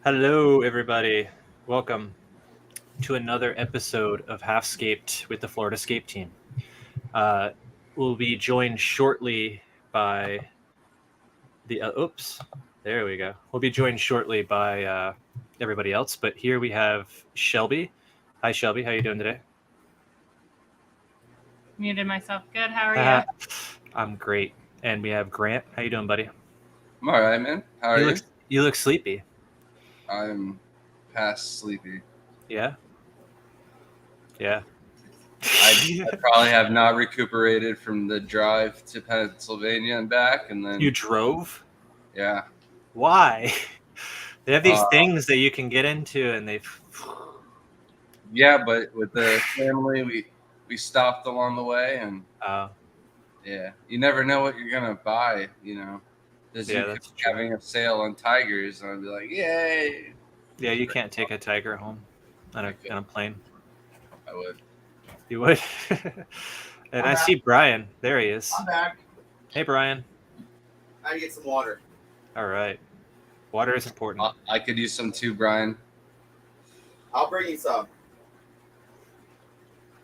Hello, everybody. Welcome to another episode of Half-Scaped with the Florida-Scape team. Uh, we'll be joined shortly by the... oops, there we go. We'll be joined shortly by everybody else, but here we have Shelby. Hi, Shelby. How you doing today? Muted myself. Good. How are you? I'm great. And we have Grant. How you doing, buddy? I'm all right, man. How are you? You look sleepy. I'm past sleepy. Yeah? Yeah. I probably have not recuperated from the drive to Pennsylvania and back, and then You drove? yeah. Why? They have these things that you can get into, and they've... Yeah, but with the family, we stopped along the way, and yeah, you never know what you're gonna buy. You know, that's having a sale on tigers, and I'd be like, yay! Yeah, you can't take a tiger home on a plane. I would. You would. And I see Brian. There he is. I'm back. Hey, Brian. I gotta get some water. All right. Water is important. I could use some too, Brian. I'll bring you some.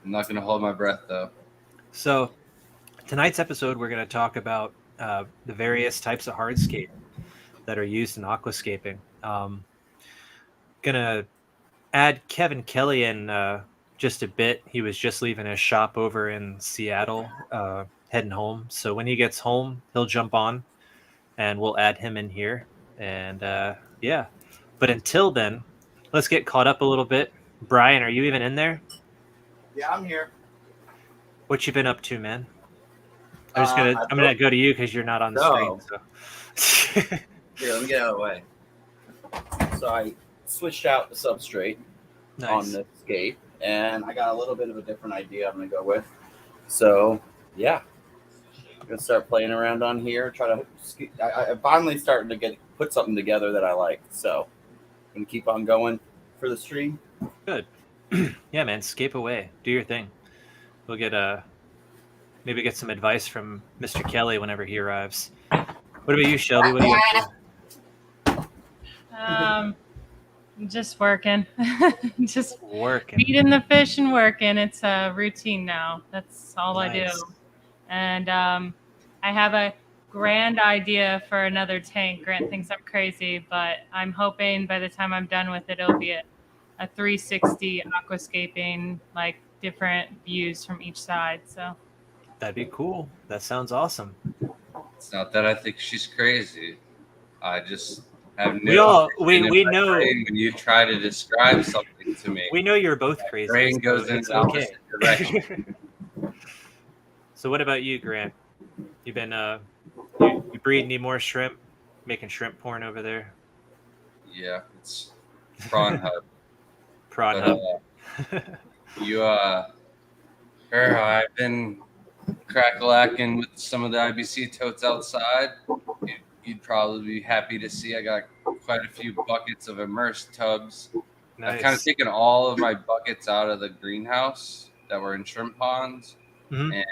I'm not gonna hold my breath though. So, tonight's episode, we're going to talk about the various types of hardscape that are used in aquascaping. Gonna add Kevin Kelly in just a bit. He was just leaving his shop over in Seattle, heading home. So when he gets home, he'll jump on, and we'll add him in here. And yeah, but until then, let's get caught up a little bit. Brian, are you even in there? Yeah, I'm here. What you been up to, man? I'm gonna go to you because you're not on the screen. So. Here, let me get out of the way. So I switched out the substrate on the scape, and I got a little bit of a different idea I'm going to go with. So, yeah. I'm going to start playing around on here, I'm finally starting to put something together that I like. So, I'm going to keep on going for the stream. Good. Yeah, man, scape away. Do your thing. We'll get maybe get some advice from Mr. Kelly whenever he arrives. What about you, Shelby? What are you up to? Just working. Just working. Feeding the fish and working. It's a routine now. That's all I do. And I have a grand idea for another tank. Grant thinks I'm crazy, but I'm hoping by the time I'm done with it, it'll be a 360 aquascaping, like different views from each side. So that'd be cool. That sounds awesome. It's not that I think she's crazy. I just have we know when you try to describe something to me. We know you're both crazy. Brain goes in the opposite direction. So what about you, Grant? You've been you breed any more shrimp? Making shrimp porn over there? Yeah, it's prawn hub. Prawn hub. I've been crack-a-lacking with some of the IBC totes outside. You'd probably be happy to see I got quite a few buckets of immersed tubs. Nice. I've kind of taken all of my buckets out of the greenhouse that were in shrimp ponds and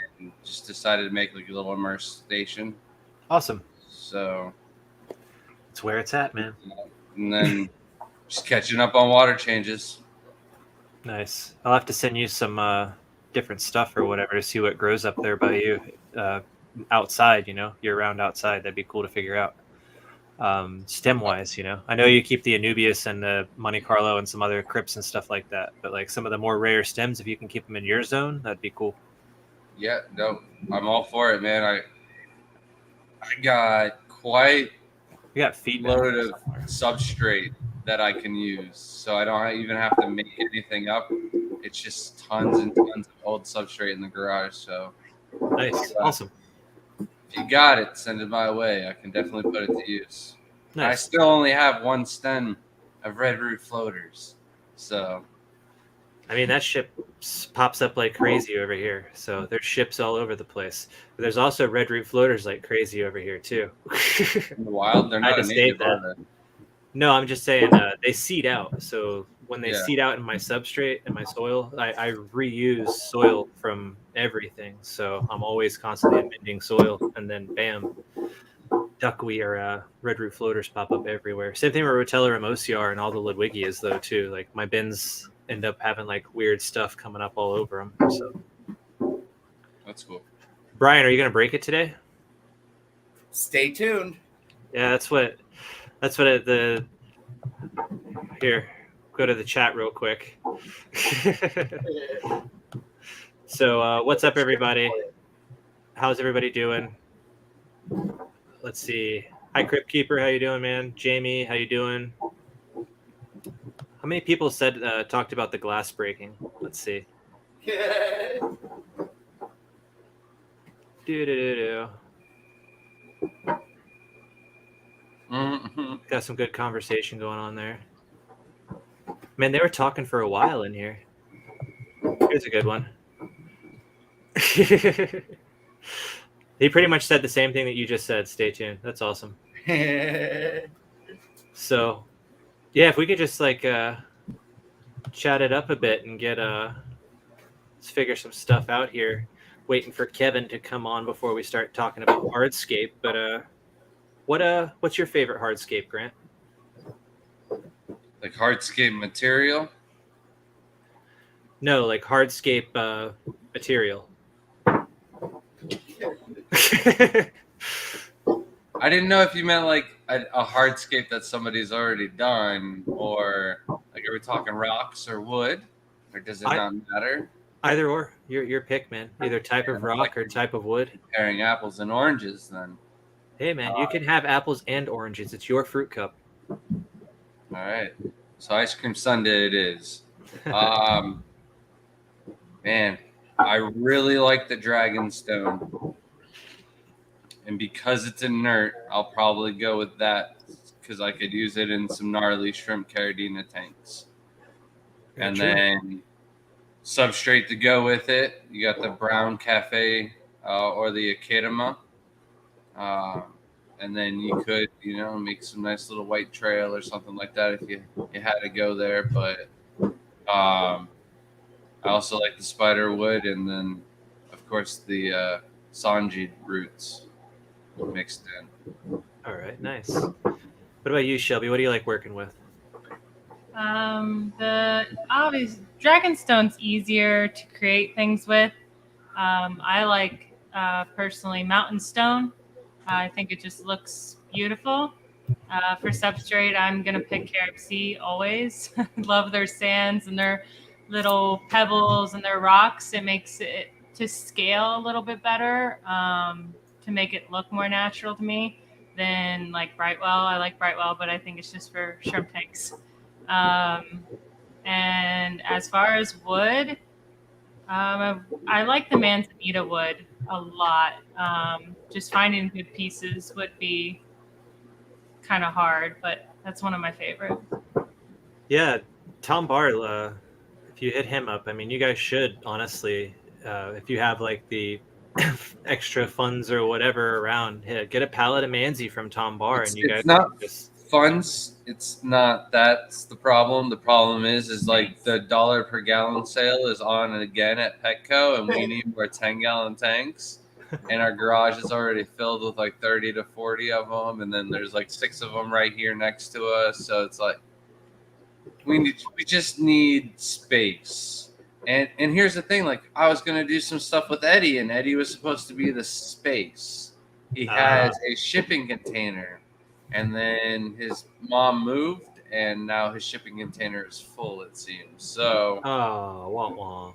just decided to make like a little immersed station. Awesome. So it's where it's at, man. And then just catching up on water changes. Nice. I'll have to send you some different stuff or whatever to see what grows up there by you. Outside, year-round outside. That'd be cool to figure out. Stem-wise, I know you keep the Anubias and the Monte Carlo and some other crypts and stuff like that, but like some of the more rare stems, if you can keep them in your zone, that'd be cool. Yeah, no, I'm all for it, man. I got quite loaded of substrate that I can use, so I don't even have to make anything up. It's just tons and tons of old substrate in the garage. So nice, awesome. If you got it, send it my way. I can definitely put it to use. Nice. I still only have one stem of red root floaters. So, I mean, that ship pops up like crazy over here. So there's ships all over the place. But there's also red root floaters like crazy over here too. In the wild, they're not a native, are they? No, I'm just saying they seed out. So when they seed out in my substrate and my soil, I reuse soil from everything. So I'm always constantly amending soil, and then bam, duckweed or red root floaters pop up everywhere. Same thing with Rotella ramosiar and all the Ludwigias though too. Like my bins end up having like weird stuff coming up all over them. So That's cool. Brian, are you gonna break it today? Stay tuned. Yeah, that's what here. Go to the chat real quick. So what's up, everybody? How's everybody doing? Let's see. Hi, Crypt Keeper. How you doing, man? Jamie, how you doing? How many people talked about the glass breaking? Let's see. Do. Got some good conversation going on there. Man, they were talking for a while in here. Here's a good one. He pretty much said the same thing that you just said. Stay tuned. That's awesome. So, yeah, if we could just like chat it up a bit and get let's figure some stuff out here. Waiting for Kevin to come on before we start talking about hardscape. But what's your favorite hardscape, Grant? Like hardscape material? No, like hardscape material. I didn't know if you meant like a hardscape that somebody's already done, or like are we talking rocks or wood, or does it not matter? Either or, your pick, man. Either type of rock or type of wood. Comparing apples and oranges, then. Hey, man, you can have apples and oranges. It's your fruit cup. All right, so ice cream sundae it is. Man, I really like the dragon stone. And because it's inert, I'll probably go with that because I could use it in some gnarly shrimp caridina tanks. And then substrate to go with it, you got the brown cafe or the echidema. And then you could, make some nice little white trail or something like that if you had to go there. But I also like the spider wood and then, of course, the Sanji roots mixed in. All right, nice. What about you, Shelby? What do you like working with? The obvious Dragonstone's easier to create things with. I like personally Mountain Stone. I think it just looks beautiful. For substrate, I'm gonna pick Carib Sea always. Love their sands and their little pebbles and their rocks. It makes it to scale a little bit better. To make it look more natural to me than like Brightwell. I like Brightwell, but I think it's just for shrimp tanks. And as far as wood, I like the manzanita wood a lot. Just finding good pieces would be kind of hard, but that's one of my favorites. Yeah, Tom Barr, if you hit him up, I mean, you guys should, honestly, if you have like the extra funds or whatever around, get a pallet of Manzi from Tom Barr, and you guys not just funds. It's not that's the problem. The problem is like the $1 per gallon sale is on again at Petco, and we need more 10-gallon tanks. And our garage is already filled with like 30 to 40 of them, and then there's like 6 of them right here next to us. So it's like we just need space. And here's the thing, like I was gonna do some stuff with Eddie, and Eddie was supposed to be the space. He has a shipping container, and then his mom moved, and now his shipping container is full, it seems. So wah.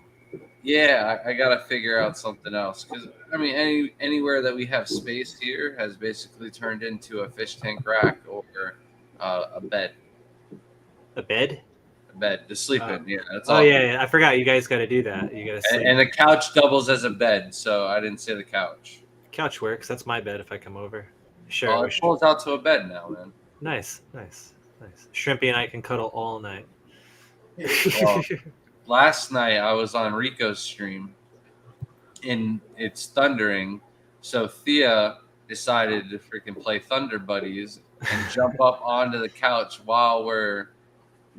Yeah, I gotta figure out something else because I mean, anywhere that we have space here has basically turned into a fish tank rack or a bed. A bed? A bed to sleep in. Yeah, that's all. all. Yeah, I forgot you guys got to do that. You got to sleep. And the couch doubles as a bed, so I didn't say the couch. Couch works. That's my bed if I come over. Sure. Oh, it pulls out to a bed now, man. Nice. Shrimpy and I can cuddle all night. Well, last night I was on Rico's stream, and it's thundering, so Thea decided to freaking play Thunder Buddies and jump up onto the couch while we're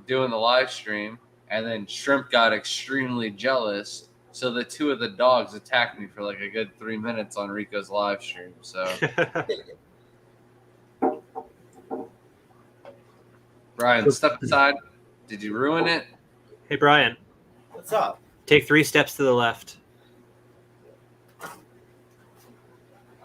doing the live stream, and then Shrimp got extremely jealous, so the 2 of the dogs attacked me for like a good 3 minutes on Rico's live stream. So Brian, step aside. Did you ruin it? Hey, Brian, What's up? take 3 steps to the left.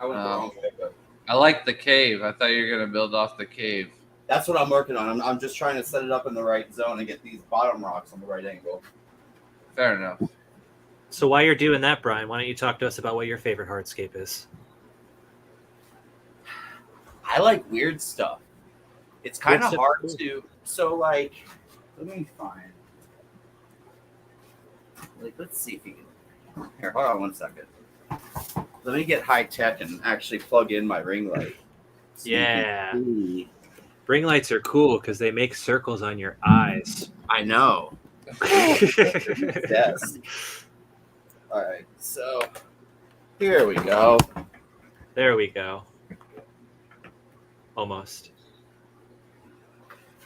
I went the wrong way, but I like the cave. I thought you were gonna build off the cave. that's what I'm working on. I'm just trying to set it up in the right zone and get these bottom rocks on the right angle. Fair enough. So while you're doing that, Brian, why don't you talk to us about what your favorite hardscape is? I like weird stuff. It's kind of stuff, hard cool. to. So like, let me find. Like, let's see if you can. Here, hold on one second. Let me get high tech and actually plug in my ring light. So you can Yeah. see. Ring lights are cool because they make circles on your eyes. I know. Yes. All right. So here we go. There we go. Almost.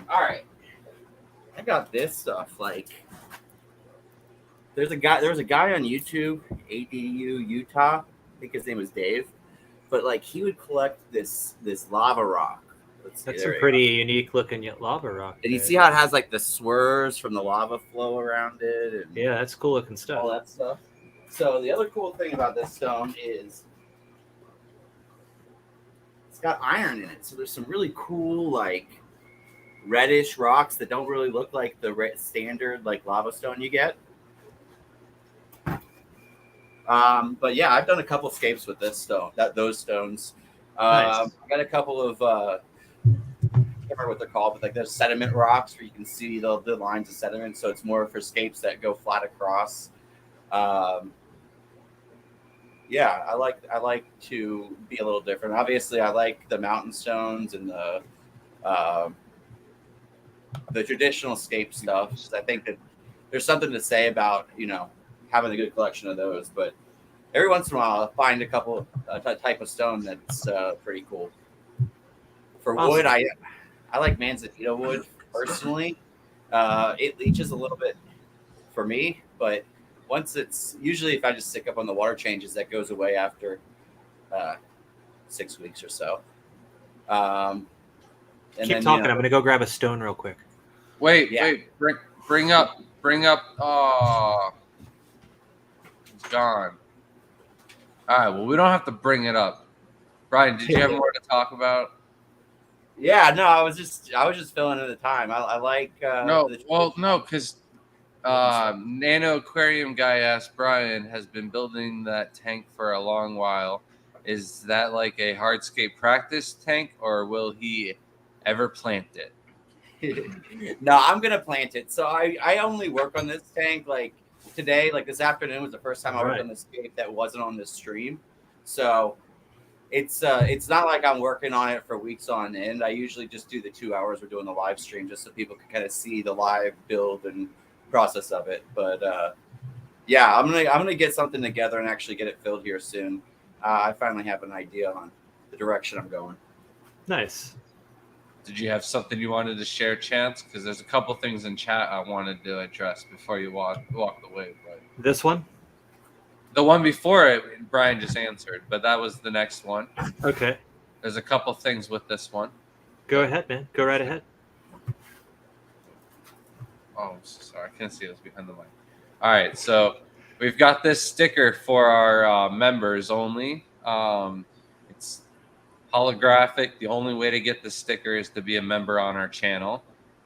All right. I got this stuff. Like, there was a guy on YouTube, ADU Utah. I think his name was Dave. But like, he would collect this lava rock. Let's see, That's there a we pretty unique looking lava rock. And you there. see how it has like the swirls from the lava flow around it, and Yeah, that's cool looking all stuff. that stuff. So the other cool thing about this stone is it's got iron in it. So there's some really cool like reddish rocks that don't really look like the standard like lava stone you get. But yeah, I've done a couple scapes with this stone, those stones. Nice. I got a couple of I can't remember what they're called, but like there's sediment rocks where you can see the lines of sediment. So it's more for scapes that go flat across. Yeah, I like to be a little different. Obviously, I like the mountain stones and the traditional scape stuff. I think that there's something to say about having a good collection of those. But every once in a while, I'll find a couple type of stone that's pretty cool. For Awesome. wood, I like manzanita wood personally. It leaches a little bit for me, but once it's usually if I just stick up on the water changes, that goes away after 6 weeks or so. And Keep talking. I'm going to go grab a stone real quick. Wait, Yeah. bring up. Oh, it's gone. All right. Well, we don't have to bring it up. Brian, did you have more to talk about? Yeah, no, I was just filling in the time. I like No, because Nano Aquarium guy asked Brian has been building that tank for a long while. Is that like a hardscape practice tank, or will he ever plant it? No, I'm gonna plant it. So I only work on this tank like today, like this afternoon was the first time I worked on this scape that wasn't on this stream. So it's not like I'm working on it for weeks on end. I usually just do the 2 hours we're doing the live stream just so people can kind of see the live build and process of it. But yeah, I'm gonna get something together and actually get it filled here soon. I finally have an idea on the direction I'm going. Nice. Did you have something you wanted to share, Chance? Because there's a couple things in chat I wanted to address before you walk away. But This one? the one before it, Brian just answered, but that was the next one. Okay. There's a couple things with this one. Go ahead, man. Go right ahead. Oh, sorry. I can't see this behind the mic. All right. So we've got this sticker for our members only. It's holographic. The only way to get the sticker is to be a member on our channel.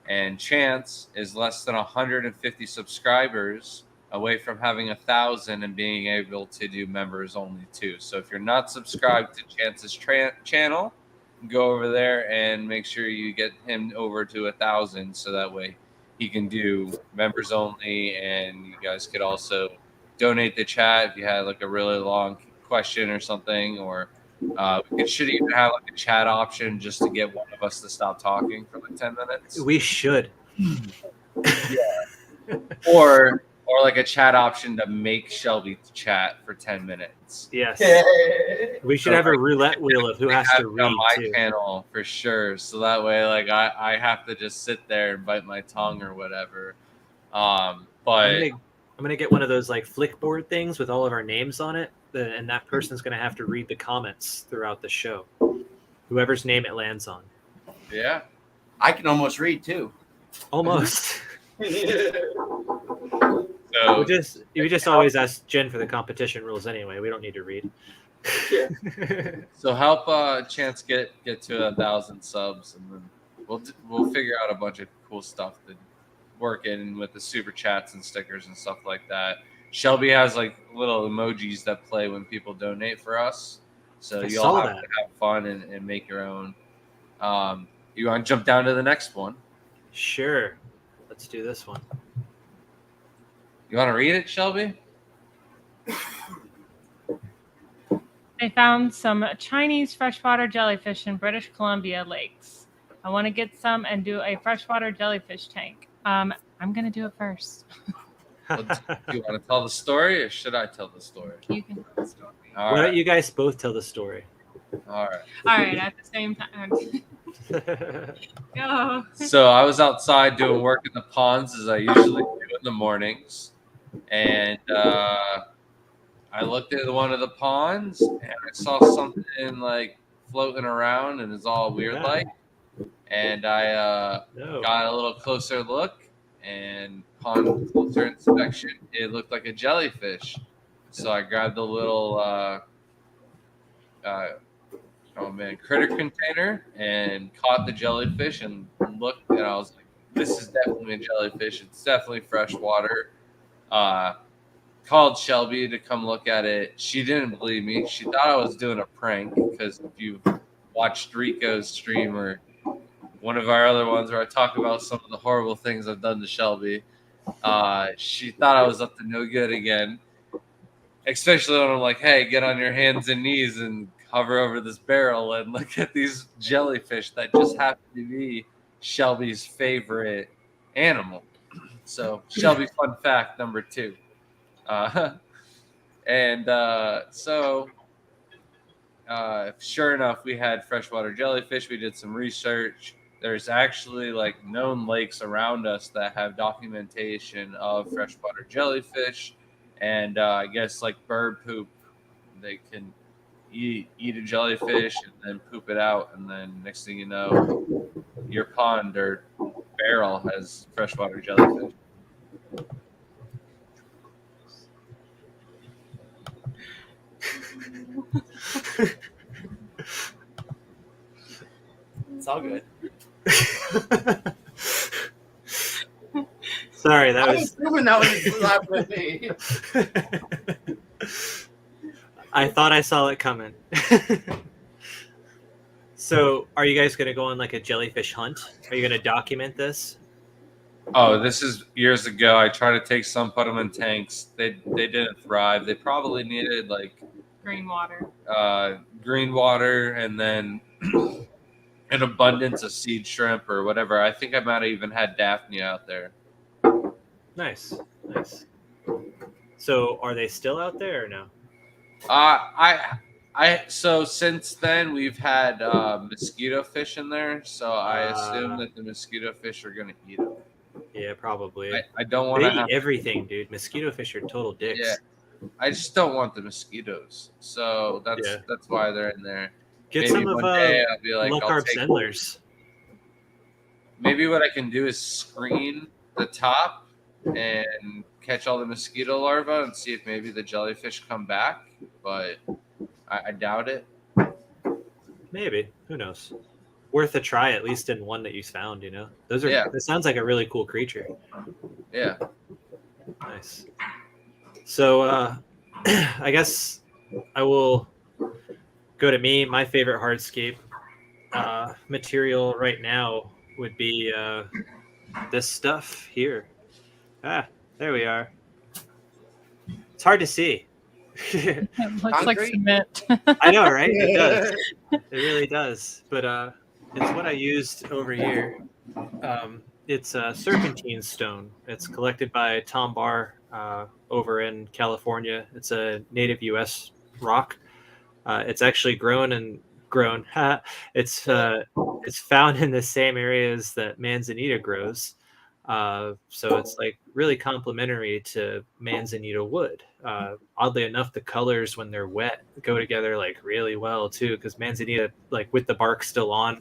And Chance is less than 150 subscribers away from having 1,000 and being able to do members only too. So if you're not subscribed to Chance's channel, go over there and make sure you get him over to 1,000 so that way he can do members only, and you guys could also donate the chat if you had like a really long question or something, or we should even have like a chat option just to get one of us to stop talking for like 10 minutes. We should. Or like a chat option to make Shelby chat for 10 minutes. Yes. We should have a roulette wheel of who has to read on my too. channel for sure. So that way, like I have to just sit there and bite my tongue or whatever. But I'm gonna get one of those like Flickboard things with all of our names on it, and that person's gonna have to read the comments throughout the show. Whoever's name it lands on. yeah, I can almost read too. Almost. So we just always ask Jen for the competition rules anyway. We don't need to read. Yeah. So help Chance get to 1,000 subs, and then we'll figure out a bunch of cool stuff to work in with the super chats and stickers and stuff like that. Shelby has like little emojis that play when people donate for us, so I you'll saw have that. to have fun and make your own. You want to jump down to the next one? Sure. Let's do this one. You want to read it, Shelby? They found some Chinese freshwater jellyfish in British Columbia lakes. I want to get some and do a freshwater jellyfish tank. I'm going to do it first. Do you want to tell the story, or should I tell the story? You can tell the story. All Why right. don't you guys both tell the story? All right. All right, at the same time. Go. So I was outside doing work in the ponds, as I usually do in the mornings, and I looked at one of the ponds and I saw something like floating around and it's all weird like, and I No. got a little closer look, and upon closer inspection, it looked like a jellyfish. So I grabbed the little critter container and caught the jellyfish and looked, and I was like, this is definitely a jellyfish. It's definitely freshwater. Called Shelby to come look at it. She didn't believe me. She thought I was doing a prank, because if you watched Rico's stream or one of our other ones where I talk about some of the horrible things I've done to Shelby, she thought I was up to no good again. Especially when I'm like, hey, get on your hands and knees and hover over this barrel and look at these jellyfish that just happen to be Shelby's favorite animal. So Shelby fun fact number 2. Sure enough, we had freshwater jellyfish. We did some research. There's actually like known lakes around us that have documentation of freshwater jellyfish, and I guess like bird poop, they can eat a jellyfish and then poop it out, and then next thing you know, your pond or barrel has freshwater jellyfish. It's all good. Sorry, that I was. was proving that was laughing at me. I thought I saw it coming. So, are you guys going to go on like a jellyfish hunt? Are you going to document this? Oh, this is years ago. I tried to take some, put them in tanks. They didn't thrive. They probably needed like Green water. green water and then an abundance of seed shrimp or whatever. I think I might have even had Daphne out there. Nice. So, are they still out there or no? So since then we've had mosquito fish in there, so I assume that the mosquito fish are gonna eat them. Yeah, probably. I don't want They to eat everything, dude. Mosquito fish are total dicks. Yeah, I just don't want the mosquitoes, so that's why they're in there. Get Maybe some of one day I'll be like, low I'll carb take- sendlers. Maybe what I can do is screen the top and catch all the mosquito larvae and see if maybe the jellyfish come back, but I doubt it. Maybe. Who knows? Worth a try, at least in one that you found, you know? Those are. Yeah. That sounds like a really cool creature. Yeah. Nice. So, I guess I will go to me. My favorite hardscape material right now would be this stuff here. Ah, there we are. It's hard to see. It looks like Concrete? cement. I know, right? It does. It really does. But it's what I used over here. It's Serpentine Stone. It's collected by Tom Barr over in California. It's a native U.S. rock. It's actually grown. It's found in the same areas that manzanita grows. So it's like really complementary to manzanita wood. Oddly enough, the colors when they're wet go together like really well too, because manzanita, like with the bark still on,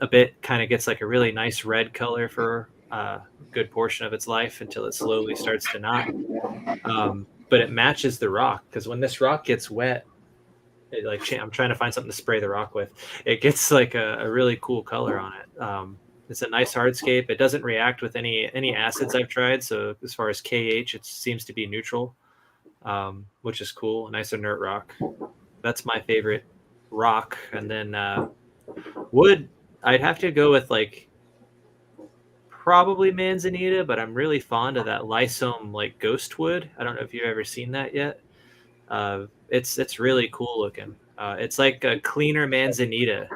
a bit kind of gets like a really nice red color for a good portion of its life until it slowly starts to not. But it matches the rock, because when this rock gets wet, I'm trying to find something to spray the rock with. It gets like a really cool color on it. It's a nice hardscape. It doesn't react with any acids I've tried. So as far as KH, it seems to be neutral, which is cool. A nice inert rock. That's my favorite rock. And then wood, I'd have to go with like probably manzanita, but I'm really fond of that lysome like ghost wood. I don't know if you've ever seen that yet. It's really cool looking. It's like a cleaner manzanita.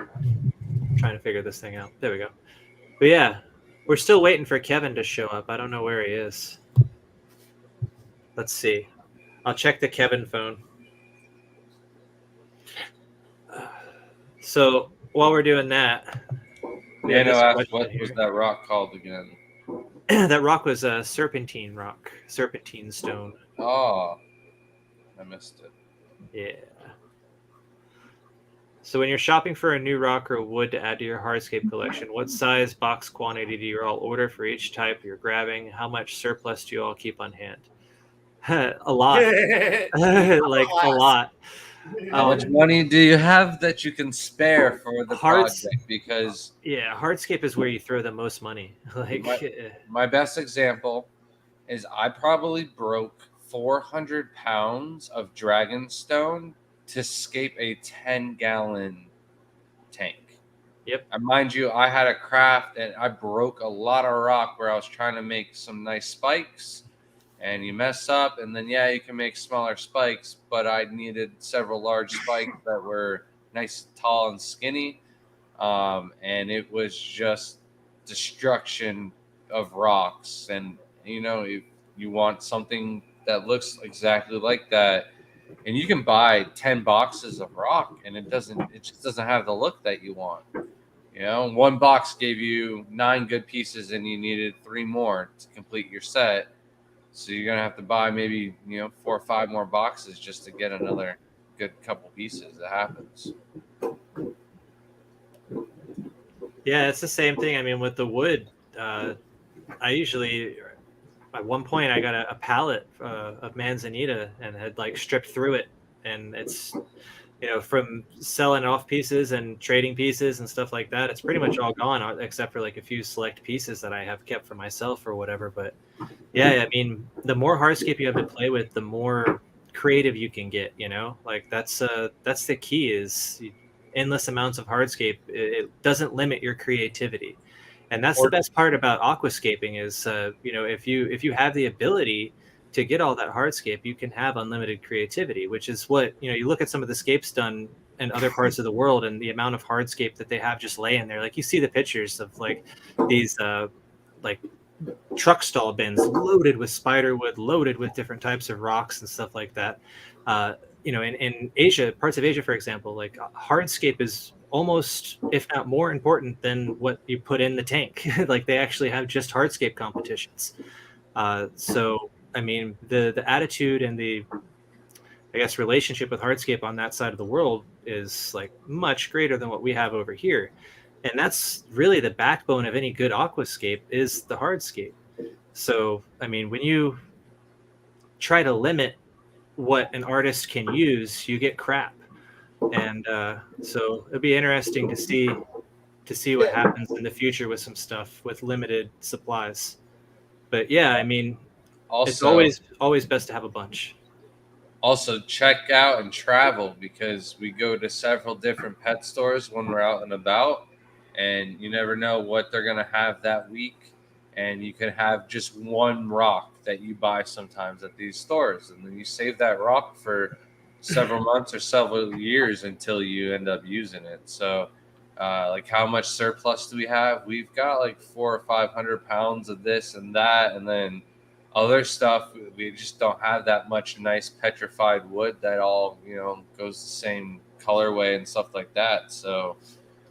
I'm trying to figure this thing out. There we go. But yeah, we're still waiting for Kevin to show up. I don't know where he is. Let's see. I'll check the Kevin phone. So while we're doing that, What was that rock called again? That rock was a serpentine rock, Serpentine Stone. Oh, I missed it. Yeah. So when you're shopping for a new rock or wood to add to your hardscape collection, what size box quantity do you all order for each type you're grabbing? How much surplus do you all keep on hand? A lot. Like a lot. How much money do you have that you can spare for the project? Because hardscape is where you throw the most money. Like my best example is I probably broke 400 pounds of dragonstone to scape a 10-gallon tank. Yep. And mind you, I had a craft and I broke a lot of rock where I was trying to make some nice spikes. And you mess up, and then you can make smaller spikes, but I needed several large spikes that were nice, tall, and skinny. And it was just destruction of rocks. And if you want something that looks exactly like that, and you can buy 10 boxes of rock, and it just doesn't have the look that you want. One box gave you 9 good pieces, and you needed 3 more to complete your set. So you're going to have to buy maybe, 4 or 5 more boxes just to get another good couple pieces. It happens. Yeah, it's the same thing. I mean, with the wood, I usually, at one point, I got a pallet of manzanita and had like stripped through it. And it's, from selling off pieces and trading pieces and stuff like that, it's pretty much all gone except for like a few select pieces that I have kept for myself or whatever. But yeah, I mean, the more hardscape you have to play with, the more creative you can get, like that's the key is endless amounts of hardscape. It doesn't limit your creativity. And that's the best part about aquascaping is, if you have the ability to get all that hardscape, you can have unlimited creativity, which is what, you look at some of the scapes done in other parts of the world and the amount of hardscape that they have just laying there. Like you see the pictures of like these, like truck stall bins loaded with spiderwood, loaded with different types of rocks and stuff like that. In Asia, parts of Asia, for example, like hardscape is almost, if not more important than what you put in the tank. Like they actually have just hardscape competitions. So, I mean, the attitude and the, I guess, relationship with hardscape on that side of the world is like much greater than what we have over here. And that's really the backbone of any good aquascape is the hardscape. So, I mean, when you try to limit what an artist can use, you get crap. And so it'd be interesting to see what happens in the future with some stuff with limited supplies. But yeah, I mean, also, it's always best to have a bunch. Also, check out and travel because we go to several different pet stores when we're out and about. And you never know what they're going to have that week. And you can have just one rock that you buy sometimes at these stores. And then you save that rock for several months or several years until you end up using it. So, like how much surplus do we have? We've got like 400 or 500 pounds of this and that. And then other stuff, we just don't have that much nice petrified wood that all, goes the same colorway and stuff like that. So,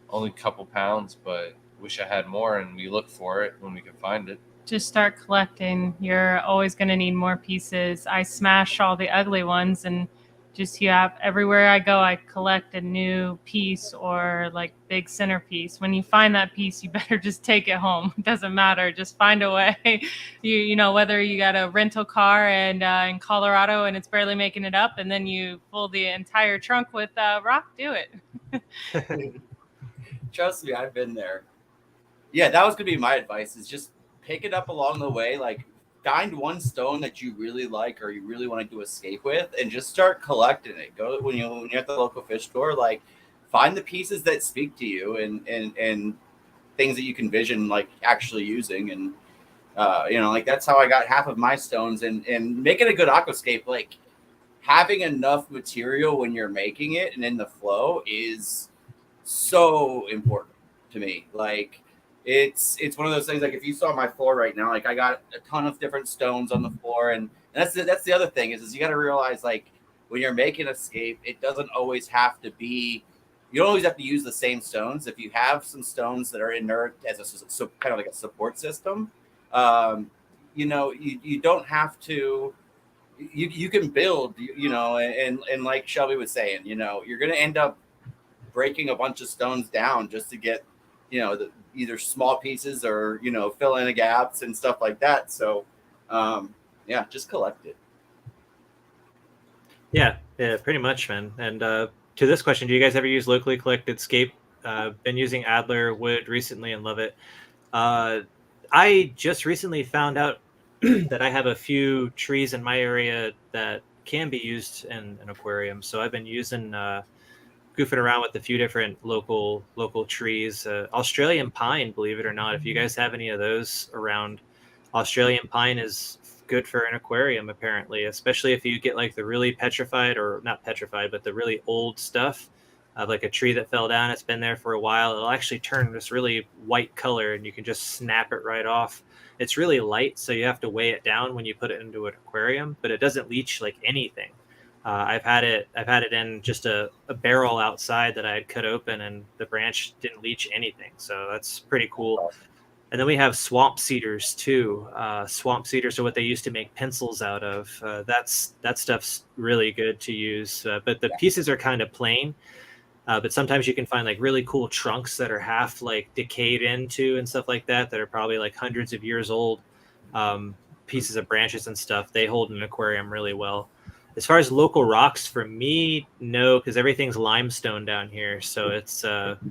only a couple pounds, but wish I had more, and we look for it when we can find it. Just start collecting. You're always going to need more pieces. I smash all the ugly ones, and just everywhere I go, I collect a new piece or like big centerpiece. When you find that piece, you better just take it home. It doesn't matter. Just find a way. You know, whether you got a rental car and in Colorado and it's barely making it up, and then you fill the entire trunk with rock, do it. Trust me, I've been there. Yeah, that was gonna be my advice: is just pick it up along the way. Like, find one stone that you really like or you really want to do a scape with, and just start collecting it. Go when you're at the local fish store, like find the pieces that speak to you and things that you can vision like actually using. And you know, like that's how I got half of my stones. And making a good aquascape, like having enough material when you're making it and in the flow is so important to me. Like, it's one of those things. Like, if you saw my floor right now, like I got a ton of different stones on the floor, and that's the other thing is you got to realize, like, when you're making a scape, it doesn't always have to be. You don't always have to use the same stones. If you have some stones that are inert as a kind of like a support system, you know, you don't have to. You can build, you know, and like Shelby was saying, you know, you're going to end up breaking a bunch of stones down just to get, you know, either small pieces or, you know, fill in the gaps and stuff like that. So, yeah, just collect it. Yeah, pretty much, man. And to this question, do you guys ever use locally collected scape? Been using Adler wood recently and love it. I just recently found out that I have a few trees in my area that can be used in an aquarium. So I've been using goofing around with a few different local trees. Australian pine, believe it or not. If you guys have any of those around, Australian pine is good for an aquarium, apparently, especially if you get like the really petrified, or not petrified, but the really old stuff of like a tree that fell down. It's been there for a while. It'll actually turn this really white color and you can just snap it right off. It's really light, so you have to weigh it down when you put it into an aquarium, but it doesn't leach like anything. I've had it in just a barrel outside that I had cut open, and the branch didn't leach anything. So that's pretty cool. And then we have swamp cedars too. Swamp cedars are what they used to make pencils out of. That stuff's really good to use. But the pieces are kind of plain. But sometimes you can find like really cool trunks that are half like decayed into and stuff like that are probably like hundreds of years old. Pieces of branches and stuff. They hold in an aquarium really well. As far as local rocks, for me, no, because everything's limestone down here. So it's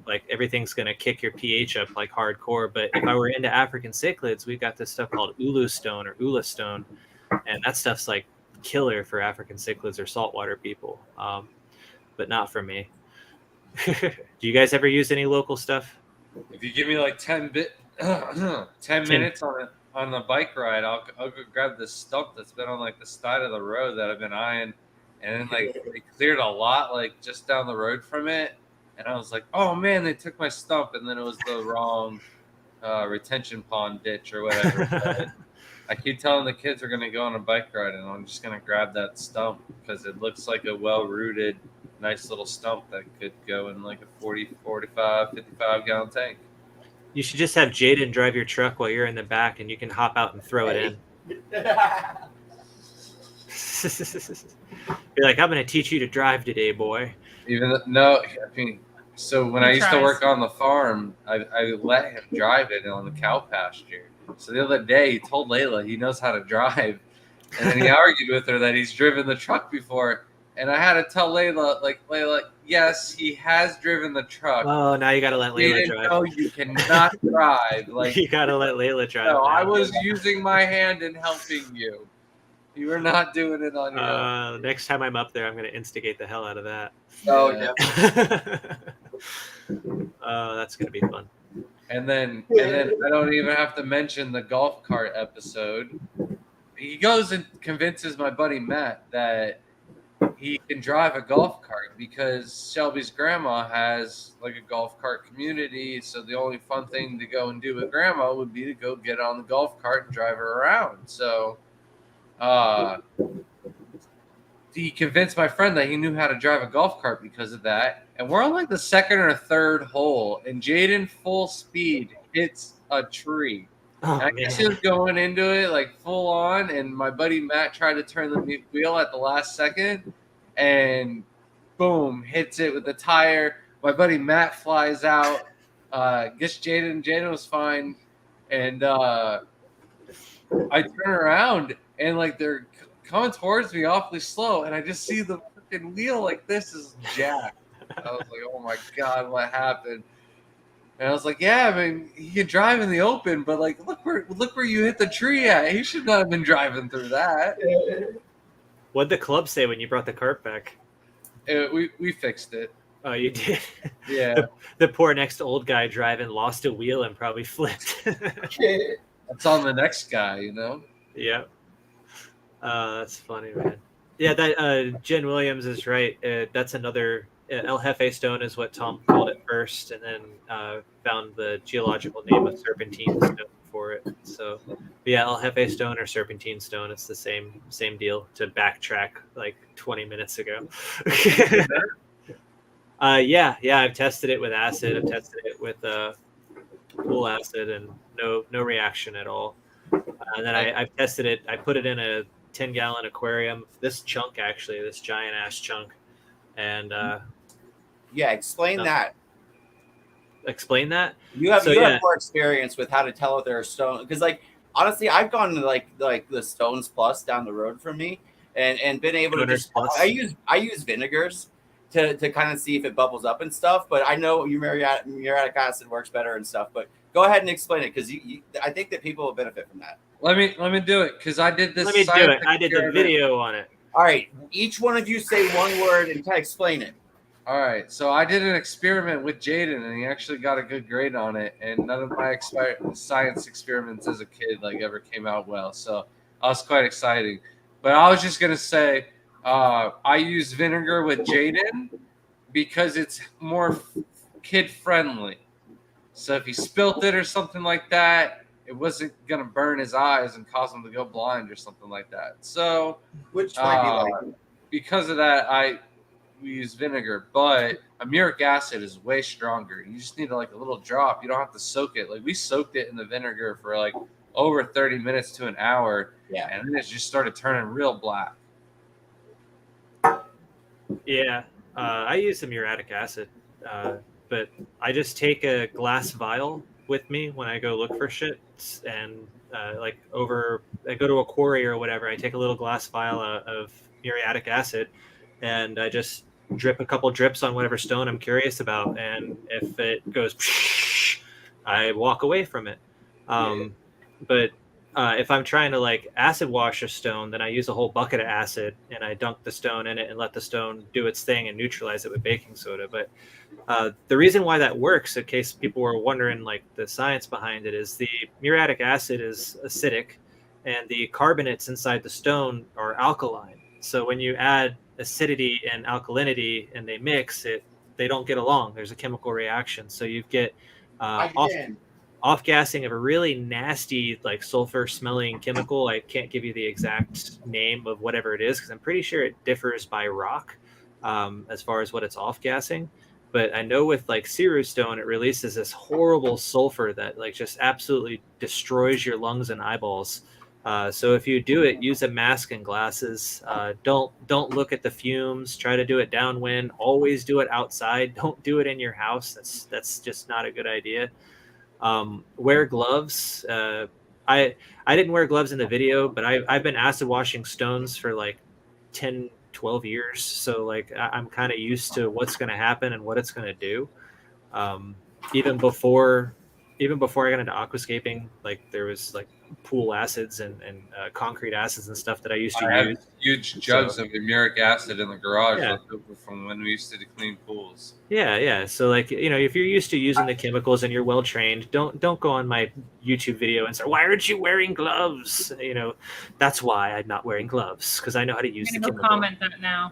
like everything's going to kick your pH up like hardcore. But if I were into African cichlids, we've got this stuff called ulu stone or ula stone. And that stuff's like killer for African cichlids or saltwater people, but not for me. Do you guys ever use any local stuff? If you give me like 10 minutes on the bike ride, I'll go grab this stump that's been on like the side of the road that I've been eyeing, and then like they cleared a lot like just down the road from it, and I was like, oh man, they took my stump, and then it was the wrong retention pond ditch or whatever. But I keep telling the kids we're gonna go on a bike ride, and I'm just gonna grab that stump because it looks like a well-rooted, nice little stump that could go in like a 40, 45, 55 gallon tank. You should just have Jaden drive your truck while you're in the back, and you can hop out and throw it in. Be like, I'm going to teach you to drive today, boy. So when I used to work on the farm, I let him drive it on the cow pasture. So the other day, he told Layla he knows how to drive, and then he argued with her that he's driven the truck before. And I had to tell Layla, yes, he has driven the truck. Oh, now you got to let Layla drive. No, you cannot drive. Like, you got to let Layla drive. No, I was using my hand and helping you. You were not doing it on your own. Next time I'm up there, I'm going to instigate the hell out of that. Oh, yeah. Oh, that's going to be fun. And then I don't even have to mention the golf cart episode. He goes and convinces my buddy Matt that he can drive a golf cart because Shelby's grandma has like a golf cart community. So the only fun thing to go and do with grandma would be to go get on the golf cart and drive her around. So he convinced my friend that he knew how to drive a golf cart because of that. And we're on like the second or third hole, and Jaden full speed hits a tree. Oh, I guess he was going into it like full on, and my buddy Matt tried to turn the wheel at the last second, and boom, hits it with the tire. My buddy Matt flies out. Gets Jaden was fine, and I turn around and like they're coming towards me awfully slow, and I just see the freaking wheel like this is jacked. I was like, oh my god, what happened? And I was like, yeah, I mean, he can drive in the open, but like, look where you hit the tree at. He should not have been driving through that. What'd the club say when you brought the cart back? We fixed it. Oh, you did? Yeah. The poor next old guy driving lost a wheel and probably flipped. That's on the next guy, you know? Yeah. That's funny, man. Yeah, that Jen Williams is right. That's another El Jefe stone is what Tom called it first, and then found the geological name of Serpentine Stone for it. So, yeah, El Jefe stone or Serpentine Stone, it's the same deal. To backtrack like 20 minutes ago. Yeah, I've tested it with acid. I've tested it with pool acid, and no reaction at all. And then I've tested it. I put it in a 10-gallon aquarium. This chunk, actually, this giant ass chunk, and yeah, explain that. Explain that. You have more experience with how to tell if they're a stone, because like honestly, I've gone to like the Stones Plus down the road from me, and been able to just I use vinegars to kind of see if it bubbles up and stuff. But I know muriatic acid works better and stuff. But go ahead and explain it, because I think that people will benefit from that. Let me do it, because I did this. Let me do it. I did the video on it. All right, each one of you say one word and kind of explain it. All right, so I did an experiment with Jaden, and he actually got a good grade on it. And none of my science experiments as a kid like ever came out well, so I was quite exciting. But I was just gonna say, I use vinegar with Jaden because it's more kid friendly. So if he spilt it or something like that, it wasn't gonna burn his eyes and cause him to go blind or something like that. So, which might be like, because of that, we use vinegar, but muriatic acid is way stronger. You just need like a little drop. You don't have to soak it. Like we soaked it in the vinegar for like over 30 minutes to an hour. Yeah. And then it just started turning real black. Yeah. I use some muriatic acid, but I just take a glass vial with me when I go look for shit, and I go to a quarry or whatever. I take a little glass vial of muriatic acid, and I just drip a couple drips on whatever stone I'm curious about, and if it goes, I walk away from it. But if I'm trying to like acid wash a stone, then I use a whole bucket of acid and I dunk the stone in it and let the stone do its thing and neutralize it with baking soda. But the reason why that works, in case people were wondering like the science behind it, is the muriatic acid is acidic and the carbonates inside the stone are alkaline. So when you add acidity and alkalinity and they mix, they don't get along. There's a chemical reaction. So you get off-gassing of a really nasty, like sulfur-smelling chemical. I can't give you the exact name of whatever it is because I'm pretty sure it differs by rock as far as what it's off-gassing. But I know with like Ceru stone, it releases this horrible sulfur that like just absolutely destroys your lungs and eyeballs. So if you do it, use a mask and glasses. Don't look at the fumes. Try to do it downwind. Always do it outside. Don't do it in your house. That's just not a good idea. Wear gloves. I didn't wear gloves in the video, but I've been acid washing stones for like 10, 12 years. So like I'm kind of used to what's going to happen and what it's going to do. Even before I got into aquascaping, like there was like pool acids and concrete acids and stuff that I used to use. Have huge jugs of muriatic acid in the garage left over from when we used to clean pools. Yeah. So like, if you're used to using the chemicals and you're well trained, don't go on my YouTube video and say, why aren't you wearing gloves? That's why I'm not wearing gloves, because I know how to use the chemical. Comment that now.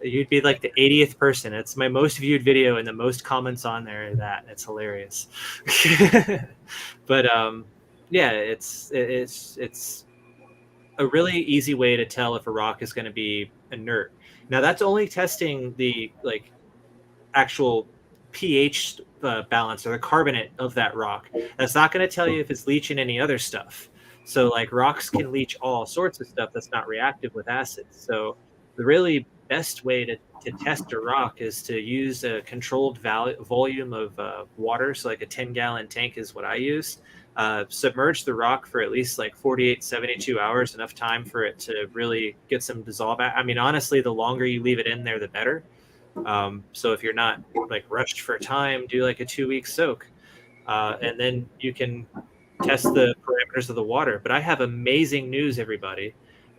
You'd be like the 80th person. It's my most viewed video, and the most comments on there are that. It's hilarious. But yeah, it's a really easy way to tell if a rock is going to be inert. Now that's only testing the like actual pH balance or the carbonate of that rock. That's not going to tell you if it's leaching any other stuff. So like rocks can leach all sorts of stuff that's not reactive with acids. So the really best way to test a rock is to use a controlled volume of water. So like a 10-gallon tank is what I use. Submerge the rock for at least like 48, 72 hours, enough time for it to really get some dissolve. I mean, honestly, the longer you leave it in there, the better. So if you're not like rushed for time, do like a 2-week soak. And then you can test the parameters of the water. But I have amazing news, everybody.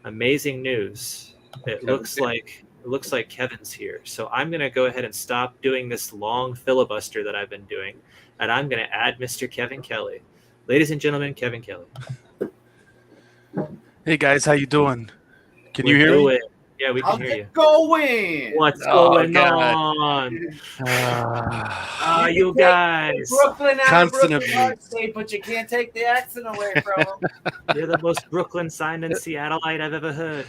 Amazing news. It looks like Kevin's here. So I'm going to go ahead and stop doing this long filibuster that I've been doing, and I'm going to add Mr. Kevin Kelly. Ladies and gentlemen, Kevin Kelly. Hey guys, how you doing? Can you hear me? Yeah, we can hear you. Going. What's going on? You guys. Brooklyn out of Constant Brooklyn abuse. Hardscape, but you can't take the accent away from them. You're the most Brooklyn Simon Seattleite I've ever heard.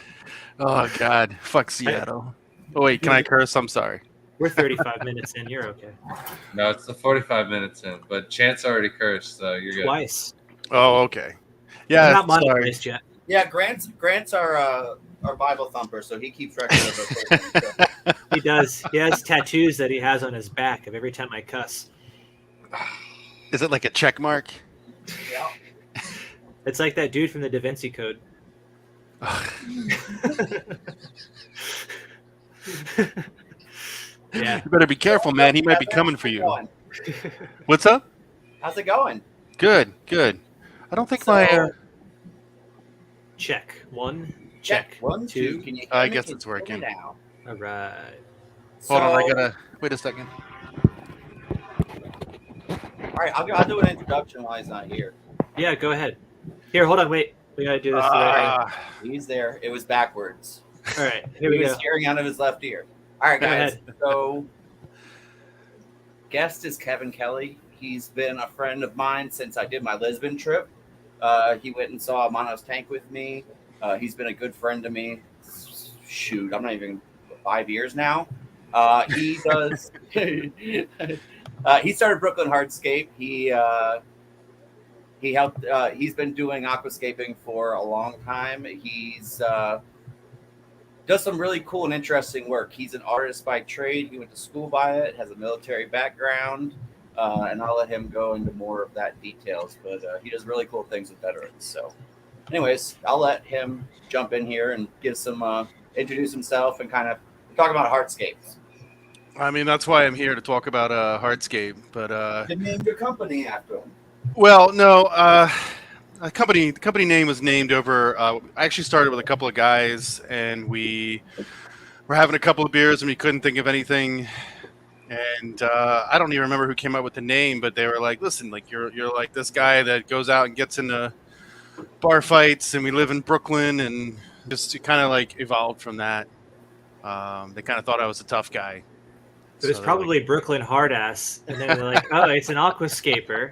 Oh God, fuck Seattle. Oh wait, can I curse? I'm sorry. We're 35 minutes in. You're okay. No, it's the 45 minutes in, but Chance already cursed, so you're good. Twice. Oh, okay. Yeah, I'm not sorry. monetized yet. Yeah, Grant's our Bible thumper, so he keeps record of it. He does. He has tattoos that he has on his back of every time I cuss. Is it like a check mark? Yeah. It's like that dude from the Da Vinci Code. Yeah. You better be careful, man. He might be coming for you. Going? What's up? How's it going? Good, good. I don't think So- my. Check. One. Check. 1, 2. Can you hear I me? guess Can it's you hear me working. now. All right. Hold on, I So- gotta wait a second. All right, I'll do an introduction while he's not here. Yeah, go ahead. Here, hold on. Wait. We got to do this. the right way. He's there. It was backwards. All right. Here He we was go. staring out of his left ear. All right, Go guys. ahead. So, guest is Kevin Kelly. He's been a friend of mine since I did my Lisbon trip. He went and saw Mono's tank with me. He's been a good friend to me. Shoot, I'm not even 5 years now. He does. He started Brooklyn Hardscape. He helped. He's been doing aquascaping for a long time. He's does some really cool and interesting work. He's an artist by trade. He went to school by it. Has a military background, and I'll let him go into more of that details. But he does really cool things with veterans. So, anyways, I'll let him jump in here and give some introduce himself and kind of talk about hardscapes. I mean, that's why I'm here to talk about Hardscape. But You named your company after him. well, no, the company name was named over. I actually started with a couple of guys, and we were having a couple of beers, and we couldn't think of anything. And I don't even remember who came up with the name, but they were like, "Listen, like you're like this guy that goes out and gets into bar fights, and we live in Brooklyn," and just kind of like evolved from that. They kind of thought I was a tough guy. It was So they're probably Brooklyn Hardass, and then they're like, "Oh, it's an aquascaper."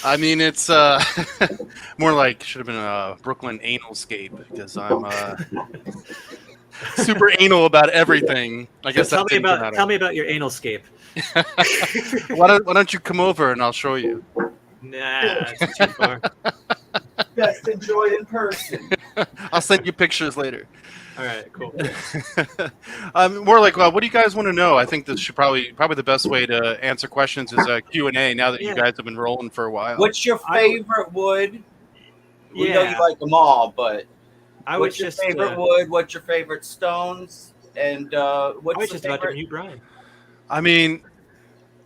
I mean, it's more like should have been Brooklyn Analscape because I'm super anal about everything. I guess tell that me didn't turn about out. me about your analscape. Why don't you come over and I'll show you? Nah, that's too far. Best enjoyed in person. I'll send you pictures later. All right, cool. More like, what do you guys want to know? I think this should probably the best way to answer questions is a Q&A. Now that you guys have been rolling for a while. What's your favorite wood? We know Yeah. you like them all, but I was what's your just favorite wood? What's your favorite stones? And I what's was the just about to favorite? mute Brian. I mean,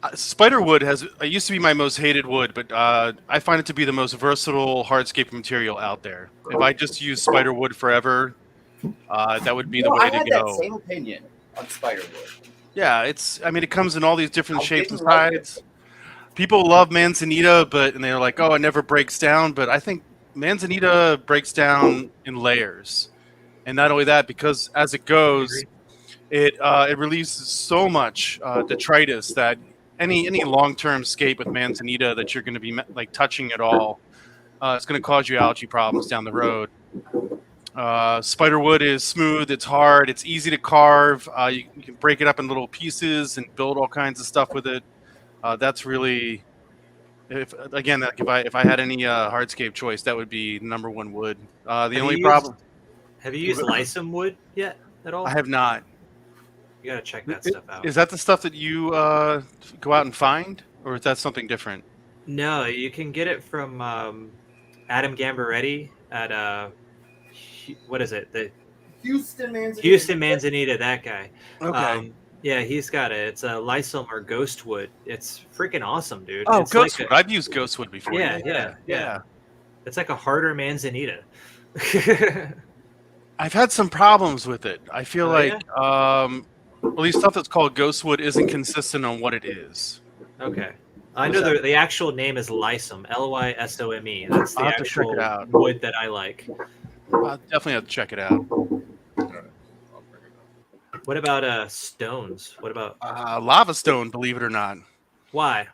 spiderwood used to be my most hated wood, but I find it to be the most versatile hardscape material out there. If I just use spiderwood forever, that would be the way I to had go. that same opinion on spiderwood. Yeah, it comes in all these different I shapes and didn't like it. sizes. People love manzanita, and they're like, oh, it never breaks down. But I think manzanita breaks down in layers. And not only that, because as it goes, it releases so much detritus that any long-term scape with manzanita that you're going to be like touching at all, it's going to cause you algae problems down the road. Spiderwood is smooth, it's hard, it's easy to carve. You can break it up in little pieces and build all kinds of stuff with it. That's really, if I had any hardscape choice, that would be number one wood. The only problem. Have you used Lysum wood yet? at all? I have not. You gotta check that stuff out. Is that the stuff that you go out and find, or is that something different? No, you can get it from Adam Gambaretti at what is it? The Houston Manzanita. Houston Manzanita, that guy. Okay. Yeah, he's got it. It's a Lysum or Ghostwood. It's freaking awesome, dude. Oh, it's Ghostwood. Like I've used Ghostwood before. yeah. It's like a harder Manzanita. I've had some problems with it. I feel Yeah? at least stuff that's called Ghostwood isn't consistent on what it is. Okay. I know the actual name is Lysum, Lysome. That's the I'll have to check it actual out. wood that I like. I'll definitely have to check it out. What about stones? What about Lava stone, believe it or not. why?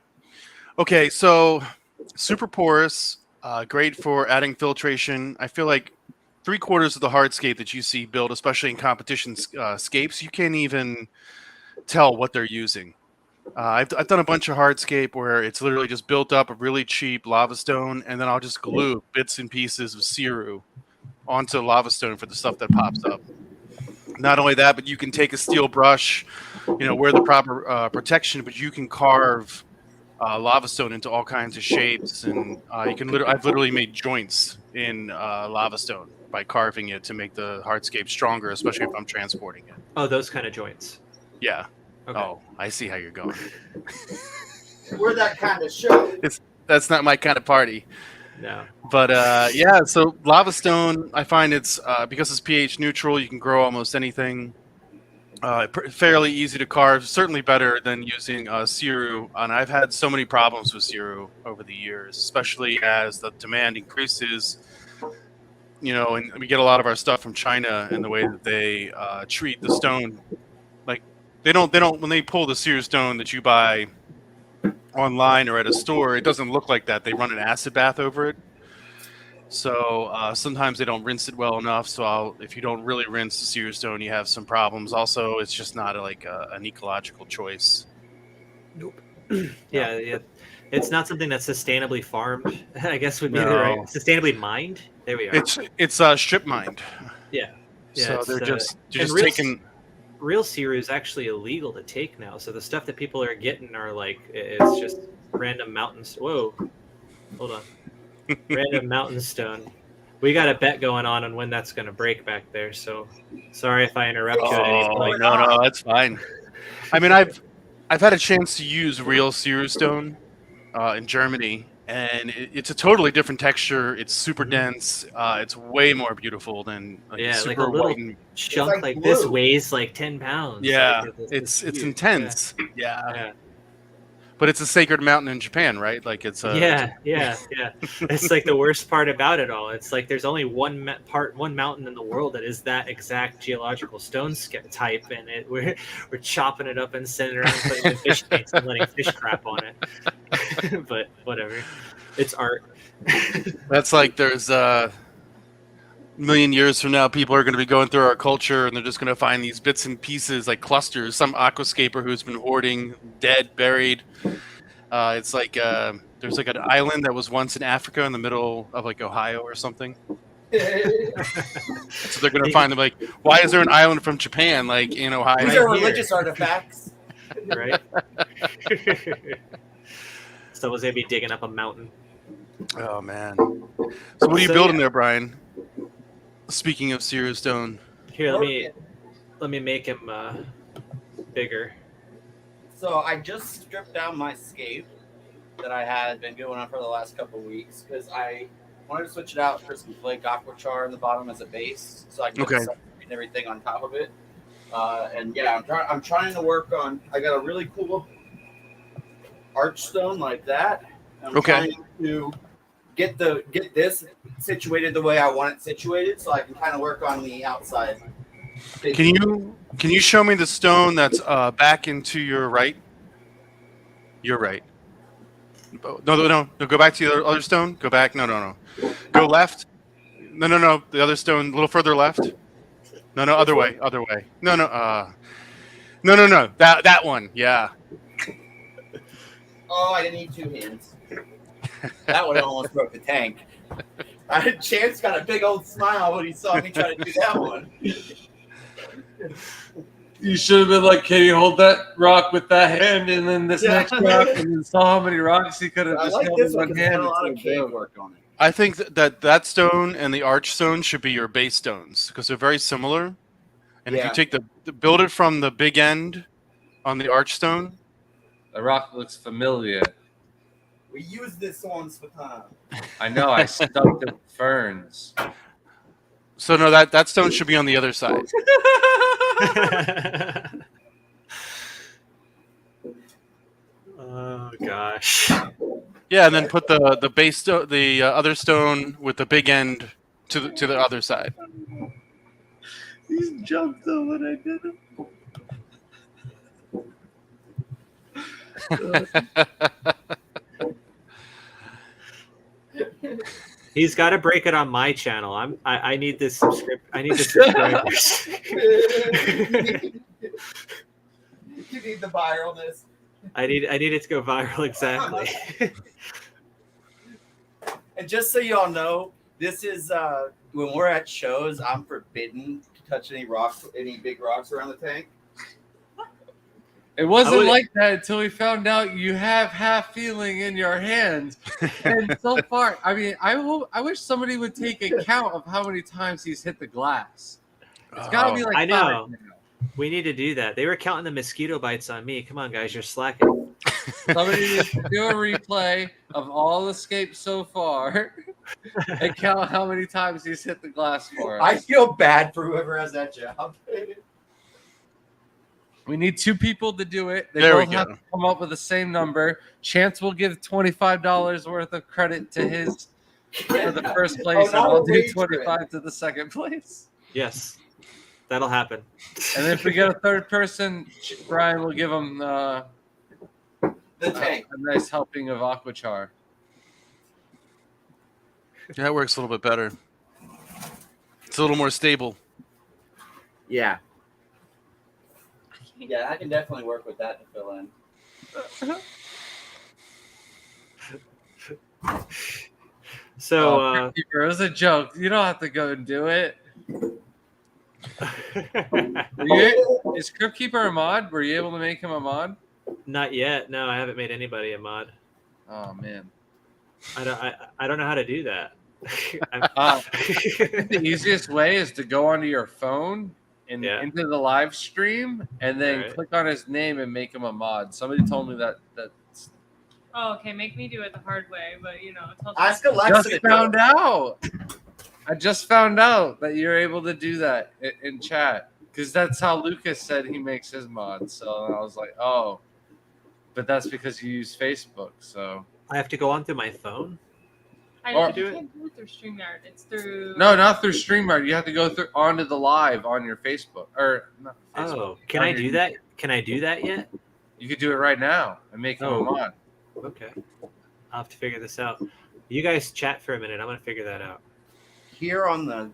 Okay, so super porous, great for adding filtration. I feel like 3/4 of the hardscape that you see built, especially in competition scapes, you can't even tell what they're using. I've done a bunch of hardscape where it's literally just built up a really cheap lava stone, and then I'll just glue bits and pieces of Siru onto lava stone for the stuff that pops up. Not only that, but you can take a steel brush, wear the proper protection, but you can carve lava stone into all kinds of shapes, and I've literally made joints in lava stone by carving it to make the hardscape stronger, especially if I'm transporting it. Oh, those kind of joints. Yeah. Okay. Oh, I see how you're going. We're that kind of show. That's not my kind of party. No. But yeah, so lava stone, I find it's because it's pH neutral, you can grow almost anything. Fairly easy to carve, certainly better than using Siru. And I've had so many problems with Siru over the years, especially as the demand increases. And we get a lot of our stuff from China, and the way that they treat the stone, like they don't when they pull the Siru stone that you buy online or at a store, it doesn't look like that. They run an acid bath over it. So sometimes they don't rinse it well enough. So if you don't really rinse the Siru stone, you have some problems. Also, it's just not an ecological choice. Nope. Yeah. It's not something that's sustainably farmed, I guess would be the No. right. Sustainably mined. There we are. It's strip mined. Yeah. So they're just real, taking. Real Siru is actually illegal to take now. So the stuff that people are getting are like it's just random mountains. Whoa, hold on. Random mountain stone. We got a bet going on when that's going to break back there. So sorry if I interrupt you at any point. No, that's fine. I mean, I've had a chance to use real Siru stone in Germany, and it's a totally different texture. It's super dense. It's way more beautiful than like a little chunk like this weighs like 10 pounds. Yeah, like, it's intense. Yeah. But it's a sacred mountain in Japan, right? Like it's yeah. It's like the worst part about it all. It's like there's only one mountain in the world that is that exact geological stone type, and we're chopping it up and sending it around, putting it in fish tanks and letting fish crap on it. But whatever, it's art. That's like there's a million years from now, people are going to be going through our culture, and they're just going to find these bits and pieces, like clusters. Some aquascaper who's been hoarding, dead, buried. It's like there's like an island that was once in Africa in the middle of like Ohio or something. So they're going to find them like, why is there an island from Japan like in Ohio? These are religious artifacts, right? Someone's gonna be digging up a mountain. Oh man! So what are you building there, Brian? Speaking of Siru stone, here let me make him bigger. So I just stripped down my scape that I had been going on for the last couple of weeks because I wanted to switch it out for some flake aqua char in the bottom as a base, so I can get and everything on top of it. And yeah, I'm trying to work on. I got a really cool arch stone like that. I'm trying to get this situated the way I want it situated, so I can kind of work on the outside. Can you show me the stone that's back into your right? Your right. No. Go back to the other stone. Go back. No. Go left. No. The other stone, a little further left. No. Other way. No. No. That one. Yeah. Oh, I didn't need two hands. That one almost broke the tank. Chance got a big old smile when he saw me try to do that one. You should have been like, can you hold that rock with that hand and then this next rock, and then saw how many rocks he could have I just like held this in one one because it's hand. got a lot of It's so cave dope. work on it. I think that stone and the arch stone should be your base stones because they're very similar. And if you Yeah. take build it from the big end on the arch stone. The rock looks familiar. We used this once for time. I know. I stuck the ferns. So no, that stone should be on the other side. Oh gosh. Yeah, and then put the base the other stone with the big end to the other side. He's jumped though when I did it. He's got to break it on my channel. I need this subscription. I need the subscribers. You need the viralness. I need it to go viral exactly. And just so y'all know, this is when we're at shows, I'm forbidden to touch any big rocks around the tank. It wasn't like that until we found out you have half feeling in your hands. And so far, I mean, I wish somebody would take a count of how many times he's hit the glass. It's got to be like I know. 5 now. We need to do that. They were counting the mosquito bites on me. Come on, guys, you're slacking. Somebody needs to do a replay of all escapes so far and count how many times he's hit the glass for us. I feel bad for whoever has that job. We need 2 people to do it. They There we both have go. to come up with the same number. Chance will give $25 worth of credit to his for the first place, and I'll do 25 to the second place. Yes, that'll happen. And if we get a third person, Brian will give him The tank. a nice helping of Aquachar. Yeah, that works a little bit better. It's a little more stable. Yeah. Yeah, I can definitely work with that to fill in. So, It was a joke. You don't have to go and do it. Is Crypt Keeper a mod? Were you able to make him a mod? not yet. No, I haven't made anybody a mod. Oh man. I don't know how to do that. The easiest way is to go onto your phone and into the live stream and then click on his name and make him a mod. Somebody told me that. Oh, okay. Make me do it the hard way, but you know. Ask Alexa. I just found out that you're able to do that in chat because that's how Lucas said he makes his mods. So I was like, oh, but that's because you use Facebook. So I have to go onto my phone. I can't do it through StreamYard. It's through. No, not through StreamYard. You have to go through onto the live on your Facebook or not Facebook. Oh, can I do that? Can I do that yet? You could do it right now and make him a mod. Okay, I'll have to figure this out. You guys chat for a minute. I'm gonna figure that out. Here on the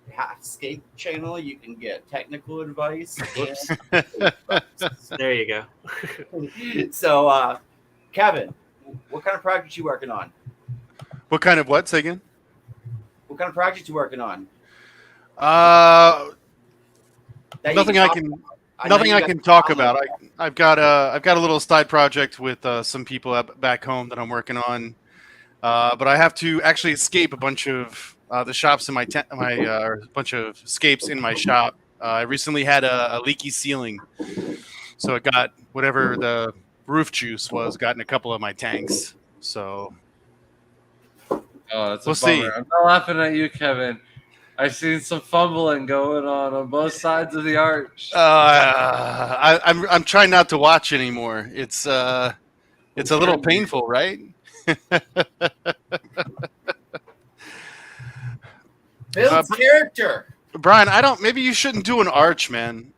Half-Scaped channel, you can get technical advice. Whoops. There you go. So, Kevin, what kind of project you working on? What kind of what? Say again. What kind of project you working on? Nothing I can talk about. I've got a little side project with some people back home that I'm working on, but I have to actually escape a bunch of the shops in my bunch of escapes in my shop. I recently had a leaky ceiling, so it got whatever the roof juice was got in a couple of my tanks. So that's we'll a see. bummer. I'm not laughing at you, Kevin. I've seen some fumbling going on both sides of the arch. I'm trying not to watch anymore. It's a little painful, right? Builds character. Brian, maybe you shouldn't do an arch, man.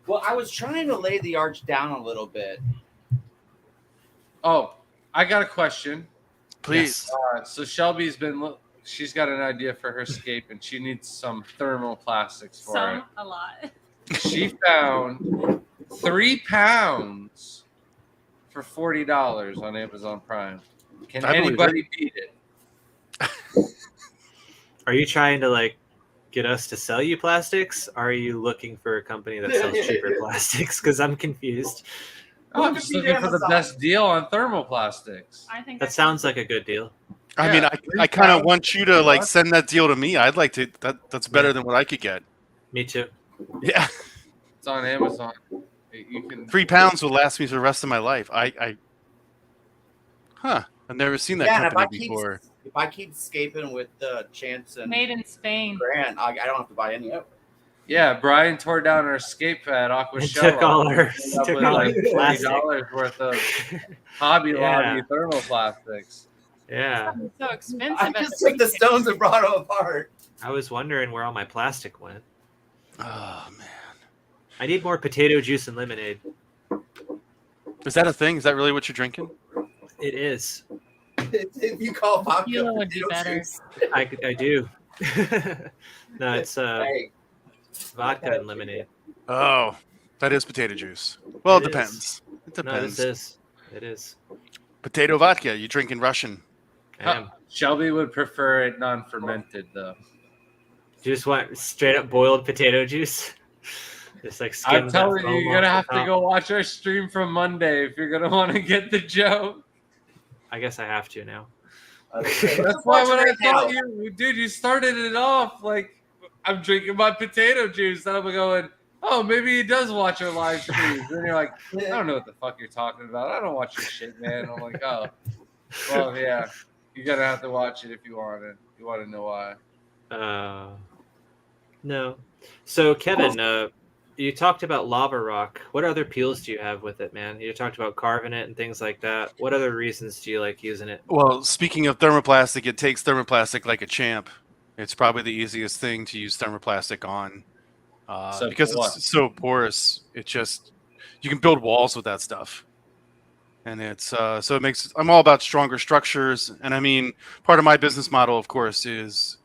Well, I was trying to lay the arch down a little bit. Oh, I got a question. Please. So she's got an idea for her scape, and she needs some thermoplastics for it. A lot. She found 3 pounds for $40 on Amazon Prime. Can anybody beat it? Are you trying to get us to sell you plastics? Are you looking for a company that sells cheaper plastics? Because I'm confused. Oh, I'm just looking for the best deal on thermoplastics. I think That sounds like a good deal. I mean, I kind of want you to like send that deal to me. I'd like to. That's better than what I could get. Me too. Yeah, It's on Amazon. You can. 3 pounds will last me for the rest of my life. I've never seen that Yeah, company before. if I keep scaping with Chance and made in Spain. Grant, I don't have to buy any of it. Yeah, Brian tore down our escape pad, Aqua And Shell. took all our With like plastic. $20 worth of Hobby Lobby thermoplastics. Yeah. It's so expensive. I just took the stones and brought them apart. I was wondering where all my plastic went. Oh man, I need more potato juice and lemonade. is that a thing? Is that really what you're drinking? It is. If you call vodka Tequila would be potato better. juice. I do. No, it's Hey, vodka and lemonade. Oh, that is potato juice. Well, it It is. depends. It No, depends. this is. It is. Potato vodka. You drinking Russian? I am. Shelby would prefer it non-fermented though. You just want straight up boiled potato juice? Just like skim I'm that telling you, foam you're off gonna the have to top? go watch our stream from Monday if you're gonna want to get the joke. I guess I have to now. That's why when I thought you started it off like I'm drinking my potato juice, and I'm going, oh, maybe he does watch our live streams. And you're like, I don't know what the fuck you're talking about. I don't watch your shit, man. I'm like, oh, well, yeah, you're gonna have to watch it if you want it. You want to know why? No. So Kevin, you talked about lava rock. What other appeals do you have with it, man? You talked about carving it and things like that. What other reasons do you like using it? Well, speaking of thermoplastic, it takes thermoplastic like a champ. It's probably the easiest thing to use thermoplastic on because it's so porous. It just you can build walls with that stuff, and it's so it makes. I'm all about stronger structures, and I mean, part of my business model, of course, is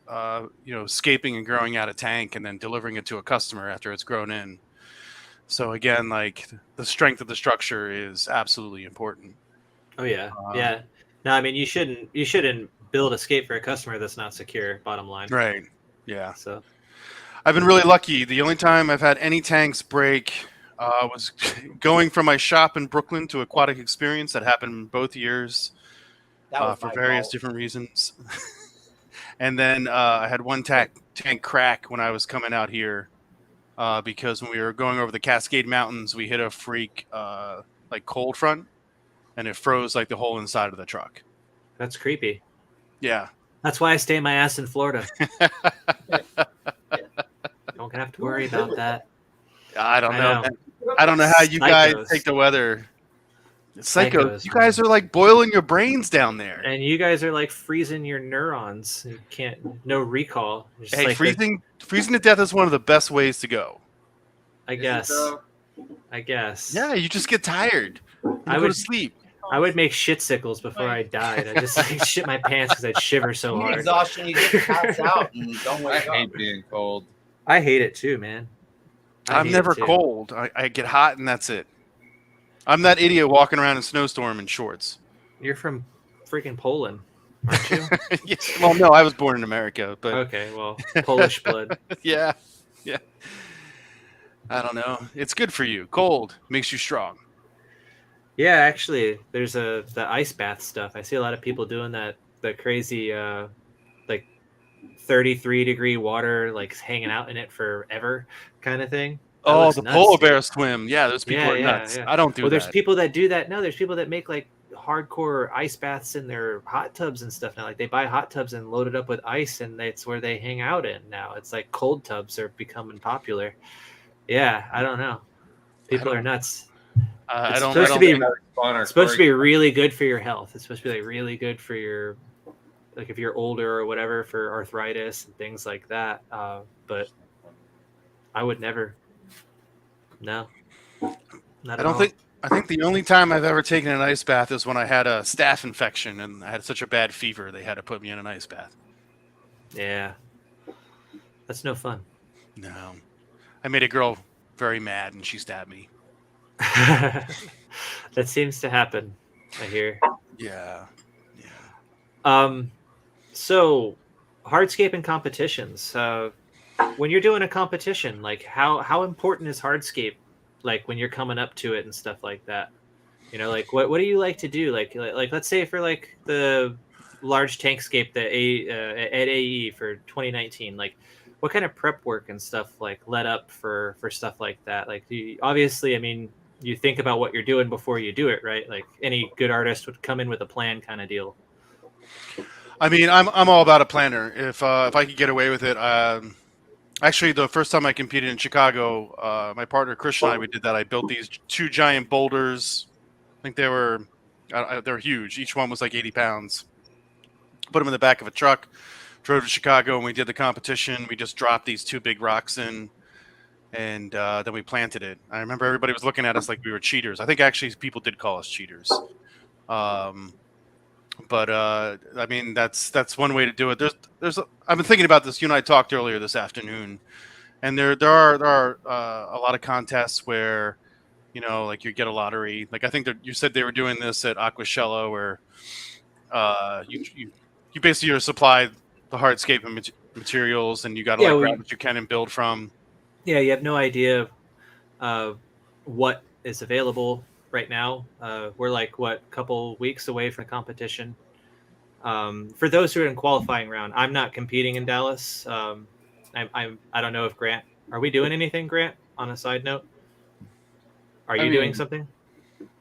scaping and growing out a tank and then delivering it to a customer after it's grown in. So again, like the strength of the structure is absolutely important. Oh yeah, yeah. No, I mean you shouldn't build a skate for a customer that's not secure. Bottom line. Right. Yeah. So I've been really lucky. The only time I've had any tanks break was going from my shop in Brooklyn to Aquatic Experience. That happened both years for various different reasons. And then I had one tank crack when I was coming out here because when we were going over the Cascade Mountains, we hit a freak like cold front, and it froze like the whole inside of the truck. that's creepy. Yeah. That's why I stay my ass in Florida. Don't have to worry about that. I don't know. I don't know how you guys take the weather. Psychos. You guys are like boiling your brains down there. And you guys are like freezing your neurons. You can't, no recall. Just Hey, like freezing to death is one of the best ways to go. I guess. Yeah, you just get tired. I go to sleep. I would make shit sickles before I died. I just like shit my pants because I'd shiver so hard. Exhaustion, you get passed out and don't wake up. I hate being cold. I hate it too, man. I'm never cold. I get hot and that's it. I'm that idiot walking around in snowstorm in shorts. You're from freaking Poland, aren't you? Yeah. Well, no, I was born in America, but okay, well, Polish blood. Yeah. I don't know. It's good for you. Cold makes you strong. Yeah, actually, there's the ice bath stuff. I see a lot of people doing that. The crazy, like 33-degree water, like hanging out in it forever, kind of thing. Oh, the polar bear swim. Yeah, those people are nuts. Yeah. I don't do that. Well, there's people that do that. No, there's people that make like hardcore ice baths in their hot tubs and stuff now. Like they buy hot tubs and load it up with ice, and that's where they hang out in now. It's like cold tubs are becoming popular. Yeah, I don't know. People are nuts. It's supposed to be really good for your health. It's supposed to be like really good for your, like if you're older or whatever, for arthritis and things like that. But I would never. No. I think the only time I've ever taken an ice bath is when I had a staph infection and I had such a bad fever they had to put me in an ice bath. Yeah. That's no fun. No. I made a girl very mad and she stabbed me. That seems to happen, I hear. Yeah. So hardscaping competitions. when you're doing a competition, like how important is hardscape, like when you're coming up to it and stuff like that? You know, like what do you like to do? Like let's say for like the large tankscape that at AE for 2019, like what kind of prep work and stuff like led up for stuff like that? Like obviously, I mean, you think about what you're doing before you do it, right? Like any good artist would come in with a plan kind of deal. I mean, I'm all about a planner. If I could get away with it, actually, the first time I competed in Chicago, my partner Christian and I, we did that. I built these 2 giant boulders. I think they were huge. Each one was like 80 pounds. Put them in the back of a truck, drove to Chicago, and we did the competition. We just dropped these 2 big rocks in, and then we planted it. I remember everybody was looking at us like we were cheaters. I think actually people did call us cheaters. But I mean, that's one way to do it. I've been thinking about this. You and I talked earlier this afternoon, and there are a lot of contests where, you know, like you get a lottery. Like I think that you said they were doing this at Aquascaping, where you basically supply the hardscape and materials, and you got to grab what you can and build from. Yeah, you have no idea what is available right now. We're like a couple weeks away from competition. For those who are in qualifying round, I'm not competing in Dallas. I don't know if Grant. Are we doing anything, Grant? On a side note, are you doing something?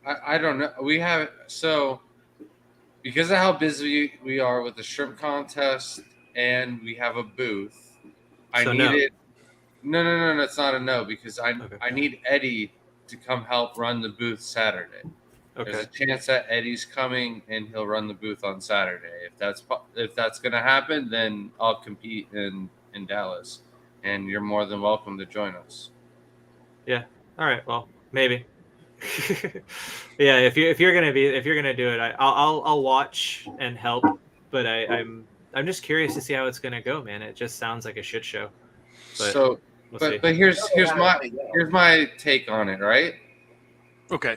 I don't know. We have because of how busy we are with the shrimp contest, and we have a booth. I need it. No, it's not a no, because I need Eddie to come help run the booth Saturday. Okay. There's a chance that Eddie's coming and he'll run the booth on Saturday. If that's going to happen, then I'll compete in Dallas, and you're more than welcome to join us. Yeah. All right. Well, maybe. Yeah. If you're gonna do it, I'll watch and help. But I'm just curious to see how it's gonna go, man. It just sounds like a shit show. But here's my take on it, right? Okay.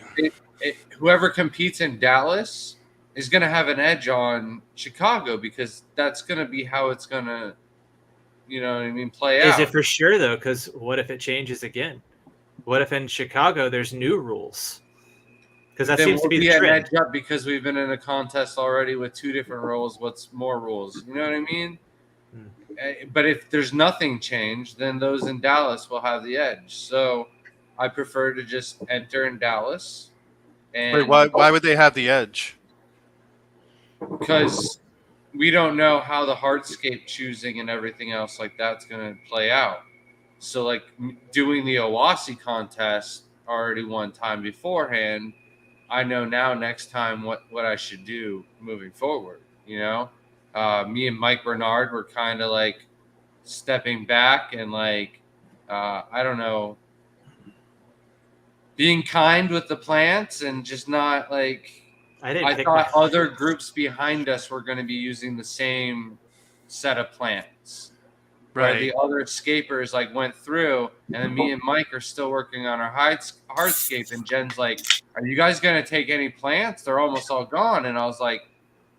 Whoever competes in Dallas is going to have an edge on Chicago, because that's going to be how it's going to, you know what I mean, play out. Is it for sure, though? Because what if it changes again? What if in Chicago there's new rules? Because that seems to be the trend. An edge up because we've been in a contest already with 2 different rules. What's more rules? You know what I mean? But if there's nothing changed, then those in Dallas will have the edge. So I prefer to just enter in Dallas. And wait, why would they have the edge? Because we don't know how the hardscape choosing and everything else like that's going to play out. So like doing the Owasso contest already one time beforehand, I know now next time what I should do moving forward, you know? Me and Mike Bernard were kind of like stepping back and like, I don't know, being kind with the plants and just not like, I thought other groups behind us were going to be using the same set of plants. Right. The other escapers like went through, and then me and Mike are still working on our hardscape, and Jen's like, are you guys going to take any plants? They're almost all gone. And I was like,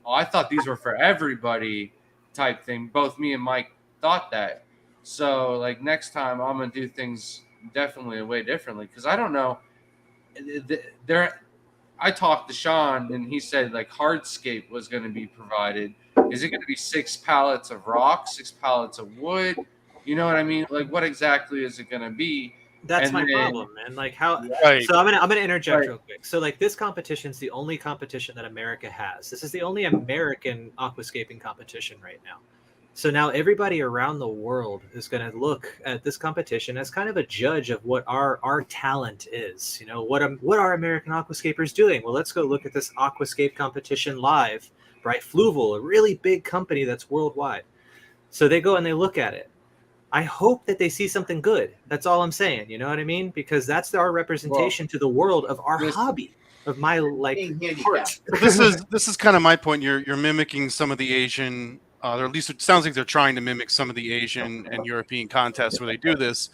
oh, I thought these were for everybody type thing. Both me and Mike thought that. So like next time I'm going to do things definitely way differently, because I don't know. I talked to Sean, and he said like hardscape was going to be provided. Is it going to be 6 pallets of rock, 6 pallets of wood? You know what I mean? Like what exactly is it going to be? That's my problem, man. Like how? Right. So I'm gonna interject real quick. So like this competition is the only competition that America has. This is the only American aquascaping competition right now. So now everybody around the world is going to look at this competition as kind of a judge of what our talent is. You know, what are American aquascapers doing? Well, let's go look at this aquascape competition live. Bright Fluval, a really big company that's worldwide. So they go and they look at it. I hope that they see something good. That's all I'm saying. You know what I mean? Because that's our representation to the world of our hobby, of my like heart. This is kind of my point. You're mimicking some of the Asian. Or at least it sounds like they're trying to mimic some of the Asian and European contests where they do this.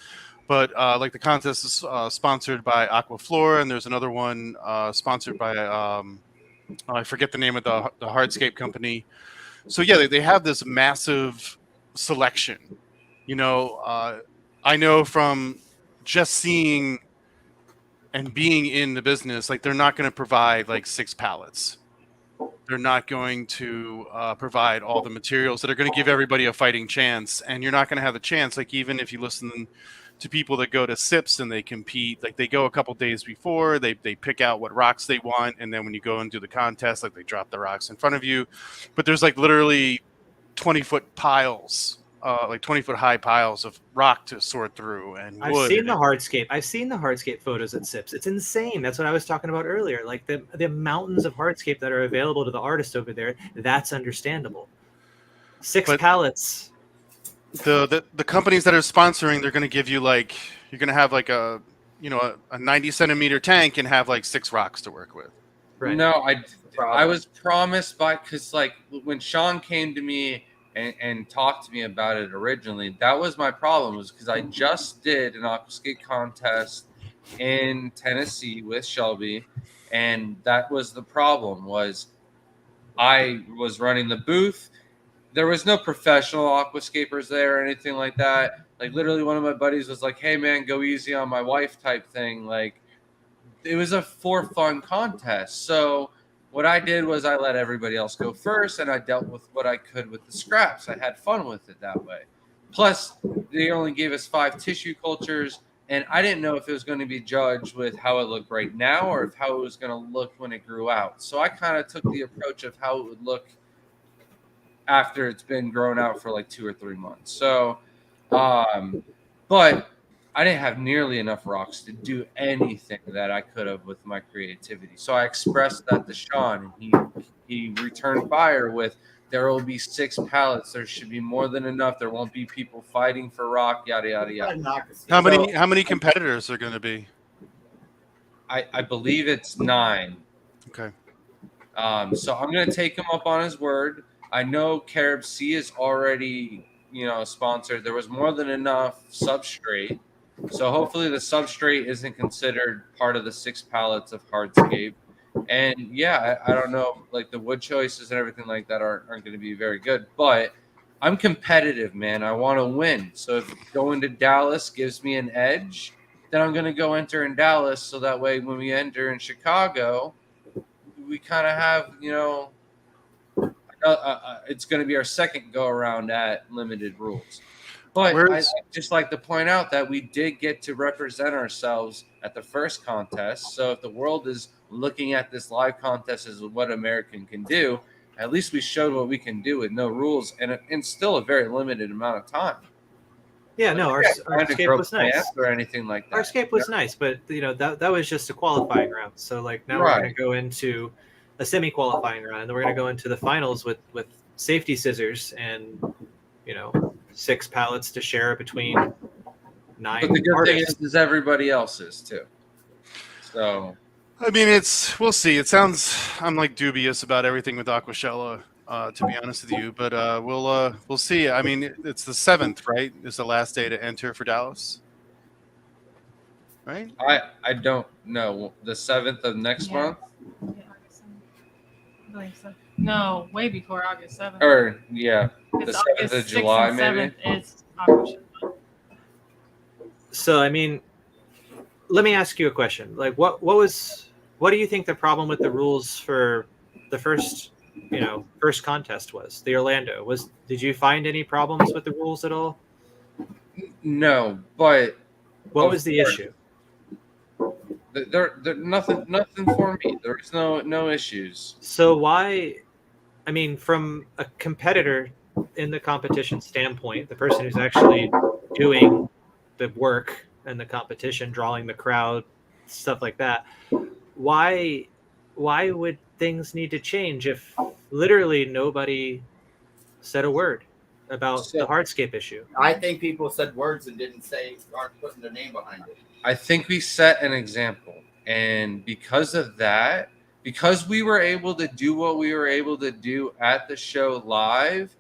But like the contest is sponsored by Aquaflora, and there's another one sponsored by I forget the name of the hardscape company. So yeah, they have this massive selection, I know from just seeing and being in the business, like they're not going to provide like 6 pallets. They're not going to provide all the materials that are going to give everybody a fighting chance. And you're not going to have the chance, like even if you listen to people that go to SIPs and they compete, like they go a couple days before, they pick out what rocks they want. And then when you go and do the contest, like they drop the rocks in front of you. But there's like literally 20-foot piles, like 20-foot high piles of rock to sort through and wood. I've seen the hardscape photos at SIPs. It's insane. That's what I was talking about earlier. Like the mountains of hardscape that are available to the artist over there. That's understandable. 6 pallets. The companies that are sponsoring, they're going to give you like, you're going to have like a 90 centimeter tank and have like 6 rocks to work with. Right. No, I was promised because like when Sean came to me and talked to me about it originally, that was my problem, was because I just did an Aquascaping Contest in Tennessee with Shelby, and that was the problem. Was I was running the booth. There was no professional aquascapers there or anything like that. Like literally one of my buddies was like, "Hey man, go easy on my wife" type thing. Like it was a for fun contest. So what I did was I let everybody else go first, and I dealt with what I could with the scraps. I had fun with it that way. Plus, they only gave us 5 tissue cultures, and I didn't know if it was going to be judged with how it looked right now or if how it was going to look when it grew out. So I kind of took the approach of how it would look after it's been grown out for like 2 or 3 months. So, but I didn't have nearly enough rocks to do anything that I could have with my creativity. So I expressed that to Sean, and he returned fire with, there will be 6 pallets. There should be more than enough. There won't be people fighting for rock, yada, yada, yada. How many competitors are going to be? I believe it's 9. Okay. So I'm going to take him up on his word. I know Carib C is already, sponsored. There was more than enough substrate. So hopefully the substrate isn't considered part of the 6 pallets of hardscape. And yeah, I don't know, like the wood choices and everything like that aren't going to be very good. But I'm competitive, man. I want to win. So if going to Dallas gives me an edge, then I'm going to go enter in Dallas. So that way when we enter in Chicago, we kind of have, it's going to be our second go around at limited rules. But I just like to point out that we did get to represent ourselves at the first contest. So if the world is looking at this live contest as what American can do, at least we showed what we can do with no rules and in still a very limited amount of time. Yeah, no, our escape was nice. Or anything like that. Our escape was nice, but that was just a qualifying round. So like now we're going to go into a semi-qualifying round, and then we're going to go into the finals with safety scissors and 6 pallets to share between 9. But the good artists. thing is everybody else's too. So I mean, we'll see. It sounds, I'm like dubious about everything with Aquashella, to be honest with you, but we'll see. I mean, it's the 7th, right? Is the last day to enter for Dallas, right? I don't know. The 7th of next month? Yeah, August 7th. I believe so. No, way before August 7th. Or yeah, It's the 7th of July, maybe. 7th is Aquascaping. So I mean, let me ask you a question. Like, what do you think the problem with the rules for the first contest was? The Orlando did you find any problems with the rules at all? No, but what was the issue? There nothing for me. There's no issues. So why? I mean, from a competitor in the competition standpoint, the person who's actually doing the work and the competition, drawing the crowd, stuff like that, why would things need to change if literally nobody said a word about the hardscape issue? I think people said words and aren't putting their name behind it. I think we set an example, and because of that, because we were able to do what we were able to do at the show live,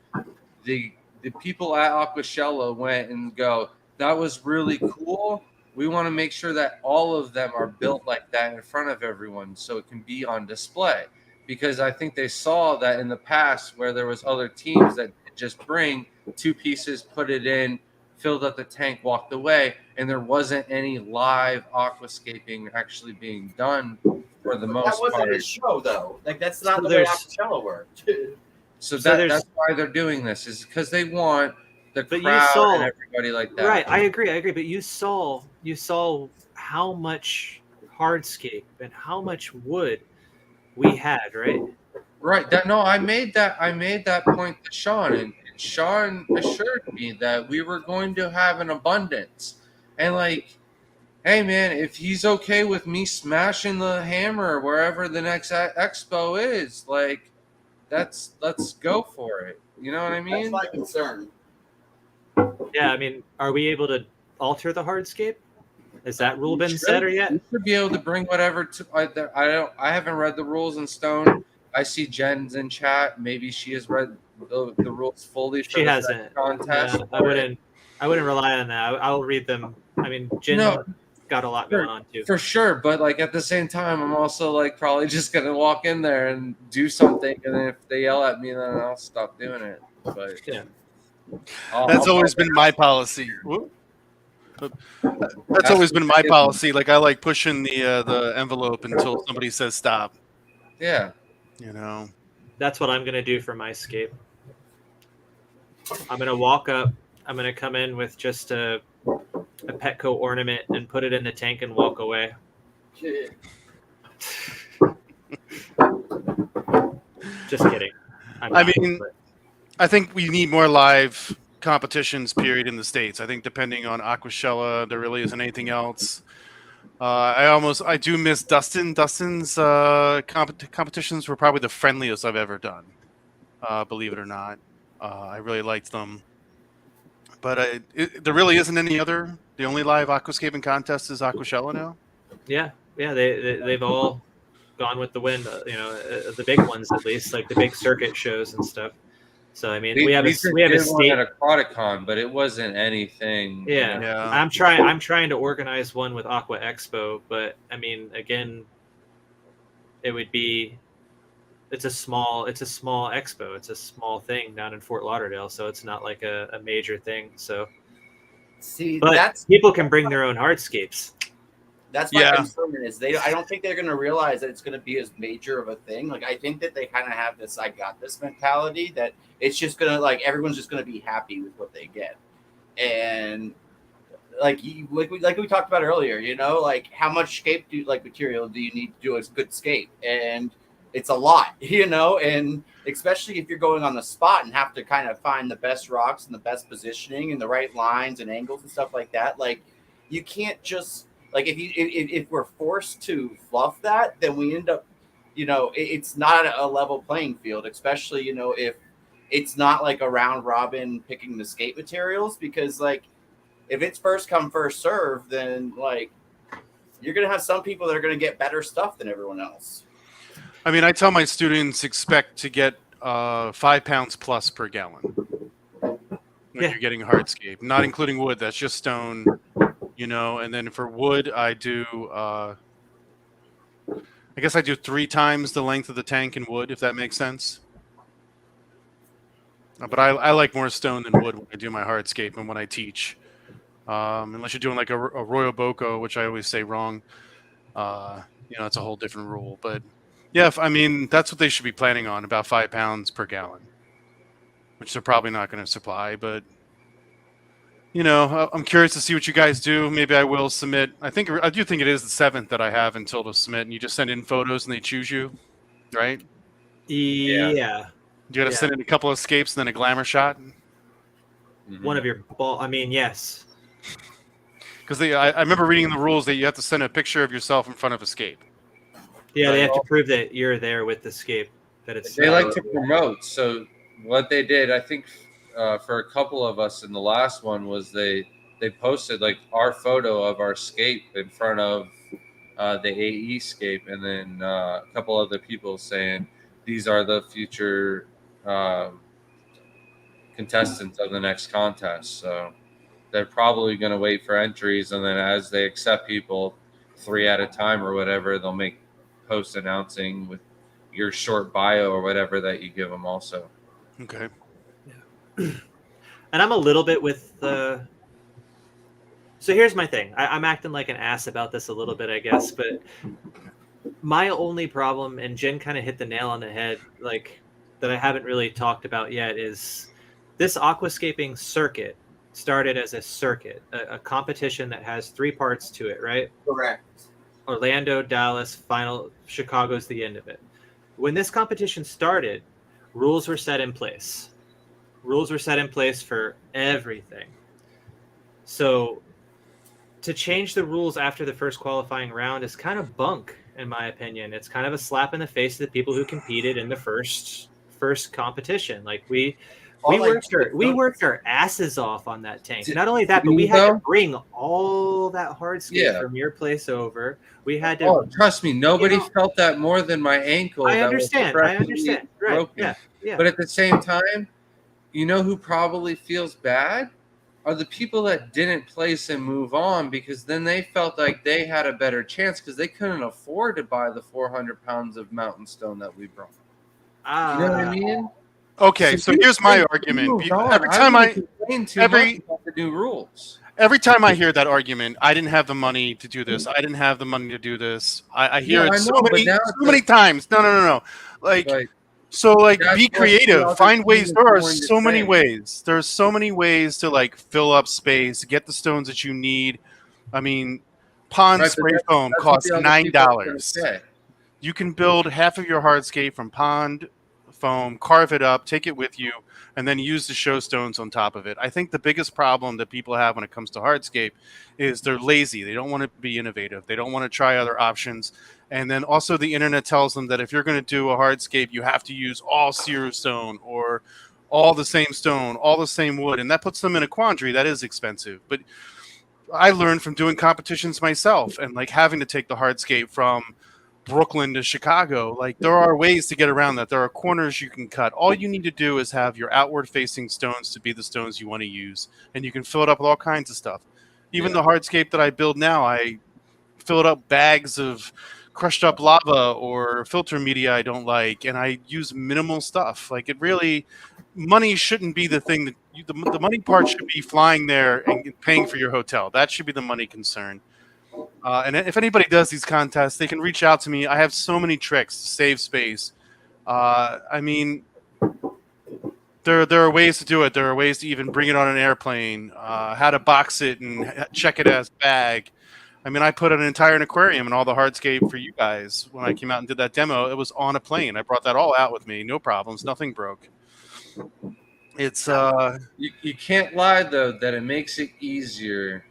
the people at Aquashella went and go, that was really cool. We want to make sure that all of them are built like that in front of everyone so it can be on display. Because I think they saw that in the past where there was other teams that just bring 2 pieces, put it in, filled up the tank, walked away, and there wasn't any live aquascaping actually being done for the most That wasn't part. his show, though. Like, that's not So the way there's- Aquascaping worked. So there's- that's why they're doing this, is because they want the But you crowd saw- and everybody like that. Right, I agree. But you saw how much hardscape and how much wood we had, right? Right. I made that point to Sean, and Sean assured me that we were going to have an abundance. And like, hey man, if he's okay with me smashing the hammer wherever the next expo is, like, let's go for it. You know what I That's mean? my concern. Yeah, I mean, are we able to alter the hardscape? Has that rule been set or yet? You should be able to bring whatever to. I haven't read the rules in stone. I see Jen's in chat. Maybe she has read the rules fully. For She the hasn't. contest. Yeah, I wouldn't rely on that. I'll read them. I mean, Jen No. got a lot going on too. For sure, but like at the same time, I'm also like probably just gonna walk in there and do something, and then if they yell at me, then I'll stop doing it. But Yeah. That's always been my policy. That's always been my policy. Like I like pushing the envelope until somebody says stop. Yeah. You know. That's what I'm gonna do for my scape. I'm gonna walk up. I'm gonna come in with just a Petco ornament and put it in the tank and walk away. Just kidding. I mean, I think we need more live competitions, period, in the States. I think depending on Aquashella, there really isn't anything else. I do miss Dustin. Dustin's competitions were probably the friendliest I've ever done, believe it or not. I really liked them. But there really isn't any other. The only live aquascaping contest is Aquashella now. yeah, they've all gone with the wind. The big ones at least, like the big circuit shows and stuff. So I mean, we have a state state. at Aquaticon, but it wasn't anything. Yeah. Yeah. I'm trying to organize one with Aqua Expo, but I mean, again, it would be. It's a small expo. It's a small thing down in Fort Lauderdale, so it's not like a major thing. So, See, but people can bring their own hardscapes. that's my concern is I don't think they're going to realize that it's going to be as major of a thing. Like, I think that they kind of have this, I got this mentality that it's just going to, like, everyone's just going to be happy with what they get. And like we talked about earlier, like how much scape material do you need to do a good scape? And it's a lot, and especially if you're going on the spot and have to kind of find the best rocks and the best positioning and the right lines and angles and stuff like that. Like, you can't just, like, if we're forced to fluff that, then we end up, it's not a level playing field, especially, if it's not like a round robin picking the skate materials, because like, if it's first come, first serve, then like, you're going to have some people that are going to get better stuff than everyone else. I mean, I tell my students expect to get 5 pounds plus per gallon when you're getting hardscape, not including wood. That's just stone, And then for wood, I do. I guess I do 3 times the length of the tank in wood, if that makes sense. But I like more stone than wood when I do my hardscape and when I teach. Unless you're doing like a Royal Boko, which I always say wrong. It's a whole different rule, but. Yeah, I mean, that's what they should be planning on, about 5 pounds per gallon, which they're probably not going to supply. But, I'm curious to see what you guys do. Maybe I will submit. I do think it is the 7th that I have until to submit, and you just send in photos and they choose you, right? Yeah. You got to send in a couple of escapes and then a glamour shot. Mm-hmm. One of your ball. I mean, yes. Because I remember reading in the rules that you have to send a picture of yourself in front of escape. Yeah, they have to prove that you're there with the scape. That it's. They like to promote. So what they did, I think, for a couple of us in the last one was they posted like our photo of our scape in front of the AE scape, and then a couple other people saying these are the future contestants of the next contest. So they're probably going to wait for entries, and then as they accept people 3 at a time or whatever, they'll make post announcing with your short bio or whatever that you give them also. Okay. And I'm a little bit with So here's my thing. I'm acting like an ass about this a little bit, I guess, but my only problem, and Jen kind of hit the nail on the head, like that I haven't really talked about yet, is this aquascaping circuit started as a circuit, a competition that has 3 parts to it, right? Correct. Orlando, Dallas, final, Chicago's the end of it. When this competition started, rules were set in place. Rules were set in place for everything. So to change the rules after the first qualifying round is kind of bunk, in my opinion. It's kind of a slap in the face to the people who competed in the first competition. Like we worked our asses off on that tank. Not only that, but we had to bring all that hardscape from your place over. We had to. Oh, trust me, nobody felt that more than my ankle. I understand. Right. Broken. Yeah. But at the same time, you know who probably feels bad? Are the people that didn't place and move on, because then they felt like they had a better chance because they couldn't afford to buy the 400 pounds of mountain stone that we brought. You know what I mean? Okay, so here's my argument. Every time the new rules. Every time I hear that argument, I didn't have the money to do this. I didn't have the money to do this. I hear it so many times. No. Like be creative. Find ways. There are so many ways. There's so many ways to like fill up space, get the stones that you need. I mean, pond spray foam costs $9. You can build half of your hardscape from pond foam, carve it up, take it with you, and then use the show stones on top of it. I think the biggest problem that people have when it comes to hardscape is they're lazy. They don't want to be innovative. They don't want to try other options. And then also the internet tells them that if you're going to do a hardscape, you have to use all Cedar stone or all the same stone, all the same wood. And that puts them in a quandary. That is expensive. But I learned from doing competitions myself and like having to take the hardscape from Brooklyn to Chicago. Like there are ways to get around that. There are corners you can cut. All you need to do is have your outward facing stones to be the stones you want to use. And you can fill it up with all kinds of stuff. Even the hardscape that I build now, I fill it up bags of crushed up lava or filter media I don't like, and I use minimal stuff. Like it really, money shouldn't be the thing that the money part should be flying there and paying for your hotel. That should be the money concern. And if anybody does these contests, they can reach out to me. I have so many tricks to save space. I mean, there are ways to do it. There are ways to even bring it on an airplane, how to box it and check it as a bag. I mean, I put an entire aquarium and all the hardscape for you guys when I came out and did that demo. It was on a plane. I brought that all out with me. No problems. Nothing broke. It's you can't lie though that it makes it easier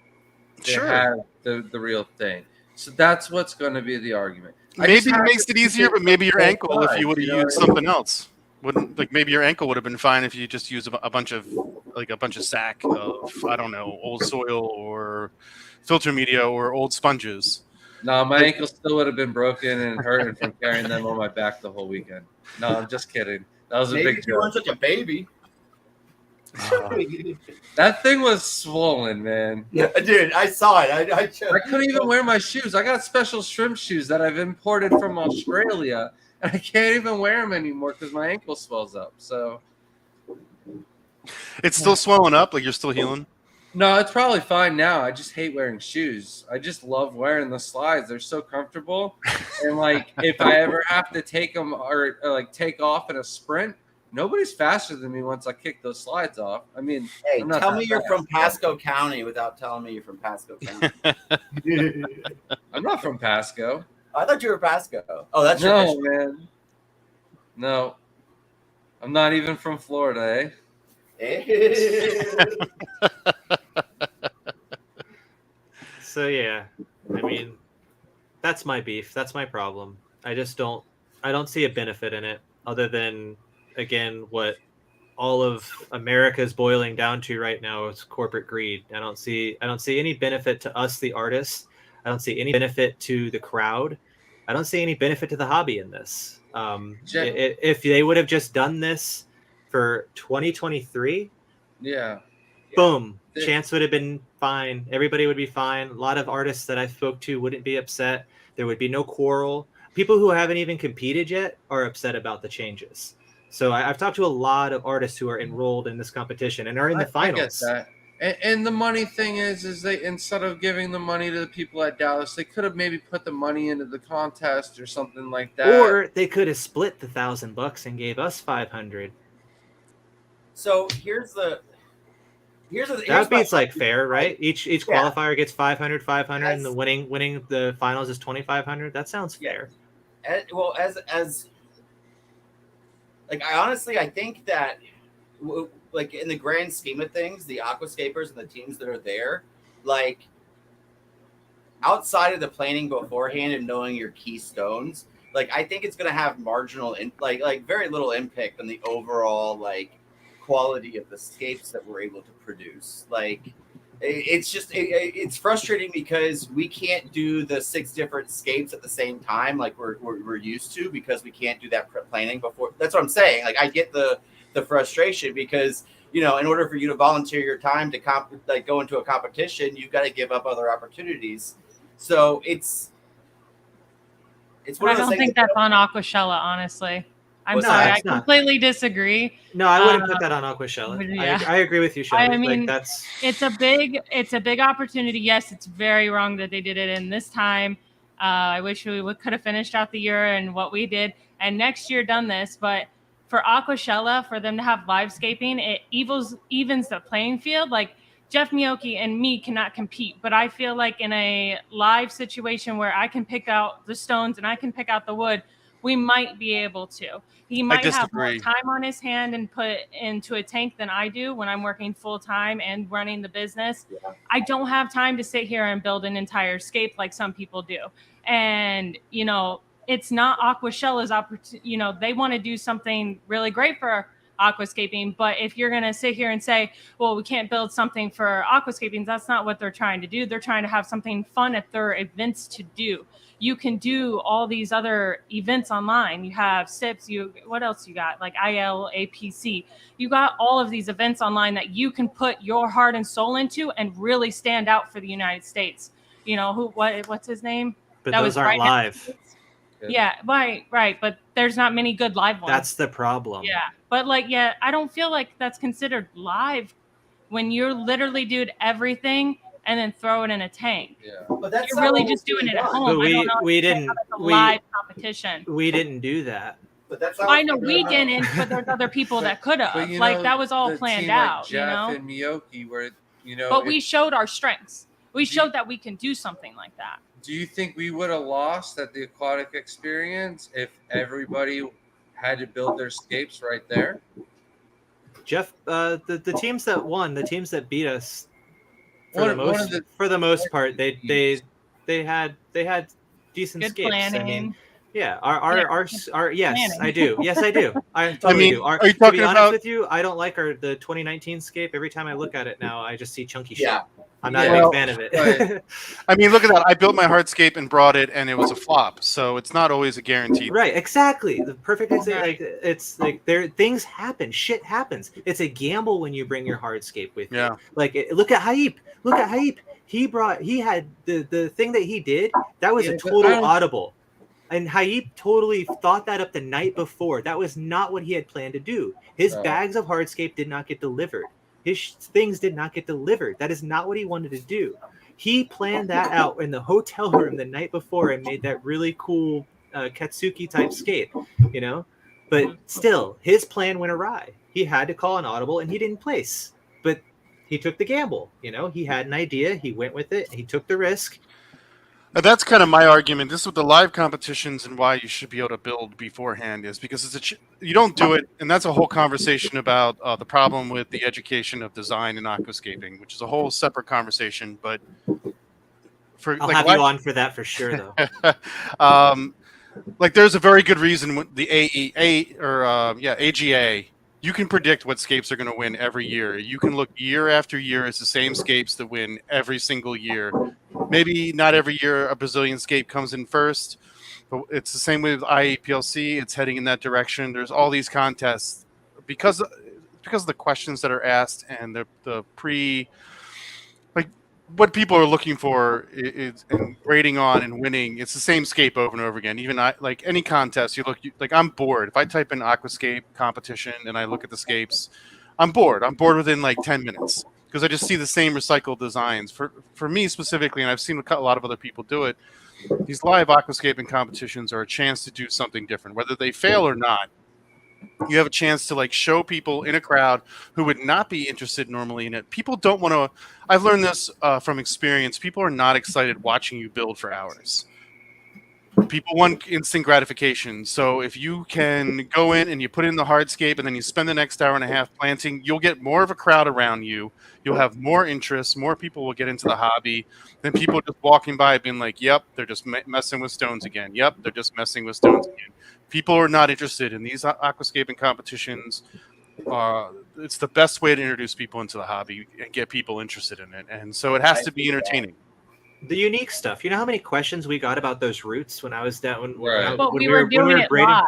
to have the real thing. So that's what's going to be the argument. Maybe it makes it easier, but maybe your ankle, if you would have used something else, wouldn't like maybe your ankle would have been fine if you just used a bunch of sack of I don't know old soil or filter media or old sponges. No, my ankle still would have been broken and hurting from carrying them on my back the whole weekend. No, I'm just kidding. That was a big joke. You weren't such a baby. That thing was swollen, man. Yeah, dude, I saw it. I couldn't even wear my shoes. I got special shrimp shoes that I've imported from Australia, and I can't even wear them anymore because my ankle swells up. So it's still swelling up, like you're still healing. No, it's probably fine now. I just hate wearing shoes. I just love wearing the slides. They're so comfortable, and like if I ever have to take them or like take off in a sprint. Nobody's faster than me once I kick those slides off. I mean, hey, tell me you're from Pasco County without telling me you're from Pasco County. I'm not from Pasco. I thought you were Pasco. Oh, that's no, man. No, I'm not even from Florida, eh? So yeah, I mean, that's my beef. That's my problem. I don't see a benefit in it other than. Again, what all of America is boiling down to right now is corporate greed. I don't see any benefit to us, the artists. I don't see any benefit to the crowd. I don't see any benefit to the hobby in this. If they would have just done this for 2023, boom, chance would have been fine. Everybody would be fine. A lot of artists that I spoke to wouldn't be upset. There would be no quarrel. People who haven't even competed yet are upset about the changes. So I've talked to a lot of artists who are enrolled in this competition and are in the finals. I get that. And the money thing is they, instead of giving the money to the people at Dallas, they could have maybe put the money into the contest or something like that. Or they could have split the $1,000 and gave us 500. So here's That beats like fair, right? Each qualifier gets 500, and the winning the finals is 2,500. That sounds fair. Well, as like I think that like in the grand scheme of things, the aquascapers and the teams that are there, like outside of the planning beforehand and knowing your key stones, like I think it's going to have marginal like very little impact on the overall like quality of the scapes that we're able to produce. Like it's just it's frustrating because we can't do the 6 different scapes at the same time like we're used to, because we can't do that planning before. That's what I'm saying. Like I get the frustration because, you know, in order for you to volunteer your time to go into a competition, you've got to give up other opportunities. So it's one I of those don't things think that's on Aquashella, honestly. I'm No, sorry, I it's not. completely disagree. No, I wouldn't put that on Aquashella. Yeah. I agree with you, Shelby. I mean, like that's it's a big opportunity. Yes, it's very wrong that they did it in this time. I wish we could have finished out the year and what we did, and next year done this. But for Aquashella, for them to have livescaping, it evens the playing field. Like Jeff Miyoki and me cannot compete, but I feel like in a live situation where I can pick out the stones and I can pick out the wood, we might be able to. He might have more time on his hand and put into a tank than I do when I'm working full time and running the business. Yeah. I don't have time to sit here and build an entire scape like some people do. And, you know, it's not Aquashella's opportunity. You know, they want to do something really great for aquascaping, but if you're going to sit here and say, well, we can't build something for aquascaping, that's not what they're trying to do. They're trying to have something fun at their events to do. You can do all these other events online. You have SIPs, what else you got? Like ILAPC. You got all of these events online that you can put your heart and soul into and really stand out for the United States. You know, what's his name? But those aren't live. Yeah, right. But there's not many good live ones. That's the problem. Yeah. But I don't feel like that's considered live when you're literally doing everything and then throw it in a tank. Yeah. But that's you're really just doing it at home. But we didn't live competition. We didn't do that. But that's I know we didn't, but there's other people that could have. Like that was all planned out, Jeff and Miyoki were, But we showed our strengths. We showed that we can do something like that. Do you think we would have lost at the aquatic experience if everybody had to build their scapes right there? Jeff, the teams that won, the teams that beat us, for the most part, they had decent good scapes. Planning. I mean, yeah, our yes, planning. I do. Yes, I do. I totally do. Are you talking to be honest about with you, I don't like the 2019 scape. Every time I look at it now, I just see chunky shit. Yeah. I'm not a big fan of it. Right. I mean, look at that. I built my hardscape and brought it, and it was a flop. So it's not always a guarantee. Right, exactly. The perfect example. Like, it's like things happen. Shit happens. It's a gamble when you bring your hardscape with you. Like, look at Haip. Look at Haip. He had the thing that he did. That was a total audible. And Haip totally thought that up the night before. That was not what he had planned to do. His bags of hardscape did not get delivered. His things did not get delivered. That is not what he wanted to do. He planned that out in the hotel room the night before and made that really cool Katsuki type scape, But still, his plan went awry. He had to call an audible and he didn't place. But he took the gamble. He had an idea. He went with it. He took the risk. That's kind of my argument. This with the live competitions and why you should be able to build beforehand is because you don't do it, and that's a whole conversation about the problem with the education of design and aquascaping, which is a whole separate conversation. But I'll have you on for that for sure, though. There's a very good reason the AGA. You can predict what scapes are going to win every year. You can look year after year. It's the same scapes that win every single year. Maybe not every year a Brazilian scape comes in first, but it's the same way with IAPLC. It's heading in that direction. There's all these contests because of the questions that are asked and the what people are looking for is and grading on and winning. It's the same scape over and over again. Even any contest, I'm bored. If I type in Aquascape competition and I look at the scapes, I'm bored. I'm bored within 10 minutes. because I just see the same recycled designs. For me specifically, and I've seen a lot of other people do it, these live aquascaping competitions are a chance to do something different. Whether they fail or not, you have a chance to like show people in a crowd who would not be interested normally in it. People don't want to. I've learned this from experience. People are not excited watching you build for hours. People want instant gratification. So if you can go in and you put in the hardscape and then you spend the next hour and a half planting, you'll get more of a crowd around you. You'll have more interest. More people will get into the hobby than people just walking by being like, yep, they're just messing with stones again. Yep, they're just messing with stones again. People are not interested in these aquascaping competitions. It's the best way to introduce people into the hobby and get people interested in it. And so it has to be entertaining. The unique stuff. You know how many questions we got about those roots when I was down? But we were doing it live.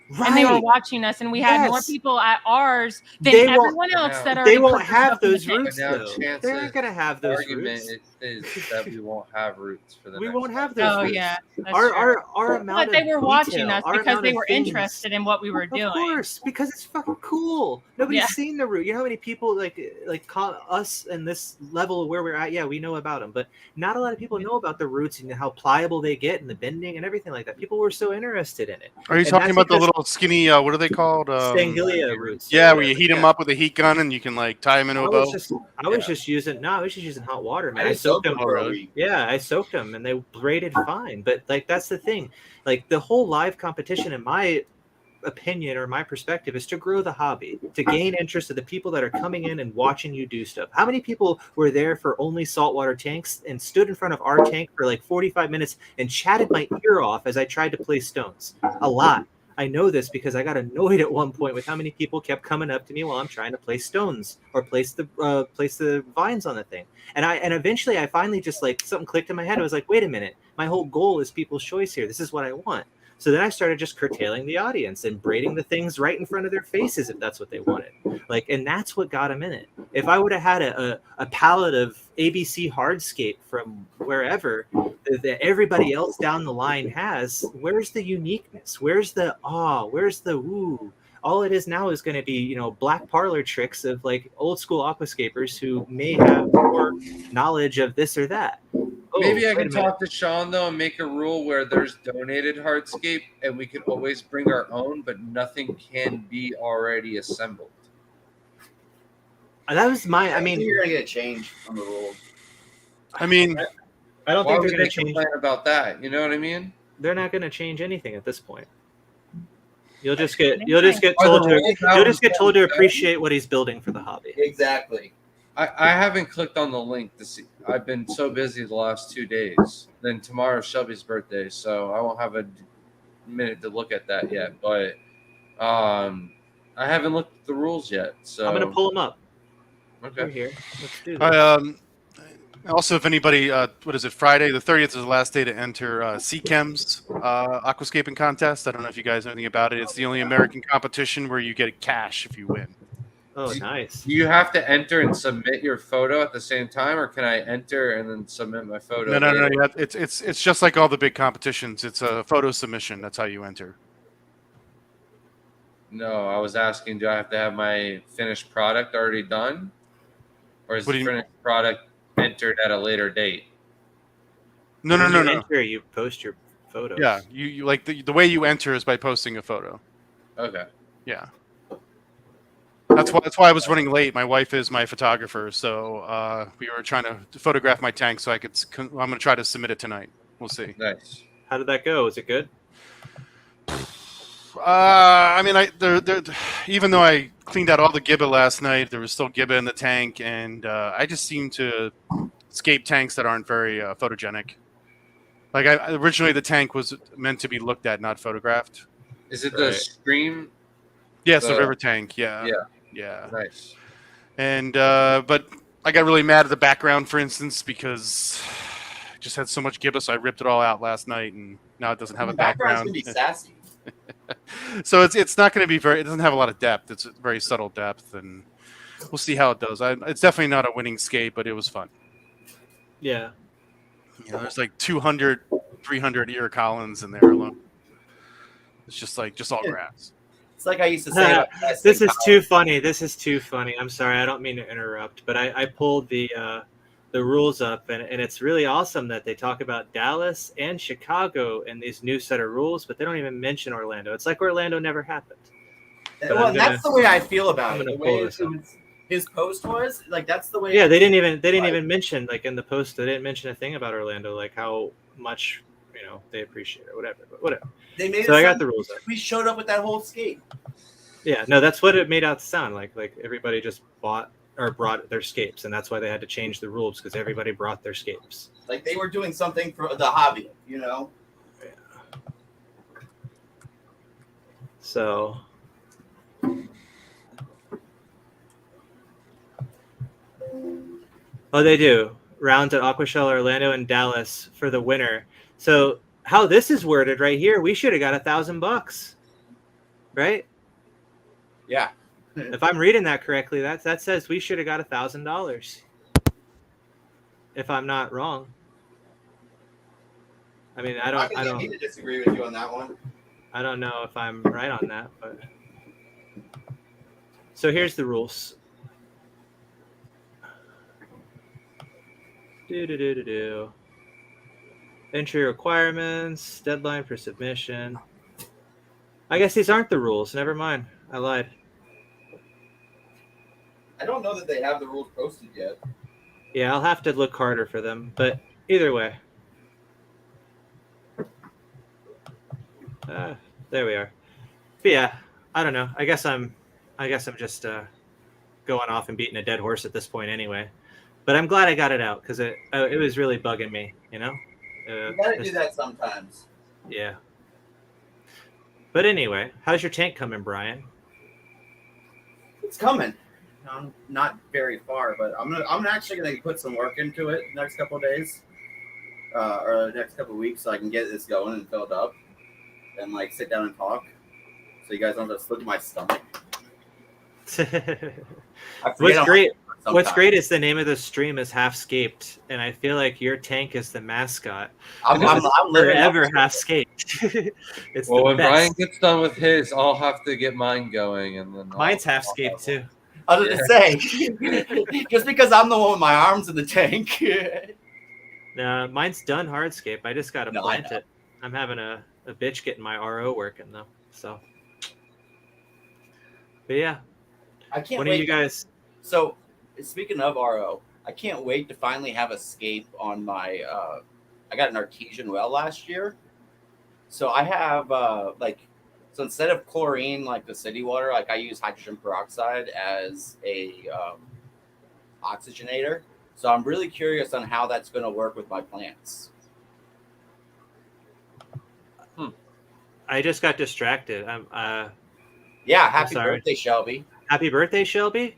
Right. And they were watching us, and we had more people at ours than everyone else that are. They won't have those roots, though. They're not going to have those roots. Is that we won't have roots for the. We won't have those. Roots. Yeah. Our amount. But they were watching us because they were interested in what we were doing. Of course, because it's fucking cool. Nobody's seen the root. You know how many people like call us and this level where we're at? Yeah, we know about them, but not a lot of people know about the roots and how pliable they get and the bending and everything like that. People were so interested in it. Are you talking about the little skinny, what are they called? Stangilia roots. Yeah, where you heat them up with a heat gun and you can like tie them into a bow. I was just using hot water, man. I soaked them. Yeah, I soaked them and they braided fine. But like that's the thing. Like the whole live competition, in my opinion or my perspective, is to grow the hobby, to gain interest of the people that are coming in and watching you do stuff. How many people were there for only saltwater tanks and stood in front of our tank for like 45 minutes and chatted my ear off as I tried to place stones? A lot. I know this because I got annoyed at one point with how many people kept coming up to me while I'm trying to place stones or place the vines on the thing. And eventually I finally just like something clicked in my head. I was like, wait a minute, my whole goal is people's choice here. This is what I want. So then I started just curtailing the audience and braiding the things right in front of their faces if that's what they wanted. Like, and that's what got them in it. If I would have had a palette of ABC Hardscape from wherever that everybody else down the line has, where's the uniqueness? Where's the where's the woo? All it is now is going to be, black parlor tricks of like old school aquascapers who may have more knowledge of this or that. Maybe I can talk to Sean though and make a rule where there's donated hardscape and we can always bring our own, but nothing can be already assembled. That was my. I mean, you're gonna get a change on the rules. I mean, I don't think they're going to change about that. You know what I mean? They're not going to change anything at this point. You'll just get told to appreciate what he's building for the hobby. Exactly. I haven't clicked on the link to see. I've been so busy the last 2 days. Then tomorrow's Shelby's birthday, so I won't have a minute to look at that yet. But I haven't looked at the rules yet. So I'm going to pull them up. Okay. We're here. Let's do this. Also, if anybody, Friday the 30th is the last day to enter CChem's Aquascaping Contest. I don't know if you guys know anything about it. It's the only American competition where you get cash if you win. Oh, nice. Do you have to enter and submit your photo at the same time, or can I enter and then submit my photo? No. It's just like all the big competitions. It's a photo submission. That's how you enter. No, I was asking, do I have to have my finished product already done? Or is the finished product entered at a later date? No. Enter, you post your photos. Yeah, you like the way you enter is by posting a photo. Okay. Yeah. That's why I was running late. My wife is my photographer, so we were trying to photograph my tank so I could. I'm going to try to submit it tonight. We'll see. Nice. How did that go? Was it good? I mean, even though I cleaned out all the gibbet last night, there was still gibbet in the tank, and I just seem to escape tanks that aren't very photogenic. Like originally, the tank was meant to be looked at, not photographed. Is it the stream? Yes, the river tank. Yeah. Nice. And but I got really mad at the background, for instance, because I just had so much gibbet, so I ripped it all out last night, and now it doesn't have a background. It's gonna be sassy. So it's not going to be it doesn't have a lot of depth. It's a very subtle depth, and we'll see how it does. It's definitely not a winning skate, but it was fun. Yeah. There's like 200, 300 ear columns in there alone. It's just all grass. It's like I used to say. This is too funny. This is too funny. I'm sorry. I don't mean to interrupt, but I pulled the rules up, and it's really awesome that they talk about Dallas and Chicago in these new set of rules, but they don't even mention Orlando. It's like Orlando never happened. Well, that's the way I feel about it. gonna The pull way this up. his post was, like, that's the way. Yeah, they didn't even mention, like, in the post, they didn't mention a thing about Orlando, like how much they appreciate it or whatever. But whatever. They made So I got the rules up. We showed up with that whole skate. Yeah, no, that's what it made out to sound like. Like everybody just brought their scapes, and that's why they had to change the rules, because everybody brought their scapes. Like they were doing something for the hobby, Yeah. So. Oh, they do. Rounds at Aquashell, Orlando, and Dallas for the winner. So how this is worded right here, we should have got $1,000, right? Yeah. If I'm reading that correctly, that says we should have got $1,000. If I'm not wrong. I mean, I don't need to disagree with you on that one. I don't know if I'm right on that, but so here's the rules. Entry requirements, deadline for submission. I guess these aren't the rules. Never mind. I lied. I don't know that they have the rules posted yet. Yeah, I'll have to look harder for them, but either way. There we are. But yeah, I don't know. I guess I'm just going off and beating a dead horse at this point anyway. But I'm glad I got it out, because it was really bugging me, You gotta do that sometimes. Yeah. But anyway, how's your tank coming, Brian? It's coming. I'm not very far, but I'm actually gonna put some work into it the next couple of days, or the next couple of weeks, so I can get this going and filled up, and like sit down and talk, so you guys don't just look at my stomach. What's great is the name of the stream is Half-Scaped, and I feel like your tank is the mascot. I'm forever Half-Scaped. It's well, the when best. Brian gets done with his, I'll have to get mine going, and then Mine's Half-Scaped too. I was gonna say, just because I'm the one with my arms in the tank. No, mine's done hardscape. I just gotta No, plant it. I'm having a bitch getting my RO working though. So, but yeah, I can't when wait. are you guys? So, speaking of RO, I can't wait to finally have a scape on my. I got an artesian well last year, so I have so instead of chlorine like the city water, like I use hydrogen peroxide as a oxygenator. So I'm really curious on how that's going to work with my plants. I just got distracted. Yeah, happy sorry. birthday, Shelby. Happy birthday, Shelby.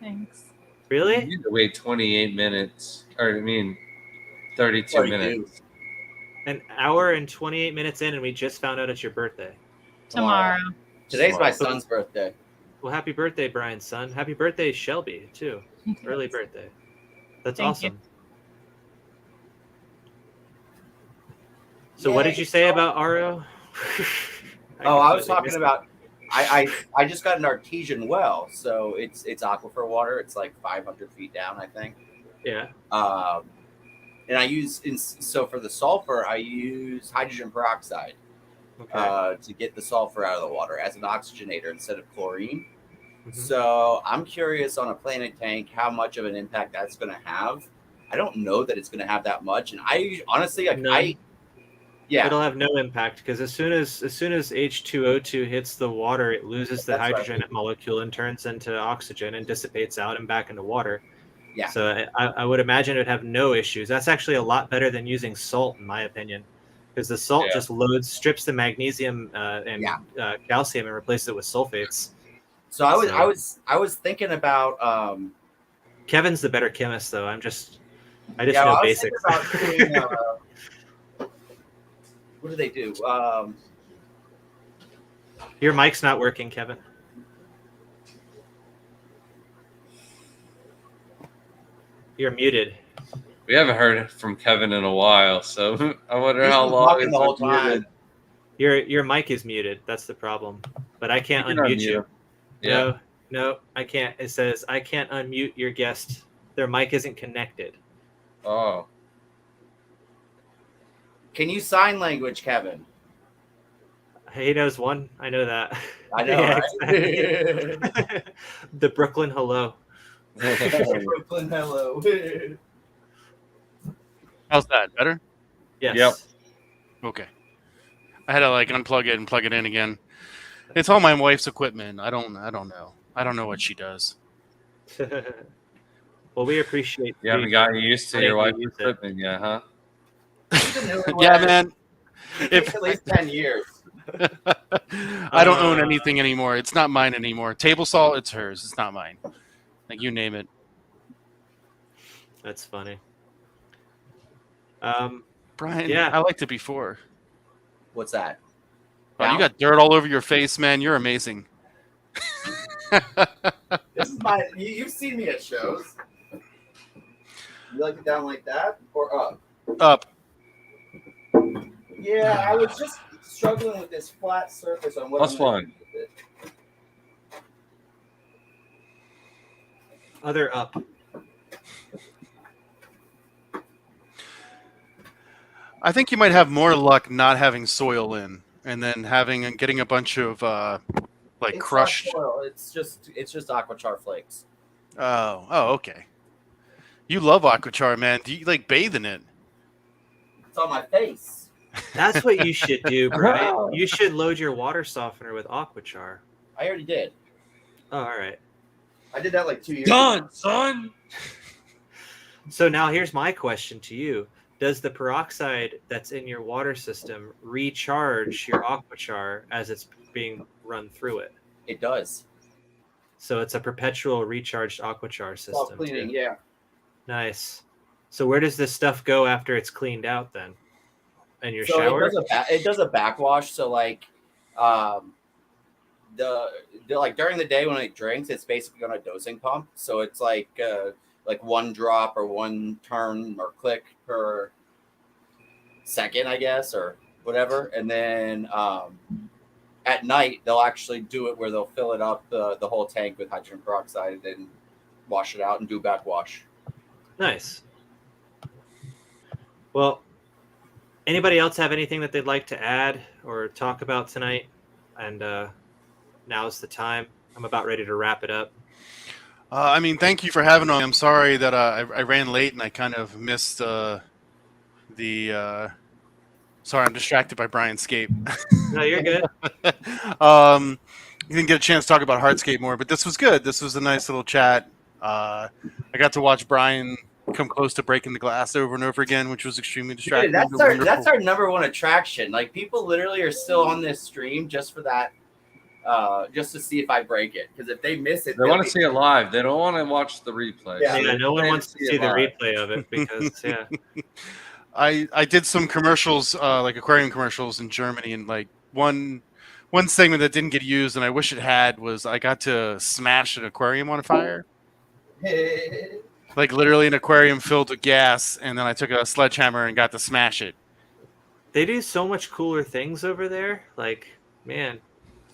Thanks. Really? You need to wait 28 minutes, or 32 minutes. An hour and 28 minutes in, and we just found out it's your birthday. Tomorrow. Today's my son's birthday. Well, happy birthday, Brian's son. Happy birthday, Shelby, too. Early birthday. That's Thank awesome. you. So what did you say about RO? I was talking about I just got an artesian well, so it's aquifer water. It's like 500 feet down, I think. Yeah. And I use so for the sulfur, I use hydrogen peroxide to get the sulfur out of the water as an oxygenator instead of chlorine. Mm-hmm. So I'm curious on a planted tank how much of an impact that's going to have. I don't know that it's going to have that much, and I honestly it'll have no impact, because as soon as H2O2 hits the water, it loses the hydrogen molecule and turns into oxygen and dissipates out and back into water. Yeah. So I would imagine it would have no issues. That's actually a lot better than using salt, in my opinion, because the salt just strips the magnesium and calcium and replaces it with sulfates. So I was thinking about Kevin's the better chemist, though. I just know basics. What do they do? Your mic's not working, Kevin. You're muted. We haven't heard from Kevin in a while, so I wonder how long it's the whole time. muted. Your mic is muted. That's the problem. but I can't You can unmute unmute you. him. Yeah. No, I can't. It says I can't unmute your guest. Their mic isn't connected. Oh. Can you sign language, Kevin? He knows one. I know that. I know, Yeah, right? exactly. The Brooklyn hello. Brooklyn, hello. How's that? Better? Yes. Yep. Okay. I had to like unplug it and plug it in again. It's all my wife's equipment. I don't know. I don't know what she does. Well, we appreciate. You haven't gotten used to letting your you wife's use it. equipment yet, huh? Yeah, man. It takes at least 10 years. I don't own anything anymore. It's not mine anymore. Table saw, it's hers. It's not mine. Like you name it. That's funny. Brian, Yeah. I liked it before. What's that? Oh, you got dirt all over your face, man. You're amazing. This is my. You've seen me at shows. You like it down like that or up? Up. Yeah, I was just struggling with this flat surface on what. That's I'm gonna fun. do with it. Other up. I think you might have more luck not having soil in, and then getting a bunch of like It's crushed. not soil, It's just aquachar flakes. Oh, okay. You love aquachar, man. Do you like bathe in it? It's on my face. That's what you should do, Brian. You should load your water softener with Aquachar. I already did. Oh, all right. I did that like 2 years Done, ago. son. So now here's my question to you. Does the peroxide that's in your water system recharge your Aquachar as it's being run through it? It does. So it's a perpetual recharged Aquachar system. Self-cleaning, too. yeah. Nice. So where does this stuff go after it's cleaned out then? In your So shower? it does a backwash. So like, the like during the day when it drinks, it's basically on a dosing pump. So it's like one drop or one turn or click per second, I guess, or whatever. And then at night they'll actually do it where they'll fill it up the whole tank with hydrogen peroxide and then wash it out and do backwash. Nice. Well, anybody else have anything that they'd like to add or talk about tonight? And now's the time. I'm about ready to wrap it up. I mean, thank you for having me. I'm sorry that I ran late and I kind of missed the. Sorry, I'm distracted by Brian's scape. No, you're good. You didn't get a chance to talk about Hardscape more, but this was good. This was a nice little chat. I got to watch Brian come close to breaking the glass over and over again, which was extremely distracting. Dude, that's our number one attraction. Like people literally are still on this stream just for that, just to see if I break it. Because if they miss it, They want to see it live. They don't want to watch the replay. Yeah. Yeah, no one They wants to see it the live. replay of it because, yeah. I did some commercials, like aquarium commercials in Germany, and like one segment that didn't get used, and I wish it had, was I got to smash an aquarium on fire. Like literally an aquarium filled with gas, and then I took a sledgehammer and got to smash it. They do so much cooler things over there. Like, man.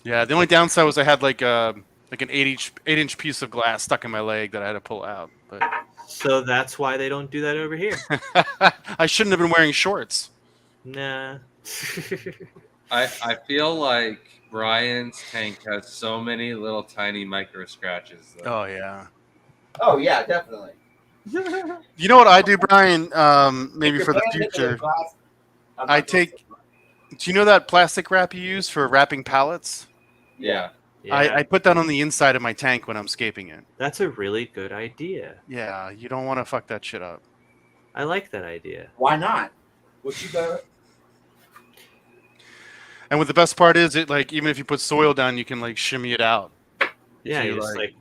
Yeah, the only downside was I had like an 8-inch piece of glass stuck in my leg that I had to pull out. But So that's why they don't do that over here. I shouldn't have been wearing shorts. Nah. I feel like Brian's tank has so many little tiny micro scratches. Though. Oh yeah. Oh yeah, definitely. You know what I do, Brian? Maybe If for you're the banned into future. glass, I'm I not going take. Do you know that plastic wrap you use for wrapping pallets? Yeah. Yeah, I put that on the inside of my tank when I'm scaping it. that's a really good idea. Yeah, you don't want to fuck that shit up. I like that idea. Why not? What you got? And what the best part is, it like even if you put soil down, you can like shimmy it out. Yeah, So you you just like-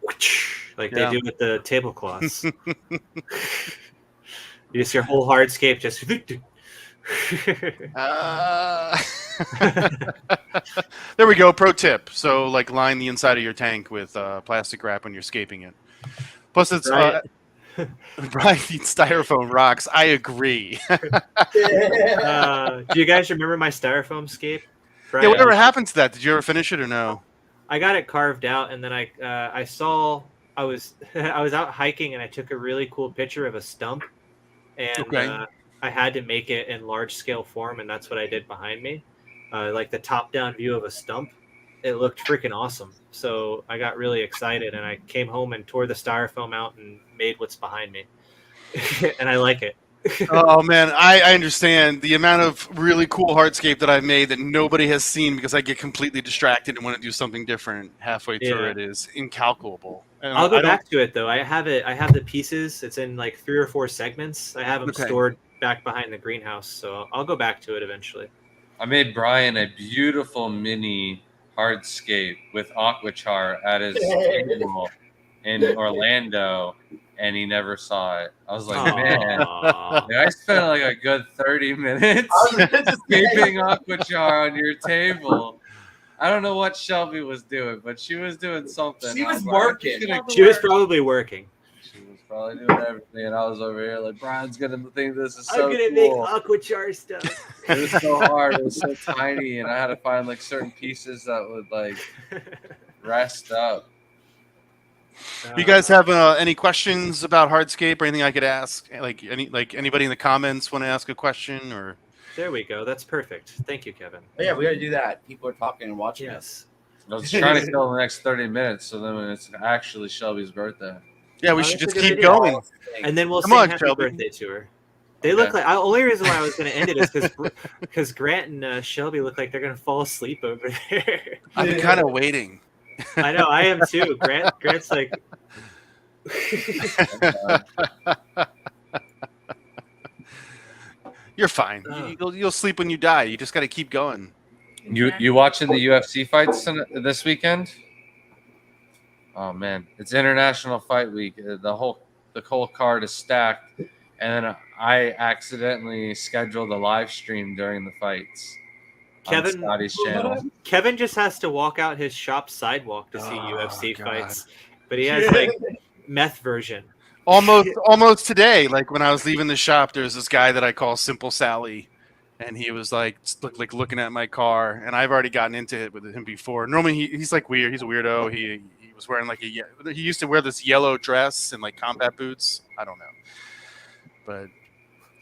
like Yeah. they do with the tablecloths. You just your whole hardscape just. There we go. Pro tip. So like line the inside of your tank with plastic wrap when you're scaping it. Plus it's Right. Brian eats styrofoam rocks. I agree. Do you guys remember my styrofoam scape? Yeah, whatever happened to that? Did you ever finish it or no? I got it carved out, and then I saw I was I was out hiking, and I took a really cool picture of a stump, and Okay. I had to make it in large scale form, and that's what I did behind me, like the top down view of a stump. It looked freaking awesome, so I got really excited, and I came home and tore the styrofoam out and made what's behind me, and I like it. Oh man, I understand the amount of really cool hardscape that I've made that nobody has seen because I get completely distracted and want to do something different halfway through. Yeah. It is incalculable. And I'll go I don't- back to it though. I have it. I have the pieces. It's in like 3 or 4 segments. I have them Okay. stored back behind the greenhouse, so I'll go back to it eventually. I made Brian a beautiful mini hardscape with aquachar at his table in Orlando, and he never saw it. I was like, man, Aw. I spent like a good 30 minutes keeping aquachar on your table. I don't know what Shelby was doing, but she was doing something. She was I'm like, I'm working. just gonna She was probably working. She was probably doing everything, and I was over here like, Brian's gonna think this is I'm so gonna make cool. aquachar stuff. It was so hard. It was so tiny, and I had to find like certain pieces that would like rest up. You guys have any questions about hardscape or anything I could ask? Like anybody in the comments want to ask a question or? There we go. That's perfect. Thank you, Kevin. Oh, yeah, we got to do that. People are talking and watching us. Yes. I was trying to kill the next 30 minutes, so then when it's actually Shelby's birthday. Yeah, we Oh, should that's just a good keep idea. going. And then we'll Come sing on, happy Shelby. birthday to her. They Okay. look like. The only reason why I was going to end it is because Grant and Shelby look like they're going to fall asleep over there. I've been kind of waiting. I know. I am too. Grant's like. You're fine. You'll sleep when you die. You just got to keep going. You watching the UFC fights this weekend? Oh man, it's International Fight Week. The whole card is stacked, and then I accidentally scheduled a live stream during the fights. Kevin- on Scotty's channel. Kevin just has to walk out his shop sidewalk to see Oh, UFC God. fights, but he has like meth version. Almost today, like when I was leaving the shop, there's this guy that I call Simple Sally, and he was like looking at my car, and I've already gotten into it with him before. Normally he's like weird. He's a weirdo. He was wearing like he used to wear this yellow dress and like combat boots. I don't know, but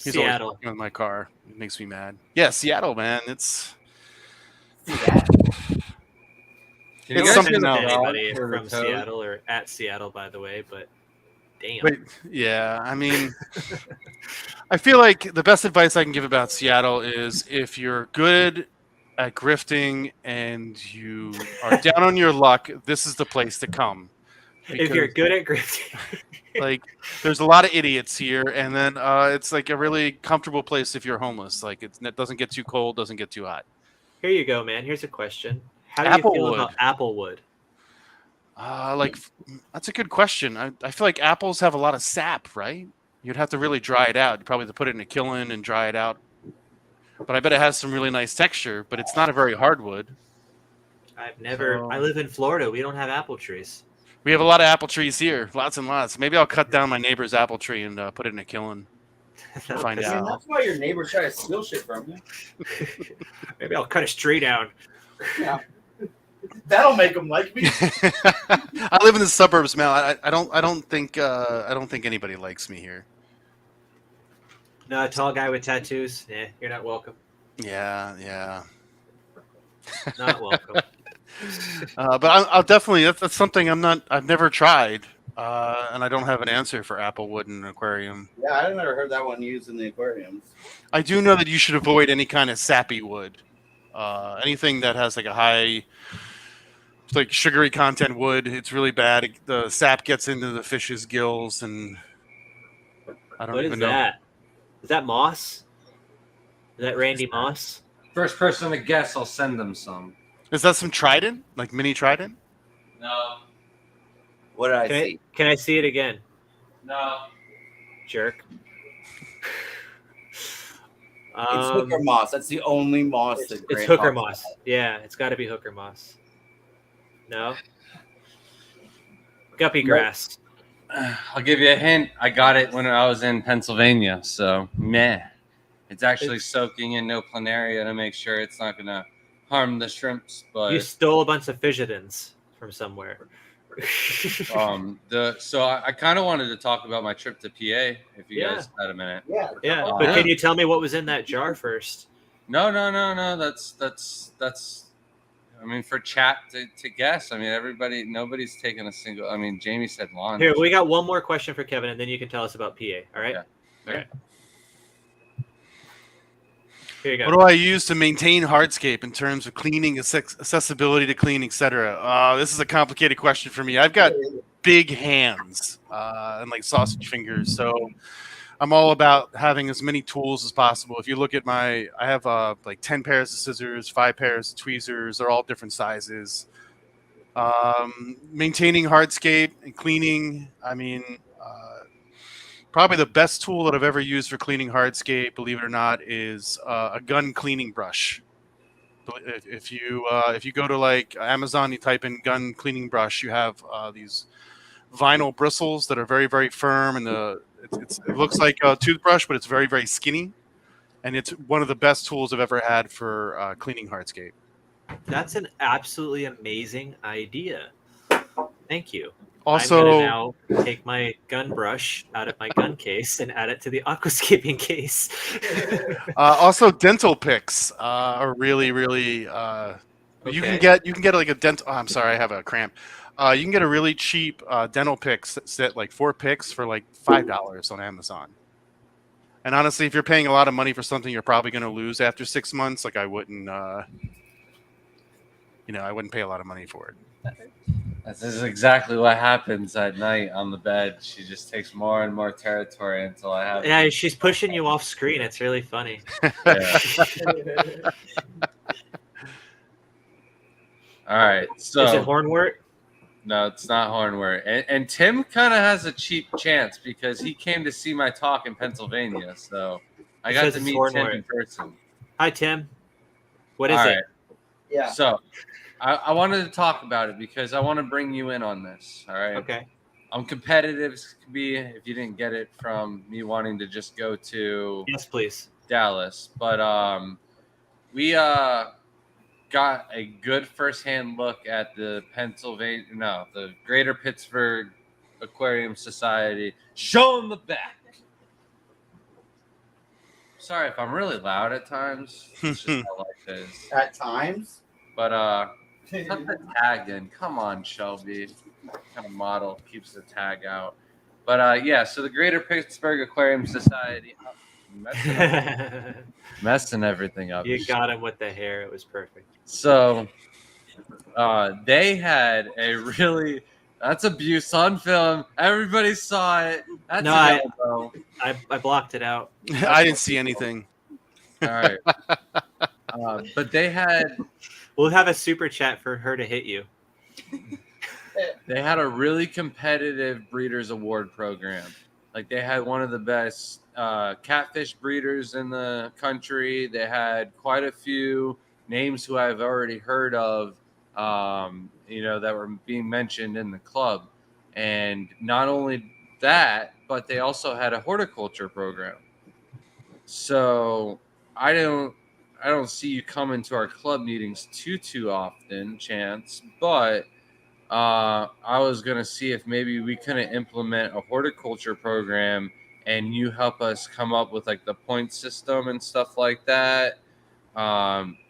he's always Seattle. fucking with my car. It makes me mad. Yeah, Seattle, man. It's Can It's you guys something get a else. dog Anybody for the from toad? Seattle or at Seattle, by the way, but damn. Wait, yeah, I mean, I feel like the best advice I can give about Seattle is if you're good at grifting and you are down on your luck, this is the place to come. If you're Because, good at grifting. like, there's a lot of idiots here, and then it's like a really comfortable place if you're homeless. Like, it doesn't get too cold, doesn't get too hot. Here you go, man. Here's a question. How do you feel Applewood. about Applewood? That's a good question. I feel like apples have a lot of sap, right? You'd have to really dry it out. You'd probably have to put it in a kiln and dry it out. But I bet it has some really nice texture, but it's not a very hard wood. I've never. So- I live in Florida. We don't have apple trees. We have a lot of apple trees here, lots and lots. Maybe I'll cut down my neighbor's apple tree and put it in a kiln. Find Piss out. him Man, that's why your neighbors try to steal shit from you. off. Maybe I'll cut a tree down. Yeah. That'll make them like me. I live in the suburbs, Mel. I don't think anybody likes me here. No, a tall guy with tattoos. Yeah, you're not welcome. Yeah. Not welcome. But I'll definitely. That's something I've never tried, and I don't have an answer for applewood in an aquarium. Yeah, I've never heard that one used in the aquariums. I do know that you should avoid any kind of sappy wood. Anything that has like a high, like sugary content wood, it's really bad. The sap gets into the fish's gills, and I don't What even is know. that? Is that Moss? Is that Randy Moss? First person to guess, I'll send them some. Is that some trident, like mini trident? No, What did I see? Can I see it again? no. Jerk. It's hooker moss. That's the only moss that It's Grant hooker talks moss. about. Yeah, it's got to be hooker moss. No. Guppy grass. I'll give you a hint. I got it when I was in Pennsylvania, so meh. It's actually soaking in no planaria to make sure it's not gonna harm the shrimps, but You stole a bunch of fidgetins from somewhere. So I kind of wanted to talk about my trip to PA if you Yeah. guys had a minute. Yeah. Yeah, Oh, but yeah. can you tell me what was in that jar first? No. That's. I mean, for chat to guess. I mean, nobody's taken a single. I mean, Jamie said lunch. Here, we got one more question for Kevin, and then you can tell us about PA. All right. Yeah. All right. Here you go. What do I use to maintain hardscape in terms of cleaning, accessibility to clean, etc.? This is a complicated question for me. I've got big hands and like sausage fingers, so I'm all about having as many tools as possible. If you look at I have like 10 pairs of scissors, 5 pairs of tweezers. They're all different sizes. Maintaining hardscape and cleaning, I mean, probably the best tool that I've ever used for cleaning hardscape, believe it or not, is a gun cleaning brush. If you go to like Amazon, you type in gun cleaning brush, you have these vinyl bristles that are very, very firm, and it looks like a toothbrush, but it's very, very skinny, and it's one of the best tools I've ever had for cleaning hardscape. That's an absolutely amazing idea. Thank you. Also, I'm gonna now take my gun brush out of my gun case and add it to the aquascaping case. also dental picks are really, really. You can get like a dental. Oh, I'm sorry, I have a cramp. You can get a really cheap dental pick set, like 4 picks for like $5 on Amazon. And honestly, if you're paying a lot of money for something you're probably going to lose after 6 months, like I wouldn't pay a lot of money for it. This is exactly what happens at night on the bed. She just takes more and more territory until I have. Yeah, she's pushing you off screen. It's really funny. Yeah. All right. So is it hornwort? No, it's not hornwort. And Tim kind of has a cheap chance because he came to see my talk in Pennsylvania. So I got to meet Tim in person. Hi, Tim. What is it? Yeah. So I wanted to talk about it because I want to bring you in on this. All right. Okay. I'm competitive as could be if you didn't get it from me wanting to just go to Yes, please. Dallas. But we got a good firsthand look at the Greater Pittsburgh Aquarium Society. Show them the back. Sorry if I'm really loud at times. It's just how life is. At times. But put the tag in. Come on, Shelby. What kind of model keeps the tag out? But yeah, so the Greater Pittsburgh Aquarium Society. Messing everything up. You got him with the hair. It was perfect. So they had a really that's abuse on film. Everybody saw it. That's I blocked it out. I didn't see anything. All right. But they had We'll have a super chat for her to hit you. They had a really competitive breeders award program. Like they had one of the best catfish breeders in the country. They had quite a few names who I've already heard of, that were being mentioned in the club. And not only that, but they also had a horticulture program. So I don't see you coming to our club meetings too often, Chance, but I was going to see if maybe we couldn't implement a horticulture program and you help us come up with like the point system and stuff like that.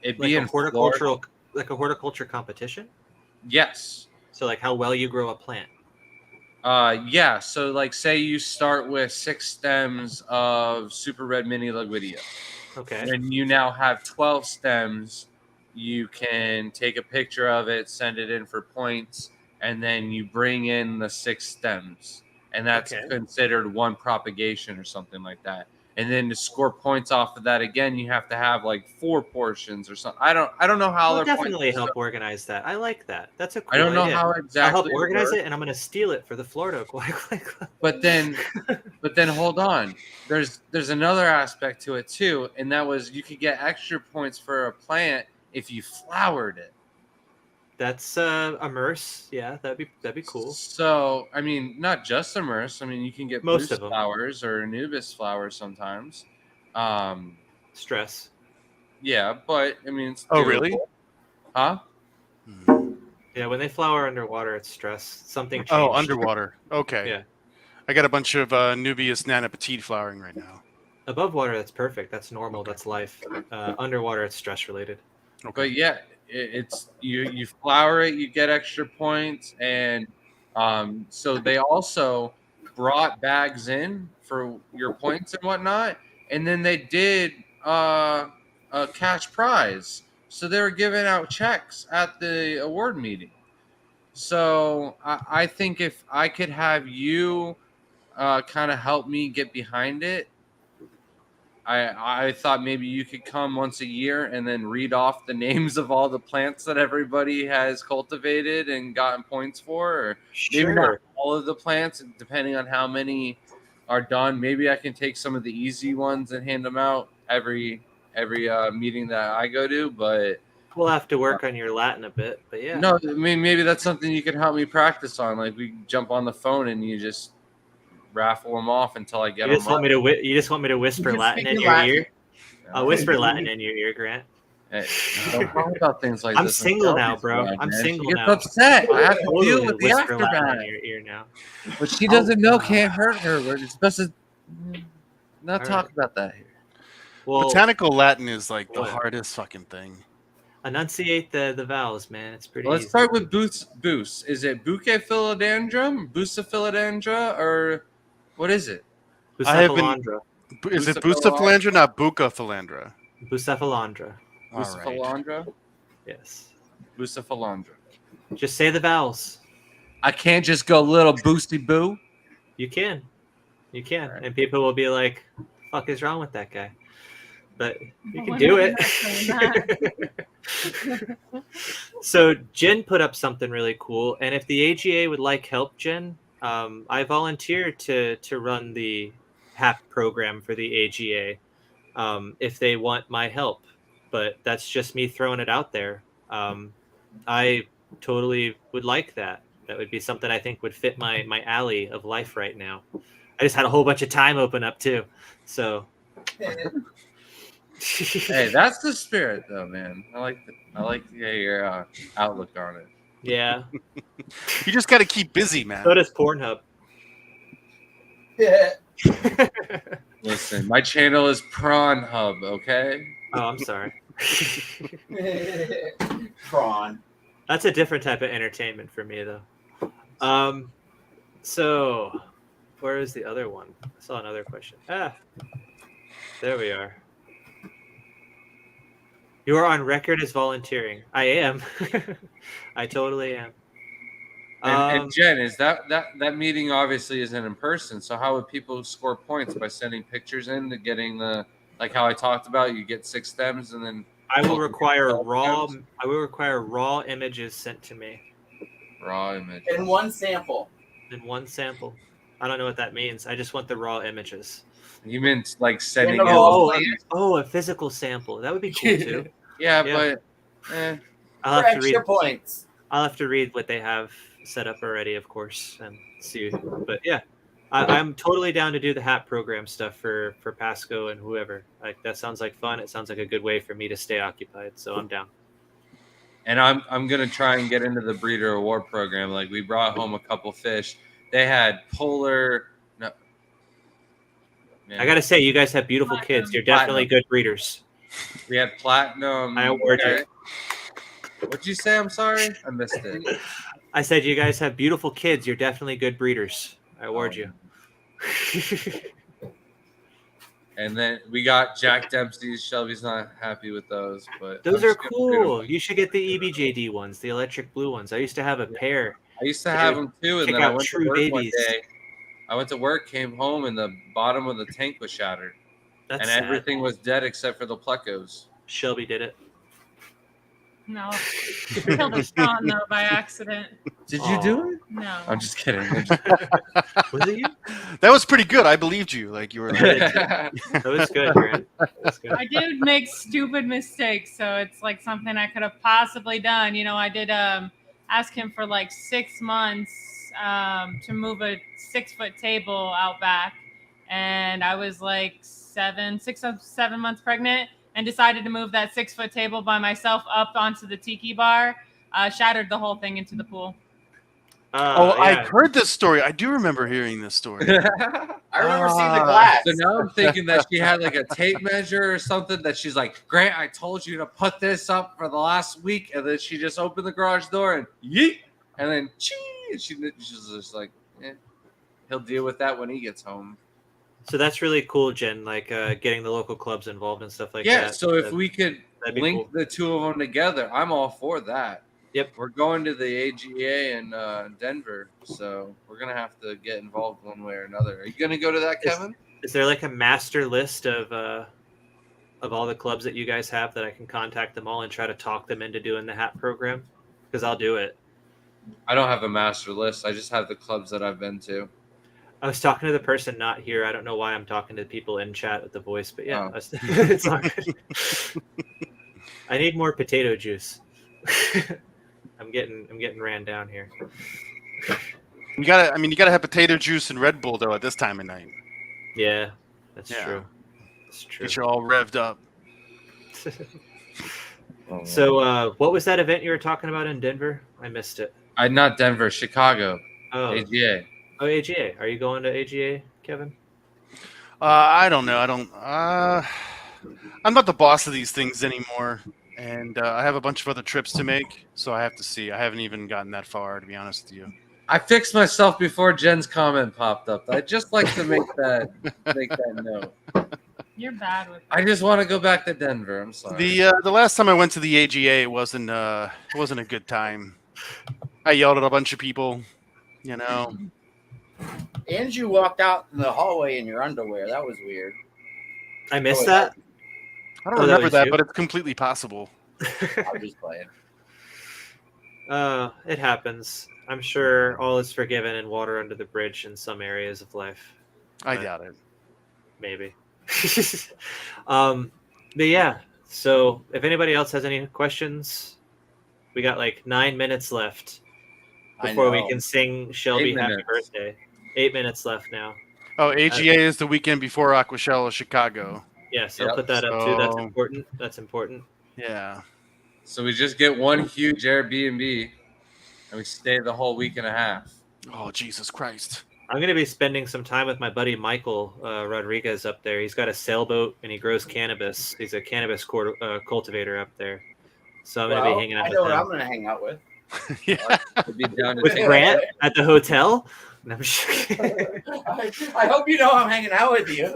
It'd be in horticultural, like a horticulture competition. Yes. So like how well you grow a plant. Yeah. So like say you start with 6 stems of Super Red Mini Leguidia. Okay. And you now have 12 stems. You can take a picture of it, send it in for points, and then you bring in the 6 stems. And that's considered one propagation or something like that. And then to score points off of that again, you have to have like 4 portions or something. I don't know how. I'll definitely help organize that. I like that. That's a cool I don't know idea. how exactly. I'll help organize it, and I'm going to steal it for the Florida Aquatic Club. But then hold on. There's another aspect to it too, and that was you could get extra points for a plant if you flowered it. That's immerse. Yeah, that'd be cool. So I mean, not just immerse. I mean, you can get most Bruce of them. Flowers or Anubis flowers sometimes. Stress. Yeah, but I mean, it's really? Huh? Yeah, when they flower underwater, it's stress. Something changed. Oh, underwater. Okay. Yeah. I got a bunch of Nubius nana petite flowering right now. Above water, that's perfect. That's normal. That's life. Underwater, it's stress related. Okay. But yeah, it's you flower it, you get extra points, and so they also brought bags in for your points and whatnot, and then they did a cash prize. So they were giving out checks at the award meeting. So I think if I could have you kind of help me get behind it, I thought maybe you could come once a year and then read off the names of all the plants that everybody has cultivated and gotten points for, or maybe not all of the plants, depending on how many are done. Maybe I can take some of the easy ones and hand them out every meeting that I go to. But we'll have to work on your Latin a bit. But yeah, no, I mean maybe that's something you can help me practice on. Like we jump on the phone and you just raffle them off until I get them. You just want me to whisper Latin in your ear? I'll whisper Latin in your ear, Grant. Hey, don't talk about things like I'm this. single now, bro. I'm single she now. gets upset. I have to Totally deal with the whisper Latin aftermath. in your ear now. What she doesn't know can't hurt her. We're supposed to not All talk right. about that here. Well, Botanical Latin is like the what? hardest fucking thing. Enunciate the vowels, man. It's pretty Let's easy. start with Boost. Is it Bouquet Philodendron, Bucephalodendra, or what is it? Bucephalandra. Is it Bucephalandra, not Bucephalandra? Bucephalandra. All right. Bucephalandra? Yes. Bucephalandra. Just say the vowels. I can't just go little boosty boo. You can. You can. Right. And people will be like, fuck is wrong with that guy? But you can do it. So Jen put up something really cool. And if the AGA would like help, Jen, I volunteered to run the HAP program for the AGA if they want my help. But that's just me throwing it out there. I totally would like that. That would be something I think would fit my alley of life right now. I just had a whole bunch of time open up too. So hey, that's the spirit though, man. I like your outlook on it. Yeah. You just got to keep busy, man. So does Pornhub. Yeah. Listen, my channel is Prawn Hub, okay? Oh, I'm sorry. Prawn. That's a different type of entertainment for me, though. So where is the other one? I saw another question. There we are. You are on record as volunteering. I am. I totally am. And Jen, is that meeting obviously isn't in person? So how would people score points by sending pictures in to getting the like how I talked about? You get 6 stems and then I will require raw images sent to me. Raw images. In one sample. In one sample. I don't know what that means. I just want the raw images. You meant like sending in a physical sample. That would be cool too. yeah, but I'll have to read points. I'll have to read what they have set up already, of course, and see. But yeah, I'm totally down to do the HAP program stuff for Pasco and whoever. Like that sounds like fun. It sounds like a good way for me to stay occupied. So I'm down. And I'm gonna try and get into the breeder award program. Like we brought home a couple fish. They had polar. No, man. I gotta say, you guys have beautiful kids. You're definitely good breeders. We had platinum. I award you. What'd you say? I'm sorry, I missed it. I said you guys have beautiful kids. You're definitely good breeders. I award you. And then we got Jack Dempsey's. Shelby's not happy with those, but those are cool. You should get the EBJD ones, the electric blue ones. I used to have a pair. I used to have them too, and then I went to work one day. I went to work, came home, and the bottom of the tank was shattered. That's and sad. Everything was dead except for the plecos. Shelby did it. No. Killed a Sean, though, by accident. Did you do it? No. I'm just kidding. Was it you? That was pretty good. I believed you. Like you were. That was good, Grant. I did make stupid mistakes, so it's like something I could have possibly done. You know, I did ask him for like 6 months to move a 6-foot table out back, and I was like 7 months pregnant, and decided to move that 6-foot table by myself up onto the tiki bar. Shattered the whole thing into the pool. I've heard this story. I do remember hearing this story. I remember seeing the glass. So now I'm thinking that she had like a tape measure or something that she's like, Grant, I told you to put this up for the last week. And then she just opened the garage door and yeet. And then she's just like, he'll deal with that when he gets home. So that's really cool, Jen, like getting the local clubs involved and stuff like that. Yeah, so if we could link cool. the two of them together, I'm all for that. Yep. We're going to the AGA in Denver, so we're going to have to get involved one way or another. Are you going to go to that, Kevin? Is there like a master list of all the clubs that you guys have that I can contact them all and try to talk them into doing the hat program? Because I'll do it. I don't have a master list. I just have the clubs that I've been to. I was talking to the person not here. I don't know why I'm talking to people in chat with the voice, but yeah, Oh. it's not good. I need more potato juice. I'm getting ran down here. You gotta have potato juice and Red Bull though at this time of night. Yeah, that's Yeah. true. That's true. Get you all revved up. So, what was that event you were talking about in Denver? I missed it. Not Denver, Chicago, Oh, AGA. oh, AGA. Are you going to AGA, Kevin? I don't know. I'm not the boss of these things anymore, and I have a bunch of other trips to make, so I have to see. I haven't even gotten that far, to be honest with you. I fixed myself before Jen's comment popped up. I just like to make that note. You're bad with I just want to go back to Denver. I'm sorry. The last time I went to the AGA, it wasn't a good time. I yelled at a bunch of people, you know. And you walked out in the hallway in your underwear. That was weird. I missed Oh, that. I don't Oh, that remember was that, you? but it's completely possible. I'm just playing. It happens. I'm sure all is forgiven and water under the bridge in some areas of life. I Right. doubt it. Maybe. But yeah, so if anybody else has any questions, we got like 9 minutes left before we know. can sing Shelby 8 happy minutes. birthday. 8 minutes left now. Oh, AGA is the weekend before Aquascaping Chicago. Yes, I'll Yep, put that up too. That's so- important. That's important. Yeah. So we just get one huge Airbnb, and we stay the whole week and a half. Oh, Jesus Christ. I'm going to be spending some time with my buddy Michael Rodriguez up there. He's got a sailboat and he grows cannabis. He's a cannabis cultivator up there. So I'm going to be hanging out I with know what him. I'm going to hang out with. Yeah. We'll be down to With take- Grant at the hotel? No, I'm just kidding. I hope you know I'm hanging out with you.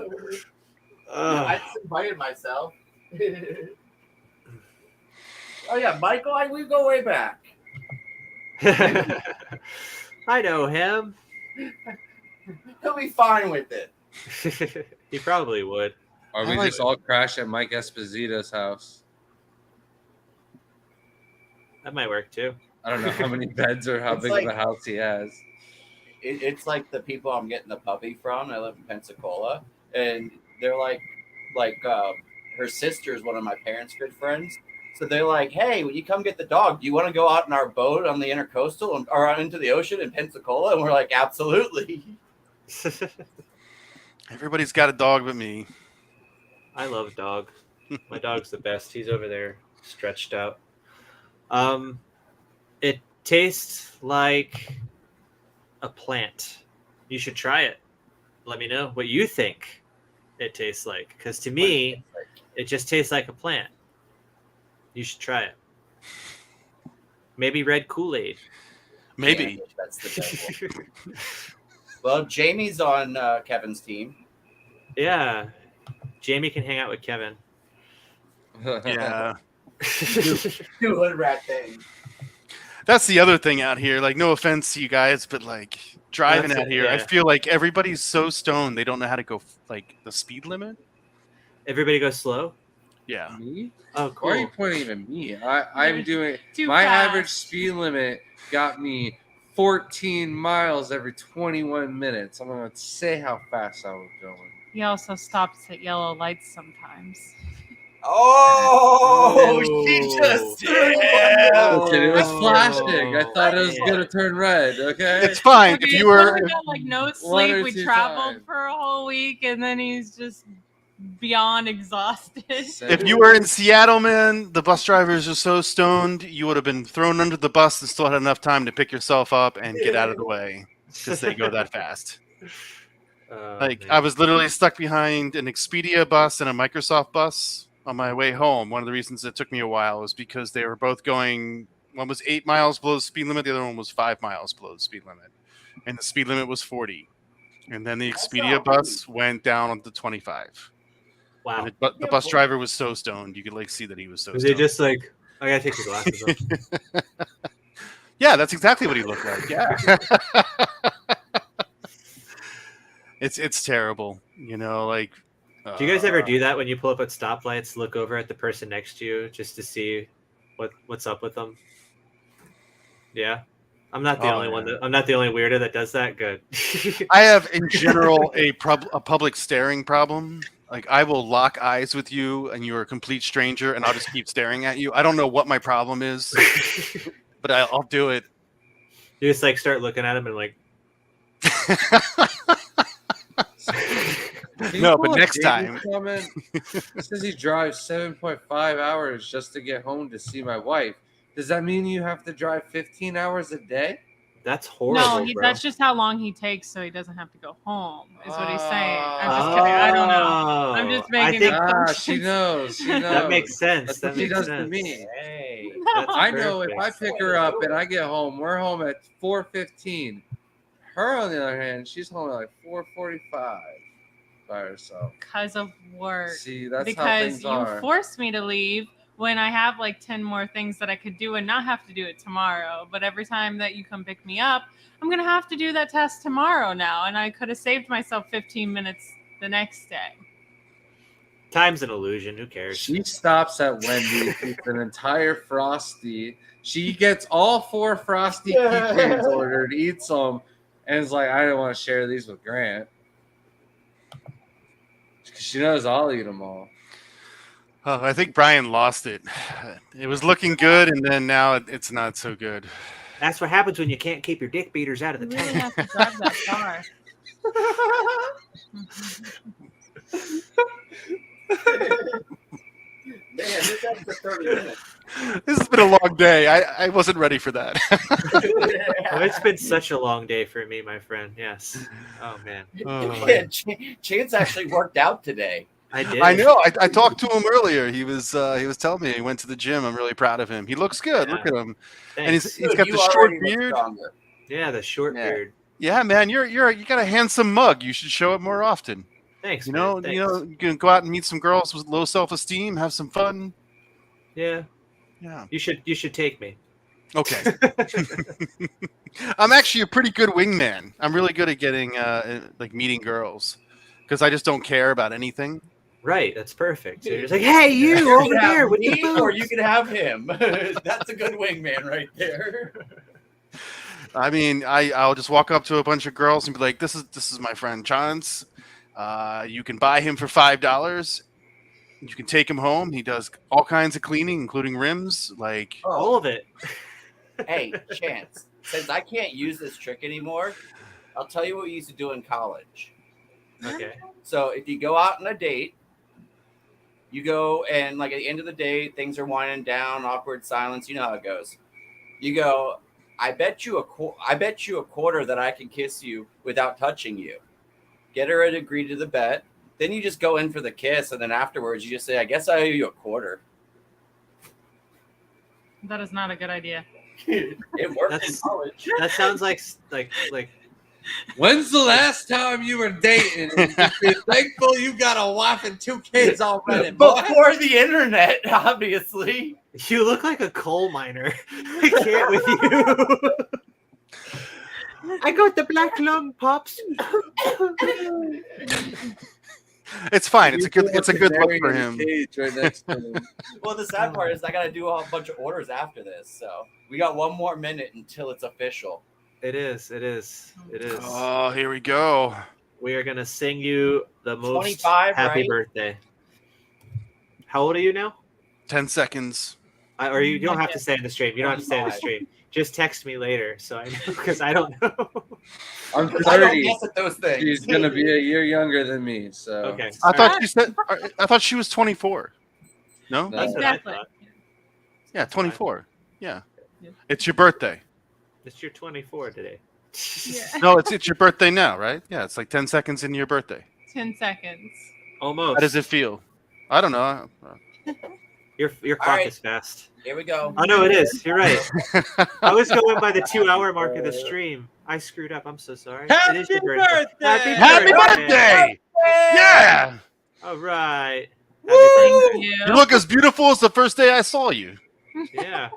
Ugh. I just invited myself. Oh yeah, Michael, we go way back. I know him. He'll be fine with it. He probably would. Or we just all crash at Mike Esposito's house. That might work too. I don't know how many beds or how It's big like- of a house he has. It's like the people I'm getting the puppy from. I live in Pensacola, and they're like her sister is one of my parents' good friends. So they're like, "Hey, when you come get the dog, do you want to go out in our boat on the intercoastal or out into the ocean in Pensacola?" And we're like, "Absolutely." Everybody's got a dog but me. I love dog. My dog's the best. He's over there stretched out. It tastes like a plant. You should try it. Let me know what you think it tastes like. Because to me, it just tastes like a plant. You should try it. Maybe red Kool-Aid. Maybe. Yeah, that's the devil. Well, Jamie's on Kevin's team. Yeah. Jamie can hang out with Kevin. Yeah. Do hood rat thing. That's the other thing out here. Like, no offense to you guys, but like driving That's out it, here, I yeah. feel like everybody's so stoned they don't know how to go like the speed limit. Everybody go slow. Yeah. Me? Oh, Why are you cool. pointing at me? I'm doing Too my fast. average speed limit got me 14 miles every 21 minutes. I'm gonna say how fast I was going. He also stops at yellow lights sometimes. Oh, No. she just did. Listen, it was Oh, flashing. I thought it was man. gonna turn red. Okay. It's fine. Okay, If it's you were when we got, like no One or sleep, we two traveled times. for a whole week, and then he's just beyond exhausted. If you were in Seattle, man, the bus drivers are so stoned, you would have been thrown under the bus and still had enough time to pick yourself up and get out of the way because they go that fast. Man. I was literally stuck behind an Expedia bus and a Microsoft bus on my way home. One of the reasons it took me a while was because they were both going. One was 8 miles below the speed limit. The other one was 5 miles below the speed limit, and the speed limit was 40. And then the Expedia bus went down to 25. Wow. And the bus driver was so stoned, you could like see that he was so. Was stoned. he just like, I gotta take the glasses off? Yeah, that's exactly what he looked like. Yeah. It's terrible, you know. Like, do you guys ever do that when you pull up at stoplights? Look over at the person next to you just to see what's up with them. Yeah, I'm not the only one. I'm not the only weirdo that does that. Good. I have, in general, a public staring problem. Like, I will lock eyes with you, and you're a complete stranger, and I'll just keep staring at you. I don't know what my problem is, but I'll do it. You just like start looking at him and like. No, but next time. It says he drives 7.5 hours just to get home to see my wife. Does that mean you have to drive 15 hours a day? That's horrible. No, bro. that's just how long he takes, so he doesn't have to go home. Is what he's saying. I'm just kidding. I don't know. I'm just making. She knows. She knows. That makes sense. That's that what she makes does sense. to me. Hey, I know if I pick her up and I get home, we're home at 4:15. Her, on the other hand, she's home at like 4:45 by herself. Because of work. See, that's how because things you are. forced me to leave when I have like 10 more things that I could do and not have to do it tomorrow. But every time that you come pick me up, I'm going to have to do that task tomorrow now. And I could have saved myself 15 minutes the next day. Time's an illusion. Who cares? She stops at Wendy's, eats an entire Frosty. She gets all 4 Frosty keychains ordered, eats them, and is like, I don't want to share these with Grant. She knows I'll eat them all. Oh, I think Brian lost it. It was looking good, and then now it's not so good. That's what happens when you can't keep your dick beaters out of the You really tank. have to drive that far. Man, this is for 30 minutes. This has been a long day. I wasn't ready for that. Oh, it's been such a long day for me, my friend. Yes. Oh man. Yeah, Chance actually worked out today. I did. I know. I talked to him earlier. He was telling me he went to the gym. I'm really proud of him. He looks good. Yeah. Look at him. Thanks. And he's Dude, got you the short already look beard. stronger. Yeah, the short Yeah. beard. Yeah, man, you got a handsome mug. You should show it more often. Thanks. You man. know, Thanks. you can go out and meet some girls with low self-esteem, have some fun. Yeah. Yeah. You should take me. Okay. I'm actually a pretty good wingman. I'm really good at getting like meeting girls because I just don't care about anything. Right. That's perfect. So you're just like, hey, you You over can there have with the me, or you boots. can have him. That's a good wingman right there. I mean, I'll just walk up to a bunch of girls and be like, "This is my friend Chance. You can buy him for $5. You can take him home. He does all kinds of cleaning, including rims. Like, All of it. Hey, Chance, since I can't use this trick anymore, I'll tell you what we used to do in college. Okay. So if you go out on a date, you go and like at the end of the day, things are winding down, awkward silence. You know how it goes. You go, I bet you a quarter that I can kiss you without touching you. Get her to agree to the bet. Then you just go in for the kiss, and then afterwards you just say, I guess I owe you a quarter. That is not a good idea. It worked in That's- college. That sounds like When's the last time you were dating? You're thankful you got a wife and 2 kids already. boy. Before the internet, obviously. you look like a coal miner. I can't with you. I got the black lung, pops. it's fine. It's a good look for Marrying him. a cage right next to him. Well, the sad part is I got to do a bunch of orders after this. So we got 1 more minute until it's official. It is. Oh, here we go. We are gonna sing you the most 25, happy right? birthday. How old are you now? 10 seconds. Or you don't have to say in the stream. You don't have to say in the 25. stream. Just text me later, so I know because I don't know. I'm I don't 30. guess at those things. She's gonna be a year younger than me. So Okay. I All thought right. you said. I thought she was 24. No. No. That's what I Exactly. thought. Yeah, 24. Yeah. Yeah. It's your birthday. It's your 24 today. Yeah. No, it's your birthday now, right? Yeah, it's like 10 seconds into your birthday. 10 seconds. Almost. How does it feel? I don't know. Your clock All right. is fast. Here we go. Oh no, it is. You're right. I was going by the 2-hour mark of the stream. I screwed up. I'm so sorry. Happy It is your birthday! Happy birthday! Yeah! All right. Thank you. You look as beautiful as the first day I saw you. Yeah.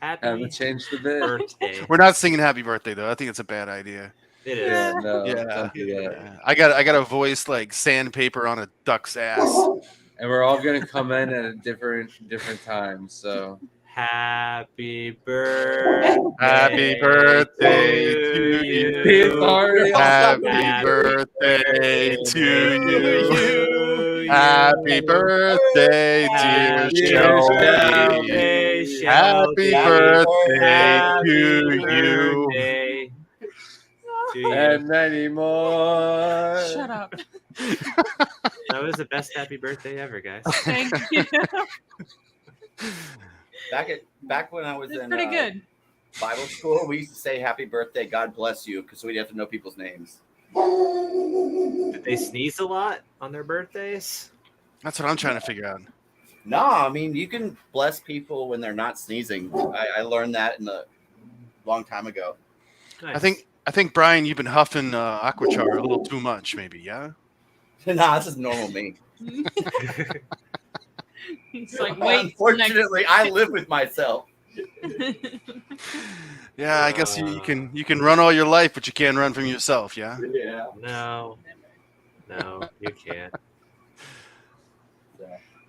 Happy Haven't changed a bit. birthday. We're not singing happy birthday though. I think it's a bad idea. It is. Yeah, no, Yeah. don't do that. I got a voice like sandpaper on a duck's ass. And we're all gonna come in at a different time. So Happy birthday. Happy birthday to you. It's already all Happy Happy birthday to you. you. Happy birthday, dear Happy Shelby. birthday, Happy Shelby. birthday Happy to you. birthday to you. and many more. Shut up. That was the best happy birthday ever, guys. Thank you. Back when I was It's in pretty good. Bible school, we used to say "Happy Birthday, God bless you" because we'd have to know people's names. Did they sneeze a lot on their birthdays? That's what I'm trying to figure out. No, I mean you can bless people when they're not sneezing. I learned that in a long time ago. Nice. I think Brian, you've been huffing Aquachar a little too much, maybe. Yeah. Nah, this is normal me. It's like, wait. Unfortunately, I live with myself. Yeah, I guess you can run all your life, but you can't run from yourself. Yeah. Yeah. No, you can't.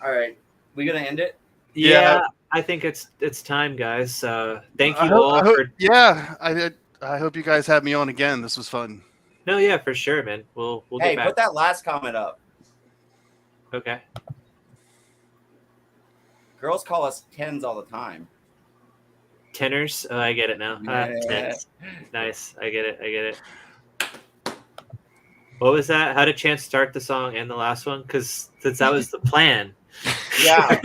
All right, we gonna end it? Yeah, I think it's time, guys. Thank you all for. Yeah, I hope you guys have me on again. This was fun. No, yeah, for sure, man. We'll Hey, get back. put that last comment up. Okay. Girls call us tens all the time. Tenors. Oh, I get it now. Yeah. Tens. Nice. I get it. What was that? How did Chance start the song and the last one? Because since that was the plan. Yeah,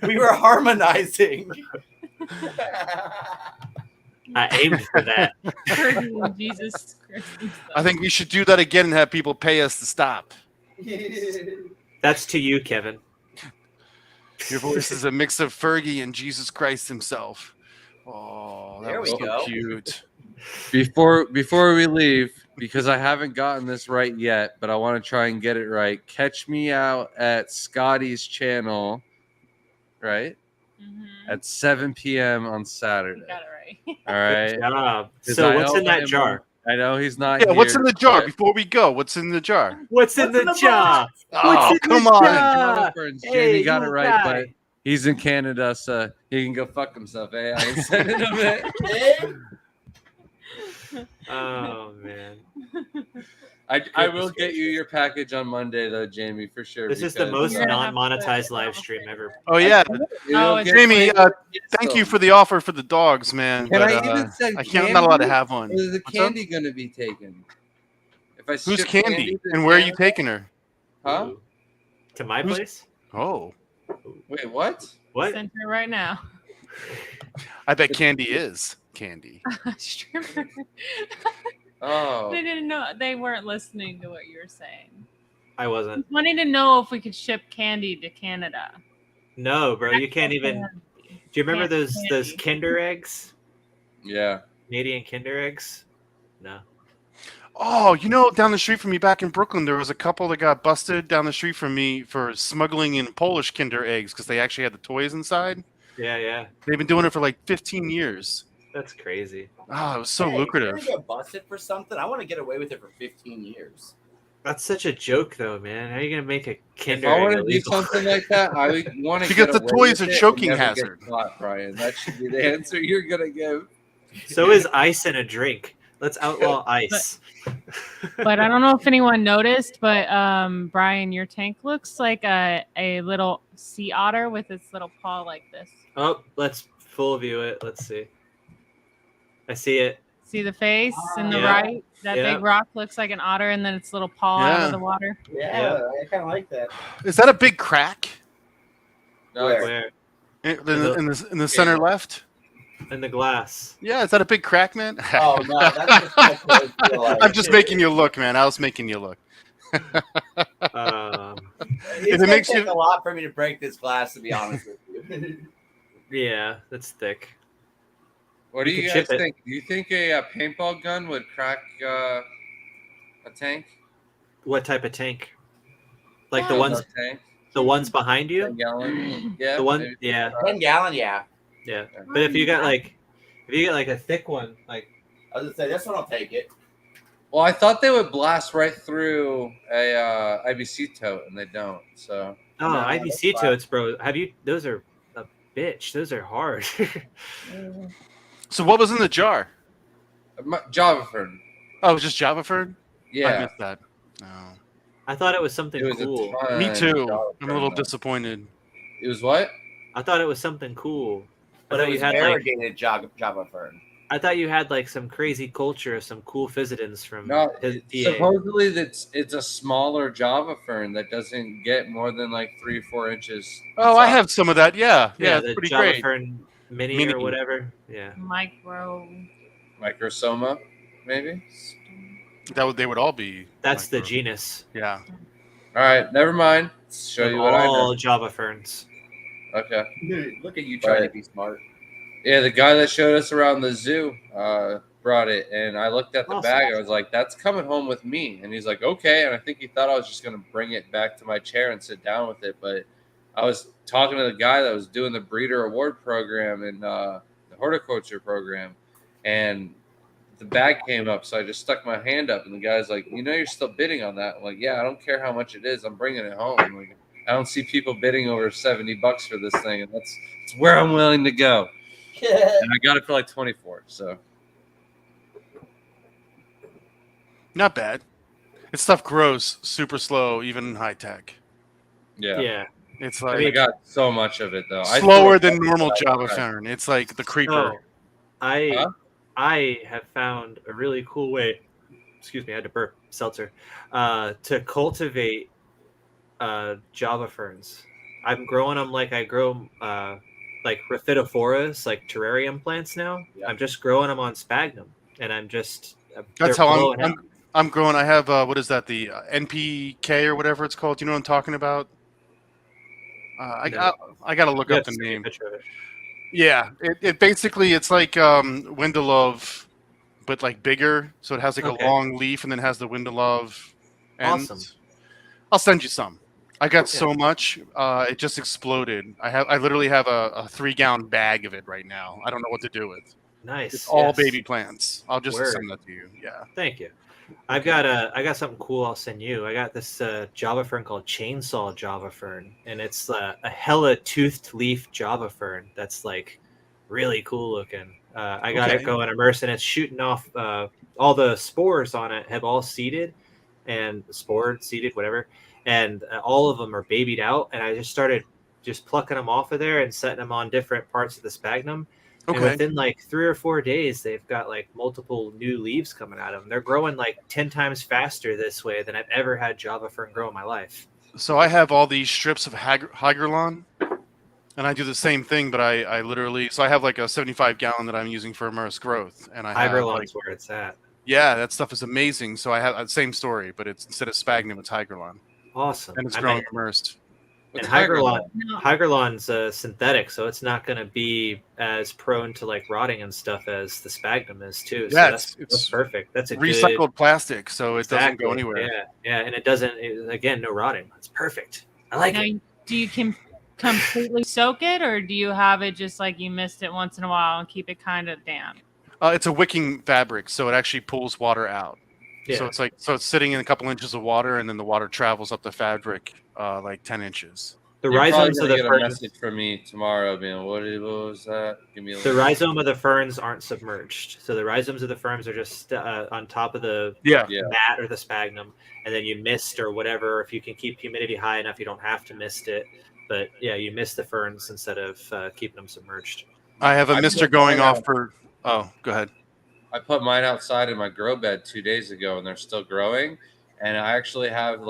we were harmonizing. I aimed for that. Jesus Christ. I think we should do that again and have people pay us to stop. That's to you, Kevin. Your voice is a mix of Fergie and Jesus Christ himself. Oh, that There was we so go. cute. Before we leave, because I haven't gotten this right yet, but I want to try and get it right. Catch me out at Scotty's channel, right? Mm-hmm. At 7 p.m. on Saturday. You got it right. All right. Good job. 'Cause So I what's know in that him- jar? I know he's not Yeah, here. what's in the jar? but Before we go, what's in the jar? What's in the jar? Oh, in come the on. jar? Jonathan, Hey, Jamie got it you right, guy. but he's in Canada, so he can go fuck himself. Eh? I ain't sending him it. Oh man. I will get you your package on Monday, though, Jamie, for sure. This is the most You're gonna have to- non-monetized live stream ever. Oh yeah, Oh, it's Jamie. Thank you for the offer for the dogs, man. Can but, I even send I can't. I'm not allowed to candy? have one. Is the What's up? candy going to be taken? If I Who's ship Candy? to And where are you Canada- taking her? Huh? Ooh. To my Who's- place? Oh, Wait, what? What? Send her right now. I bet Candy is Candy. Stripper. Oh, They didn't know. They weren't listening to what you were saying. I wasn't. Wanting to know if we could ship candy to Canada. No, bro. You can't even. Do you remember those Candy. Kinder eggs? yeah. Canadian Kinder eggs? No. Oh, you know, down the street from me back in Brooklyn, there was a couple that got busted down the street from me for smuggling in Polish Kinder eggs because they actually had the toys inside. Yeah. They've been doing it for like 15 years. That's crazy. Oh, it was so Hey, lucrative. If you're gonna get busted for something, I want to get away with it for 15 years. That's such a joke, though, man. How are you gonna make a If Kinder I egg want to do illegal? something like that, I would want to Because get the away toys with are it choking and never get hazard. caught, Brian. That should be the answer you're gonna give. So is ice in a drink. Let's outlaw ice. But I don't know if anyone noticed, but Brian, your tank looks like a little sea otter with its little paw like this. Oh, let's full view it. Let's see. I see it. See the face in the Yeah. right? That Yeah. big rock looks like an otter, and then its little paw out Yeah. of the water. Yeah, I kind of like that. Is that a big crack No, Where? it's- Where? in the center left? In the glass. Yeah, is that a big crack, man? Oh no, that's just my clothes feel like. I'm just making you look, man. I was making you look. It's If it gonna makes take you- a lot for me to break this glass, to be honest with you. Yeah, that's thick. What do You you could guys chip it. think? Do you think a paintball gun would crack a tank? What type of tank? Like the Yeah. ones, Tank? the ones behind 10 you. gallon? Yeah. The one, maybe. yeah, 10-gallon, yeah. yeah. But if you got like a thick one, like I was gonna say this one will take it. Well, I thought they would blast right through a IBC tote, and they don't. So oh, No, IBC that's fine. totes, bro. Have you? Those are a bitch. Those are hard. So what was in the jar? Java fern. Oh, it was just Java fern? I Yeah, missed that. No. I thought it was something it was cool. a ton. Me too. Java I'm a little fern, though. disappointed. It was what? I thought it was something cool. But I it thought you was had like variegated Java fern. I thought you had like some crazy culture, some cool physidins from No, his PA. supposedly it's a smaller Java fern that doesn't get more than like 3 or 4 inches. Oh, I have some of that. Yeah, yeah, it's the pretty Java great. Fern mini Mini. or whatever. Yeah. Micro. Microsoma, maybe. They would all be. That's the micro. genus. Yeah. All right, never mind. Let's show you what I know. All Java Ferns. Okay. Look at you trying Right. to be smart. Yeah, the guy that showed us around the zoo brought it, and I looked at the Awesome. bag. I was like, "That's coming home with me." And he's like, "Okay." And I think he thought I was just going to bring it back to my chair and sit down with it. But I was talking to the guy that was doing the breeder award program and the horticulture program, and the bag came up. So I just stuck my hand up, and the guy's like, "You know, you're still bidding on that." I'm like, "Yeah, I don't care how much it is. I'm bringing it home." I'm like, I don't see people bidding over $70 for this thing, and that's where I'm willing to go. And I got it for like 24. So Not bad. This stuff grows super slow, even high tech. yeah. Yeah. It's I like mean, I got so much of it though. slower than normal Java fern. It's like the creeper. Oh, Huh? I have found a really cool way. Excuse me, I had to burp. Seltzer. To cultivate Java ferns. I'm growing them like I grow like Rhapidophoras, like terrarium plants now. Yeah. I'm just growing them on sphagnum, and I'm just That's they're how blowing out. I'm growing. I have what is that? The NPK or whatever it's called. Do you know what I'm talking about? I got to look You up have the to take a name. picture of it. Yeah, it basically it's like Windelove, but like bigger. So it has like Okay. a long leaf and then has the Windelove. ends. Awesome. I'll send you some. I got so much, it just exploded. I literally have a 3-gallon bag of it right now. I don't know what to do with. Nice. It's all yes. baby plants. I'll just Word. send that to you. Yeah. Thank you. I got something cool. I'll send you. I got this Java fern called Chainsaw Java Fern, and it's a hella toothed leaf Java fern that's like really cool looking. I got Okay. it going immersed, and it's shooting off. All the spores on it have all seeded, and spored, seeded, whatever, and all of them are babied out. And I just started just plucking them off of there and setting them on different parts of the sphagnum. And Okay. within like 3 or 4 days, they've got like multiple new leaves coming out of them. They're growing like 10 times faster this way than I've ever had Java fern grow in my life. So I have all these strips of Hygralon, and I do the same thing, but I literally I have like a 75-gallon that I'm using for immersed growth, and I have like, Hygralon's where it's at. yeah, that stuff is amazing. So I have the same story, but it's instead of sphagnum, it's Hygralon, Awesome. and it's I growing mean, immersed. and What's Hygralon's synthetic, so it's not going to be as prone to like rotting and stuff as the sphagnum is too. So Yeah, that's it's perfect. That's a Recycled good, plastic, so it doesn't go exactly. anywhere. Yeah, and it doesn't. Again, no rotting. It's perfect. I like Now, it. do you completely soak it, or do you have it just like you missed it once in a while and keep it kind of damp? It's a wicking fabric, so it actually pulls water out. Yeah. So it's sitting in a couple inches of water, and then the water travels up the fabric like 10 inches. The You're probably rhizomes of gonna the get a ferns. message from me tomorrow, being what was that? Give me a The rhizome of the ferns aren't submerged, so the rhizomes of the ferns are just on top of the Yeah. Yeah. mat or the sphagnum, and then you mist or whatever. If you can keep humidity high enough, you don't have to mist it. But yeah, you mist the ferns instead of keeping them submerged. I have a I mister put going mine off out. for. Oh, go ahead. I put mine outside in my grow bed 2 days ago, and they're still growing. And I actually have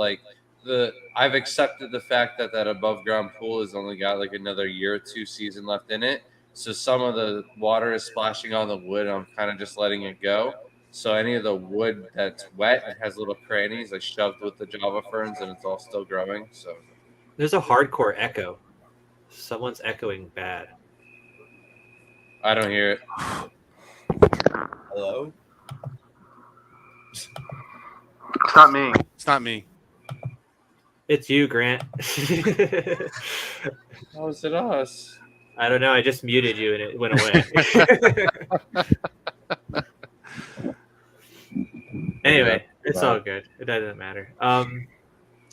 I've accepted the fact that that above ground pool has only got like another year or two season left in it. So some of the water is splashing on the wood. I'm kind of just letting it go. So any of the wood that's wet and has little crannies, I shoved with the Java ferns, and it's all still growing. So There's a hardcore echo. Someone's echoing bad. I don't hear it. Hello? It's not me. It's not me. It's you, Grant. How is it us? I don't know. I just muted you and it went away. Anyway, it's all good. It doesn't matter.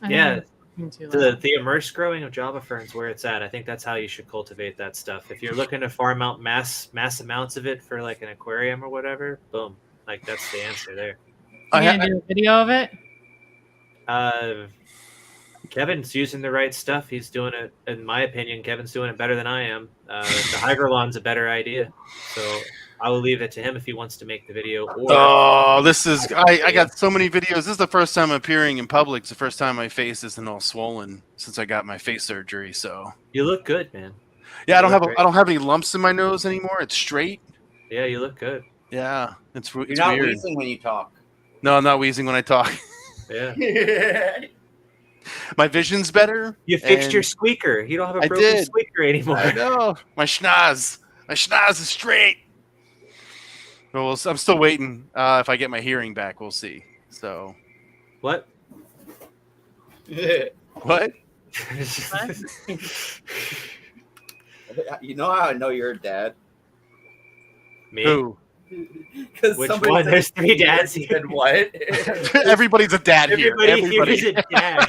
Yeah, the immersed growing of Java ferns where it's at. I think that's how you should cultivate that stuff. If you're looking to farm out mass amounts of it for like an aquarium or whatever, boom, like that's the answer there. You gonna do a video of it? Kevin's using the right stuff. He's doing it, in my opinion. Kevin's doing it better than I am. The Hygrolon's a better idea, so I will leave it to him if he wants to make the video. Or this is I got so many videos. This is the first time I'm appearing in public. It's the first time my face isn't all swollen since I got my face surgery. So you look good, man. Yeah, I don't have any lumps in my nose anymore. It's straight. Yeah, you look good. Yeah, it's You're not weird. wheezing when you talk. No, I'm not wheezing when I talk. Yeah. My vision's better. You fixed your squeaker. You don't have a broken squeaker anymore. I know. My schnoz is straight. Well, I'm still waiting. If I get my hearing back, we'll see. So, what? What? You know how I know you're a dad? Me? Who? Which one? There's 3 dads here. And what? Everybody's a dad here. Everybody here is a dad.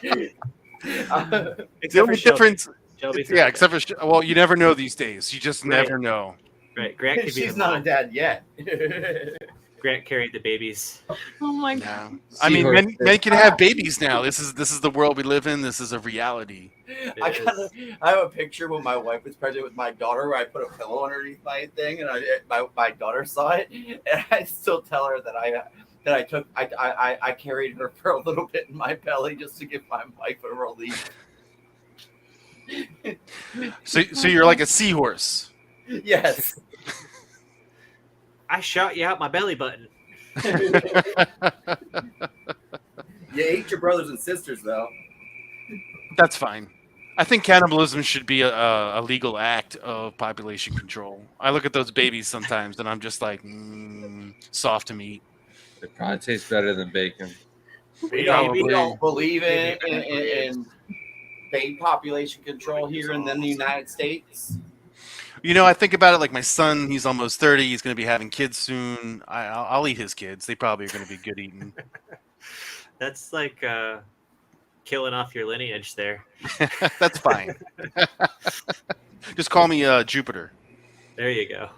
The only difference, except for well, you never know these days. You just never know. Right, Grant could be. She's not a dad yet. Grant carried the babies. Oh my god! No. I mean, men can have babies now. This is the world we live in. This is a reality. I have a picture when my wife was pregnant with my daughter where I put a pillow underneath my thing, and my daughter saw it, and I still tell her that I carried her for a little bit in my belly just to give my wife a relief. So you're like a seahorse. Yes. I shot you out my belly button. You ate your brothers and sisters, though. That's fine. I think cannibalism should be a legal act of population control. I look at those babies sometimes, and I'm just like, soft to meat. It probably tastes better than bacon. We don't believe in baby population control here in the United States. You know, I think about it like my son. He's almost 30. He's going to be having kids soon. I'll eat his kids. They probably are going to be good eating. That's like killing off your lineage there. That's fine. Just call me Jupiter. There you go.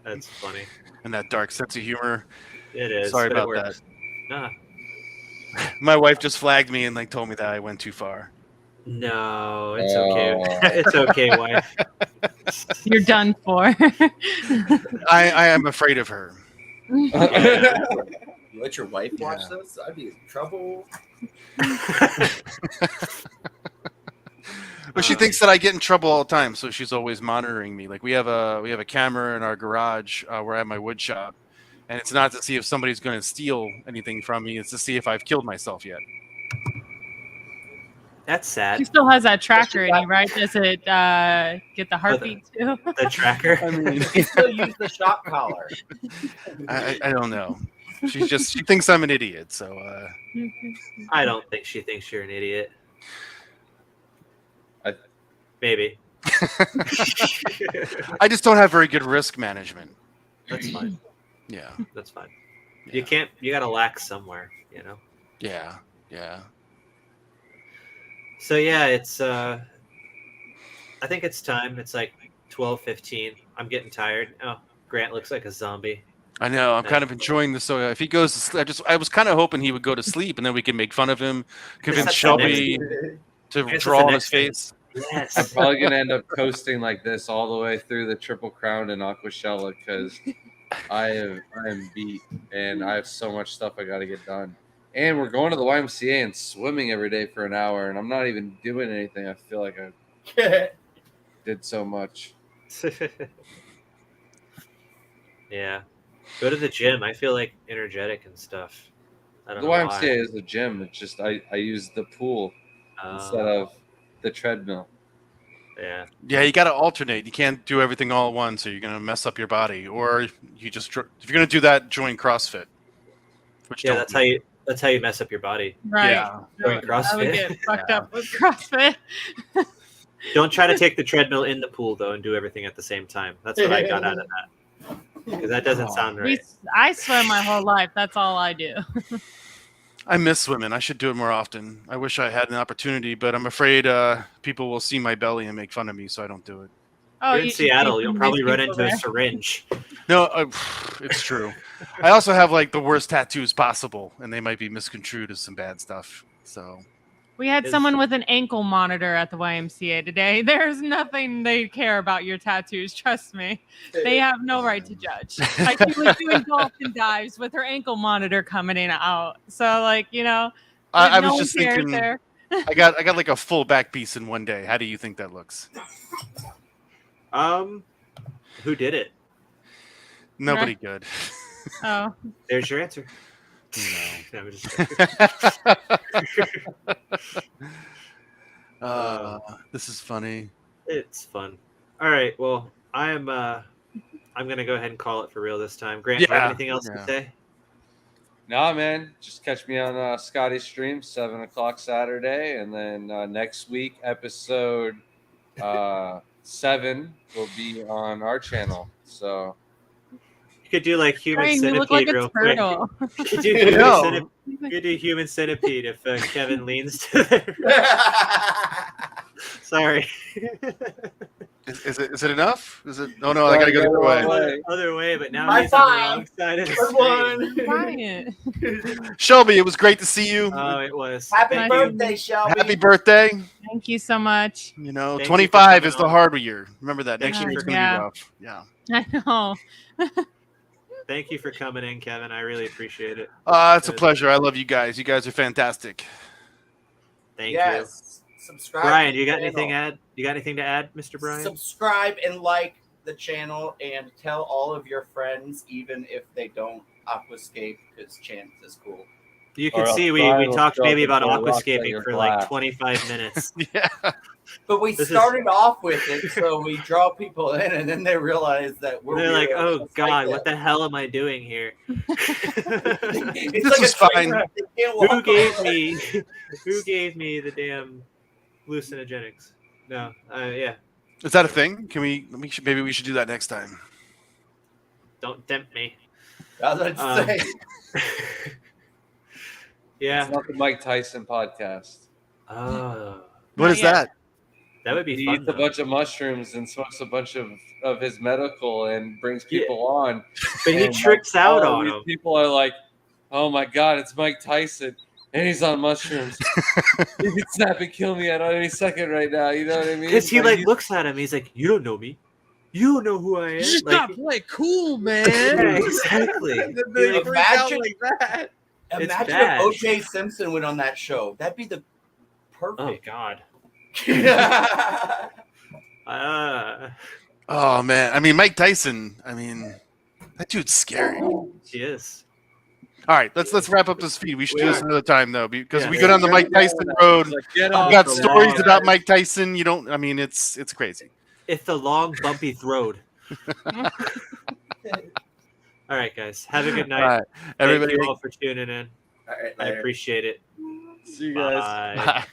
That's funny. And that dark sense of humor. It is. Sorry about that. Nah. My wife just flagged me and told me that I went too far. No, it's okay. It's okay, wife. You're done for. I am afraid of her. Yeah. You let your wife watch this? I'd be in trouble. But she thinks that I get in trouble all the time, so she's always monitoring me. Like we have a camera in our garage where I have my wood shop, and it's not to see if somebody's going to steal anything from me. It's to see if I've killed myself yet. That's sad. She still has that tracker in you, right? Does it get the heartbeat too? The tracker? I mean, You still use the shock collar. I don't know. She thinks I'm an idiot. So I don't think she thinks you're an idiot. Maybe. I just don't have very good risk management. That's fine. Yeah. That's fine. You can't. You got to lax somewhere. You know. Yeah. So yeah, it's I think it's time. It's like 12:15. I'm getting tired. Oh, Grant looks like a zombie. I know. I'm kind of enjoying this. So if he goes to sleep, I was kind of hoping he would go to sleep, and then we can make fun of him, convince Shelby to draw on his face. Yes. I'm probably gonna end up coasting like this all the way through the Triple Crown and Aquashella because I am beat and I have so much stuff I got to get done. And we're going to the YMCA and swimming every day for an hour, and I'm not even doing anything. I feel like I did so much. Yeah. Go to the gym. I feel like energetic and stuff. I don't The know YMCA why. is a gym. It's just I use the pool instead of the treadmill. Yeah. Yeah, you got to alternate. You can't do everything all at once, or you're gonna mess up your body. Or you just if you're gonna do that, join CrossFit. Which Yeah, don't that's how you mess up your body. Right. Yeah. Doing I would CrossFit. get fucked up with CrossFit. Don't try to take the treadmill in the pool though and do everything at the same time. That's what I got out of that. Because that doesn't sound right. I swim my whole life. That's all I do. I miss swimming. I should do it more often. I wish I had an opportunity, but I'm afraid people will see my belly and make fun of me, so I don't do it. Oh, You're in you should Seattle. see You'll some probably nice run people into a there. syringe. No, it's true. I also have like the worst tattoos possible, and they might be misconstrued as some bad stuff. So We had someone with an ankle monitor at the YMCA today. There's nothing they care about your tattoos. Trust me. They have no right to judge. Like, she was doing dolphin dives with her ankle monitor coming in and out. So, like, you know, I no was one just cares thinking. there. I got like a full back piece in one day. How do you think that looks? Who did it? Nobody good. Oh, There's your answer. No. No, I'm just This is funny. It's fun. All right. Well, I'm gonna go ahead and call it for real this time. Grant, do you have Yeah, anything else to yeah. say? Nah, man, just catch me on Scotty's stream 7:00 Saturday, and then next week episode 7 will be on our channel. So You could do like human Brian, you look centipede like a real quick. turtle. You could do human No. centipede. You could do human centipede if Kevin leans to there. Sorry. Is it enough? Is it? Oh no, I gotta go the other way. Other way, but now High he's on the five. wrong side of the Good screen. one. Brian, Shelby, it was great to see you. Oh, it was. Happy Thank birthday, Shelby. Happy birthday. thank you so much. You know, Thank you for 25 coming is the on. hard year. Remember that. Thank Next you year it's for- gonna yeah. be rough. Yeah. I know. Thank you for coming in, Kevin. I really appreciate it. It's a pleasure. I love you guys. You guys are fantastic. Thank you. Yes. Subscribe. Brian, to you the got anything channel. you got anything to add, Mr. Brian? Subscribe and like the channel and tell all of your friends, even if they don't aquascape, because Chance is cool. You Or can else see we Brian will talked show maybe up and about throw rocks at aquascaping your for glass. like 25 minutes. Yeah. But we This is- started off with it, so we draw people in, and then they realize that we're They're like, weirdos "Oh just God, like what the hell am I doing here? It's This was a train fine. wreck. They can't Who walk gave on it. me the damn hallucinogenics? No, yeah, Is that a thing? Can we? Maybe we should do that next time. don't tempt me. I was about to say. Yeah. It's not the Mike Tyson podcast. Oh, What Not is yet. that? that would be He fun. eats a Though. bunch of mushrooms and smokes a bunch of his medical and brings people on. But he And, tricks out all on these them. People are like, "Oh my God, it's Mike Tyson, and he's on mushrooms. He could snap and kill me at any second right now." You know what I mean? Because he like he's- looks at him. He's like, "You don't know me. You don't know who I am." Just Like, stop playing cool, man. yeah, exactly. And then He, they like, freak out Imagine- like that. It's Imagine bad. if O.J. Simpson went on that show. That'd be the oh perfect. God. Oh. Oh man. I mean, Mike Tyson. I mean, that dude's scary. He is. All right, let's wrap up this feed. We should do this another time though, because Yeah. we go down the Mike Tyson road. Like, get We off got the stories lawn. about Mike Tyson. You don't. I mean, it's crazy. It's the long, bumpy road. All right, guys. Have a good night. All right, everybody. Thank you all for tuning in. All right, I later. appreciate it. See you guys. Bye. Bye.